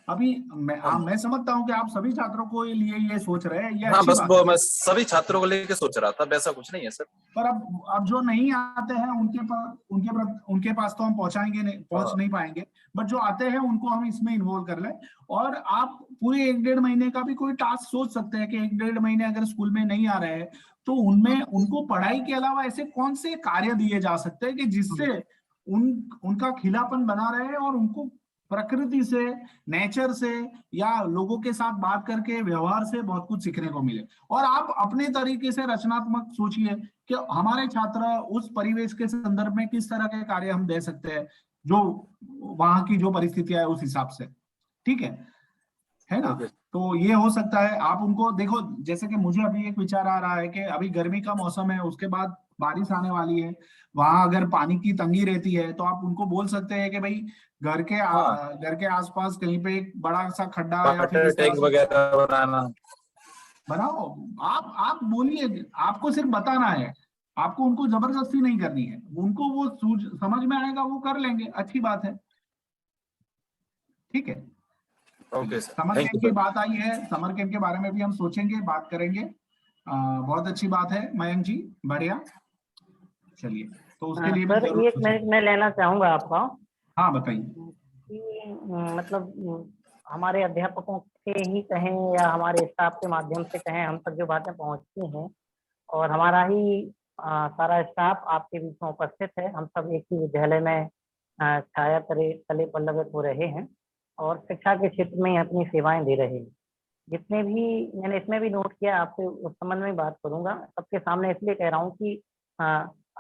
अभी मैं समझता हूँ कि आप सभी छात्रों को लिए ये सोच रहे हैं, ये हाँ, अच्छी बस बात वो है। मैं सभी छात्रों को लेकर सोच रहा था, वैसा कुछ नहीं है सर। पर अब जो नहीं आते हैं उनके पास तो हम पहुंच नहीं पाएंगे, बट जो आते हैं उनको हम इसमें इन्वॉल्व कर लें। और आप पूरे 1-1.5 महीने का भी कोई टास्क सोच सकते हैं कि 1-1.5 महीने अगर स्कूल में नहीं आ रहे हैं, तो उनमें उनको पढ़ाई के अलावा ऐसे कौन से कार्य दिए जा सकते हैं कि जिससे उनका खिलापन बना रहे और उनको प्रकृति से, नेचर से या लोगों के साथ बात करके, व्यवहार से बहुत कुछ सीखने को मिले। और आप अपने तरीके से रचनात्मक सोचिए कि हमारे छात्र उस परिवेश के संदर्भ में किस तरह के कार्य हम दे सकते हैं, जो वहां की जो परिस्थितियां है उस हिसाब से, ठीक है ना। तो ये हो सकता है आप उनको देखो, जैसे कि मुझे अभी एक विचार आ रहा है कि अभी गर्मी का मौसम है, उसके बाद बारिश आने वाली है, वहां अगर पानी की तंगी रहती है तो आप उनको बोल सकते हैं कि भाई घर के आसपास कहीं पे एक बड़ा सा खड्डा या फिर टैंक वगैरह बनाओ। आप बोलिए, आपको सिर्फ बताना है, आपको उनको जबरदस्ती नहीं करनी है, उनको वो समझ में आएगा वो कर लेंगे, अच्छी बात है, ठीक है। ओके सर, समर कैंप की बात आई है, समर कैंप के बारे में भी हम सोचेंगे, बात करेंगे। बहुत अच्छी बात है मयंक जी, बढ़िया। चलिए, तो उसके लिए सर एक मिनट मैं लेना चाहूंगा आपका। हाँ बताइए। मतलब हमारे अध्यापकों से ही कहें या हमारे स्टाफ के माध्यम से कहें, हम तक जो बातें पहुंचती हैं और हमारा ही सारा स्टाफ आपके बीच में उपस्थित है, हम सब एक ही विद्यालय में छाया तले पल्लवित हो रहे हैं और शिक्षा के क्षेत्र में अपनी सेवाएं दे रहे हैं। जितने भी मैंने इसमें भी नोट किया, आपसे उस संबंध में बात करूंगा सबके सामने, इसलिए कह रहा हूँ कि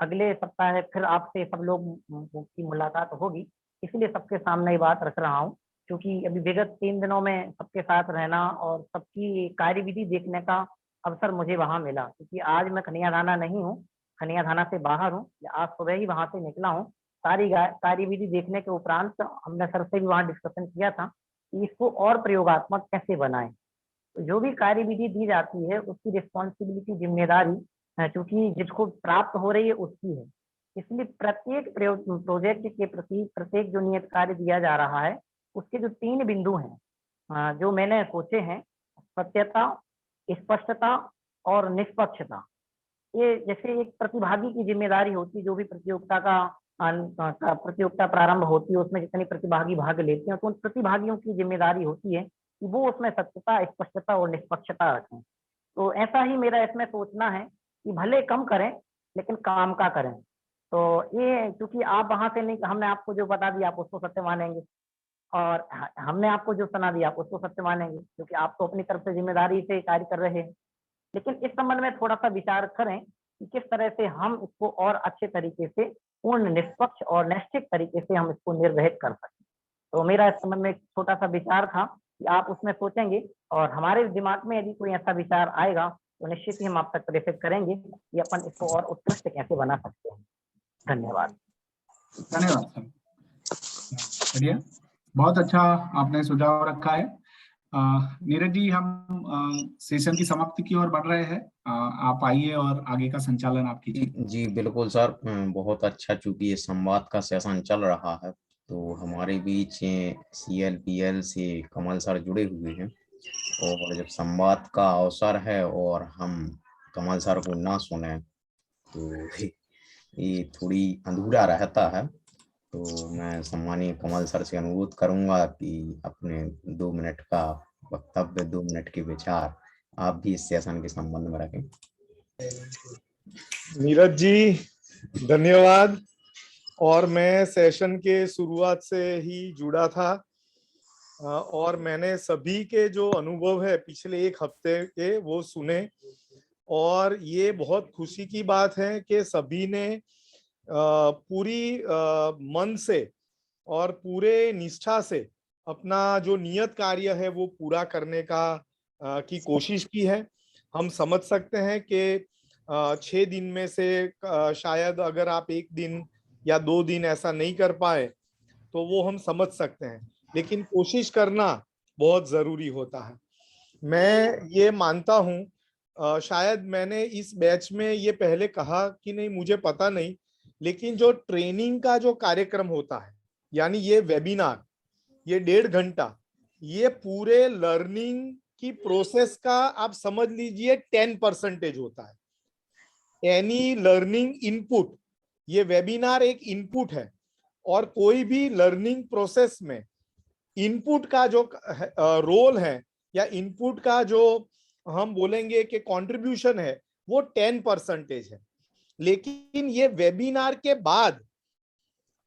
अगले सप्ताह फिर आपसे सब लोग की मुलाकात होगी, इसलिए सबके सामने ये बात रख रहा हूँ, क्योंकि अभी विगत 3 दिनों में सबके साथ रहना और सबकी कार्यविधि देखने का अवसर मुझे वहां मिला, क्योंकि आज मैं खनियाधाना नहीं हूँ, खनियाधाना से बाहर हूँ, आज सुबह ही वहां से निकला हूँ। सारी कार्यविधि देखने के उपरांत हमने सर से भी वहाँ डिस्कशन किया था कि इसको और प्रयोगात्मक कैसे बनाएं। तो जो भी कार्यविधि दी जाती है उसकी रिस्पॉन्सिबिलिटी, जिम्मेदारी चूंकि जिसको प्राप्त हो रही है उसकी है, इसलिए प्रत्येक प्रोजेक्ट के प्रति प्रत्येक जो नियत कार्य दिया जा रहा है उसके जो 3 बिंदु हैं जो मैंने सोचे हैं, सत्यता, स्पष्टता और निष्पक्षता। ये जैसे एक प्रतिभागी की जिम्मेदारी होती है, जो भी प्रतियोगिता प्रारंभ होती है उसमें जितने प्रतिभागी भाग लेते हैं तो उन प्रतिभागियों की जिम्मेदारी होती है कि वो उसमें सत्यता, स्पष्टता और निष्पक्षता रखें। तो ऐसा ही मेरा इसमें सोचना है कि भले कम करें लेकिन काम का करें। तो ये क्योंकि आप वहां से नहीं, हमने आपको जो बता दिया आप उसको सत्य मानेंगे और हमने आपको जो सुना दिया आप उसको सत्य मानेंगे, क्योंकि आप तो अपनी तरफ से जिम्मेदारी से कार्य कर रहे हैं। लेकिन इस संबंध में थोड़ा सा विचार करें कि किस तरह से हम इसको और अच्छे तरीके से, पूर्ण निष्पक्ष और नैतिक तरीके से हम इसको निर्वहित कर सकते। तो मेरा इस संबंध में एक छोटा सा विचार था कि आप उसमें सोचेंगे और हमारे दिमाग में यदि कोई ऐसा विचार आएगा तो निश्चित ही हम आप तक प्रेषित करेंगे कि अपन इसको और उत्कृष्ट कैसे बना सकते हैं। धन्यवाद। धन्यवाद। बढ़िया, बहुत अच्छा आपने सुझाव रखा है। नीरज जी, हम सेशन की समाप्ति की ओर बढ़ रहे हैं, आप आइए और आगे का संचालन आप कीजिए। जी बिल्कुल सर, बहुत अच्छा, चूंकि ये संवाद का सेशन चल रहा है तो हमारे बीच CLPL से कमल सर जुड़े हुए हैं और जब संवाद का अवसर है और हम कमल सर को ना सुने तो ये थोड़ी अधूरा रहता है। तो मैं सम्मानीय कमल सर से अनुरोध करूंगा कि अपने 2 मिनट का वक्तव्य, 2 मिनट के विचार आप भी इस सेशन के संबंध में रखें। नीरज जी धन्यवाद। और मैं सेशन के शुरुआत से ही जुड़ा था और मैंने सभी के जो अनुभव है पिछले एक हफ्ते के वो सुने और ये बहुत खुशी की बात है कि सभी ने पूरी मन से और पूरे निष्ठा से अपना जो नियत कार्य है वो पूरा करने की कोशिश की है। हम समझ सकते हैं कि 6 दिन में से शायद अगर आप 1 दिन या 2 दिन ऐसा नहीं कर पाए तो वो हम समझ सकते हैं, लेकिन कोशिश करना बहुत जरूरी होता है। मैं ये मानता हूँ, शायद मैंने इस बैच में ये पहले कहा कि नहीं मुझे पता नहीं, लेकिन जो ट्रेनिंग का जो कार्यक्रम होता है यानी ये वेबिनार, ये 1.5 घंटा, ये पूरे लर्निंग की प्रोसेस का आप समझ लीजिए 10% होता है। एनी लर्निंग इनपुट, ये वेबिनार एक इनपुट है और कोई भी लर्निंग प्रोसेस में इनपुट का जो रोल है या इनपुट का जो हम बोलेंगे कि कंट्रीब्यूशन है वो 10% है। लेकिन ये वेबिनार के बाद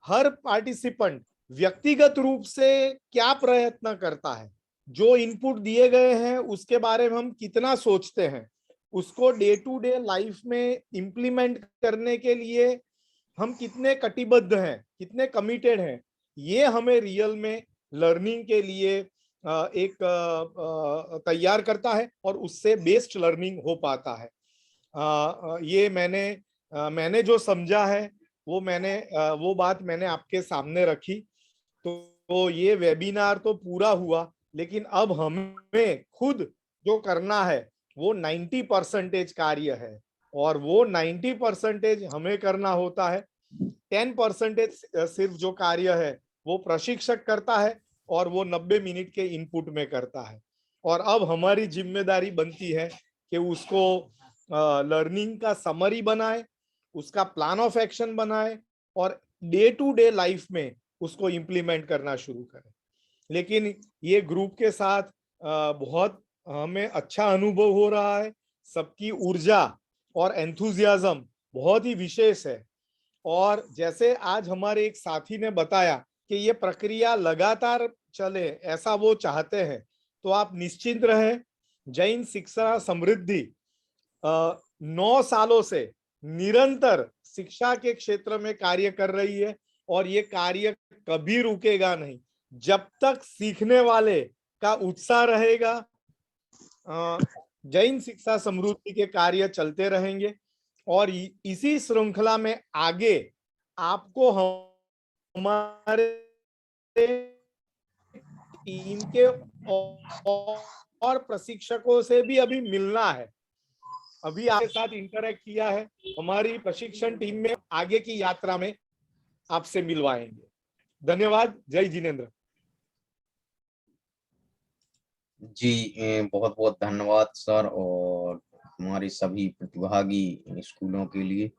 हर पार्टिसिपेंट व्यक्तिगत रूप से क्या प्रयत्न करता है, जो इनपुट दिए गए हैं उसके बारे में हम कितना सोचते हैं, उसको डे टू डे लाइफ में इम्प्लीमेंट करने के लिए हम कितने कटिबद्ध हैं, कितने कमिटेड हैं, ये हमें रियल में लर्निंग के लिए एक तैयार करता है और उससे बेस्ट लर्निंग हो पाता है। ये मैंने जो समझा है वो बात मैंने आपके सामने रखी। तो ये वेबिनार तो पूरा हुआ, लेकिन अब हमें खुद जो करना है वो 90% कार्य है और वो 90% हमें करना होता है। 10% सिर्फ जो कार्य है वो प्रशिक्षक करता है और वो 90 मिनट के इनपुट में करता है। और अब हमारी जिम्मेदारी बनती है कि उसको लर्निंग का समरी बनाए, उसका प्लान ऑफ एक्शन बनाए और डे टू डे लाइफ में उसको इम्प्लीमेंट करना शुरू करें। लेकिन ये ग्रुप के साथ बहुत हमें अच्छा अनुभव हो रहा है। सबकी ऊर्जा और एंथुजियाज्म बहुत ही विशेष है और जैसे आज हमारे एक साथी ने बताया कि ये प्रक्रिया लगातार चले ऐसा वो चाहते हैं, तो आप निश्चिंत रहें। जैन शिक्षा समृद्धि 9 सालों से निरंतर शिक्षा के क्षेत्र में कार्य कर रही है और ये कार्य कभी रुकेगा नहीं जब तक सीखने वाले का उत्साह रहेगा। जैन शिक्षा समृद्धि के कार्य चलते रहेंगे और इसी श्रृंखला में आगे आपको हमारे टीम के और प्रशिक्षकों से भी अभी मिलना है। अभी आपके साथ इंटरेक्ट किया है, हमारी प्रशिक्षण टीम में आगे की यात्रा में आपसे मिलवाएंगे। धन्यवाद। जय जिनेंद्र जी। बहुत बहुत धन्यवाद सर और हमारे सभी प्रतिभागी स्कूलों के लिए,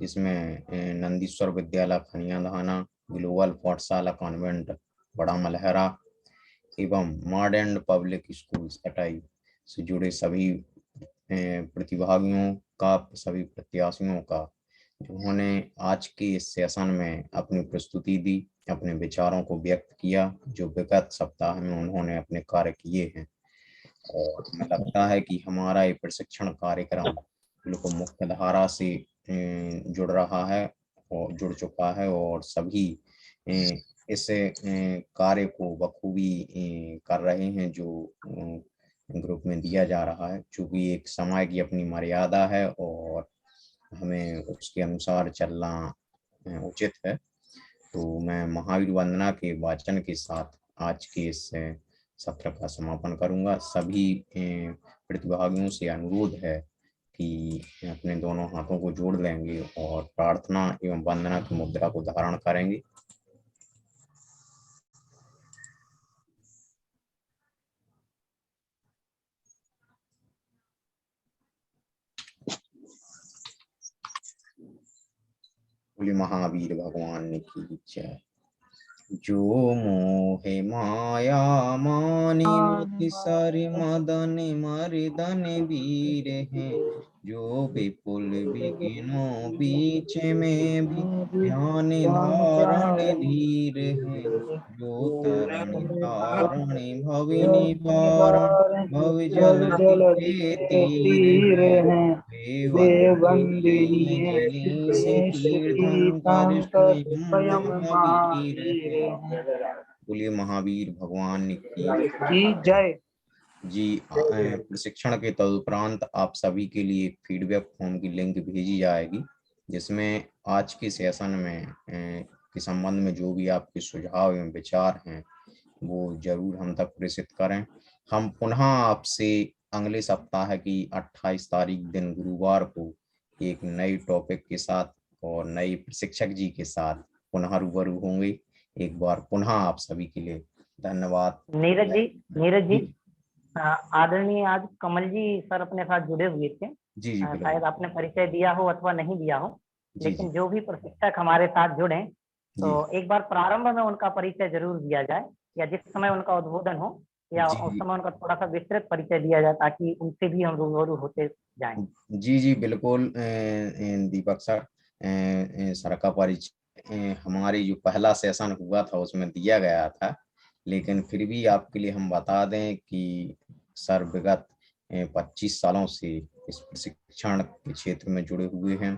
जिसमें नंदीश्वर विद्यालय खनियाधाना, ग्लोबल पाठशाला कॉन्वेंट बड़ा मलहरा एवं मॉडर्न पब्लिक स्कूल अटाई से जुड़े सभी प्रतिभागियों का, सभी प्रत्याशियों का, जिन्होंने आज के इस सेशन में अपनी प्रस्तुति दी, अपने विचारों को व्यक्त किया, जो विगत सप्ताह में उन्होंने अपने कार्य किए हैं। और हमें लगता है कि हमारा ये प्रशिक्षण कार्यक्रम बिल्कुल मुख्य धारा से जुड़ रहा है और जुड़ चुका है और सभी इस कार्य को बखूबी कर रहे हैं जो ग्रुप में दिया जा रहा है। चूंकि एक समय की अपनी मर्यादा है और हमें उसके अनुसार चलना उचित है, तो मैं महावीर वंदना के वाचन के साथ आज के इस सत्र का समापन करूंगा। सभी प्रतिभागियों से अनुरोध है कि अपने दोनों हाथों को जोड़ लेंगे और प्रार्थना एवं वंदना की मुद्रा को धारण करेंगे। बोले महावीर भगवान की जय। जो मोहे माया मानी मोहि सर मदन मर्दन वीर हैं, जो विपुल विघ्नों बीच में भी ध्यान धारण धीर है, जो तरण तारण भव निवारण भव जल के तीर है, वे वंदनीय जिनेश तीर्थंकर स्वयं महावीर है। बोलिए महावीर भगवान की जय। जी। प्रशिक्षण के तदुपरांत आप सभी के लिए फीडबैक फॉर्म की लिंक भेजी जाएगी, जिसमें आज के सेशन में के संबंध में जो भी आपके सुझाव एवं विचार हैं वो जरूर हम तक प्रेषित करें। हम पुनः आपसे अगले सप्ताह की 28 तारीख दिन गुरुवार को एक नई टॉपिक के साथ और नए प्रशिक्षक जी के साथ पुनः रूबरू होंगे। एक बार पुनः आप सभी के लिए धन्यवाद। नीरज जी आदरणीय आज कमल जी सर अपने साथ जुड़े हुए थे। जी जी शायद आपने परिचय दिया हो अथवा नहीं दिया हो, लेकिन जो भी प्रशिक्षक हमारे साथ जुड़े तो एक बार प्रारंभ में उनका परिचय जरूर दिया जाए, या जिस समय उनका उद्बोधन हो या उस समय उनका थोड़ा सा विस्तृत परिचय दिया जाए, ताकि उनसे भी हम रूबरू होते जाएं। जी जी बिल्कुल दीपक सर का परिचय हमारी जो पहला सेशन हुआ था उसमें दिया गया था, लेकिन फिर भी आपके लिए हम बता दें कि सर विगत 25 सालों से इस प्रशिक्षण के क्षेत्र में जुड़े हुए हैं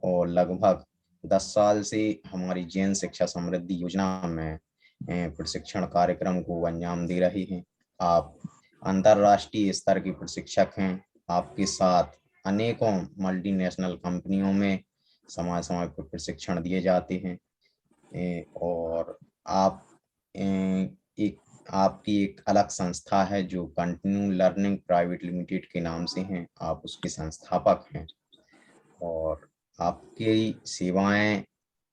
और लगभग 10 साल से हमारी जैन शिक्षा समृद्धि योजना में प्रशिक्षण कार्यक्रम को अंजाम दे रहे हैं। आप अंतरराष्ट्रीय स्तर के प्रशिक्षक हैं। आपके साथ अनेकों मल्टीनेशनल कंपनियों में समय समय पर प्रशिक्षण दिए जाते हैं और आप आपकी एक अलग संस्था है जो कंटिन्यू लर्निंग प्राइवेट लिमिटेड के नाम से हैं, आप उसके संस्थापक हैं और आपकी सेवाएं,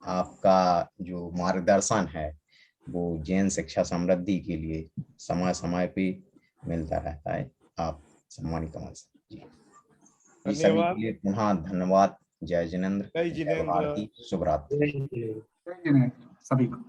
आपका जो मार्गदर्शन है वो जैन शिक्षा समृद्धि के लिए समय समय पे मिलता रहता है। आप सम्मानित कमल सर जी सभी के लिए पुनः धन्यवाद। जय जिनेंद्र, जय भारती, शुभ रात्रि। जय जिनेंद्र सभी को।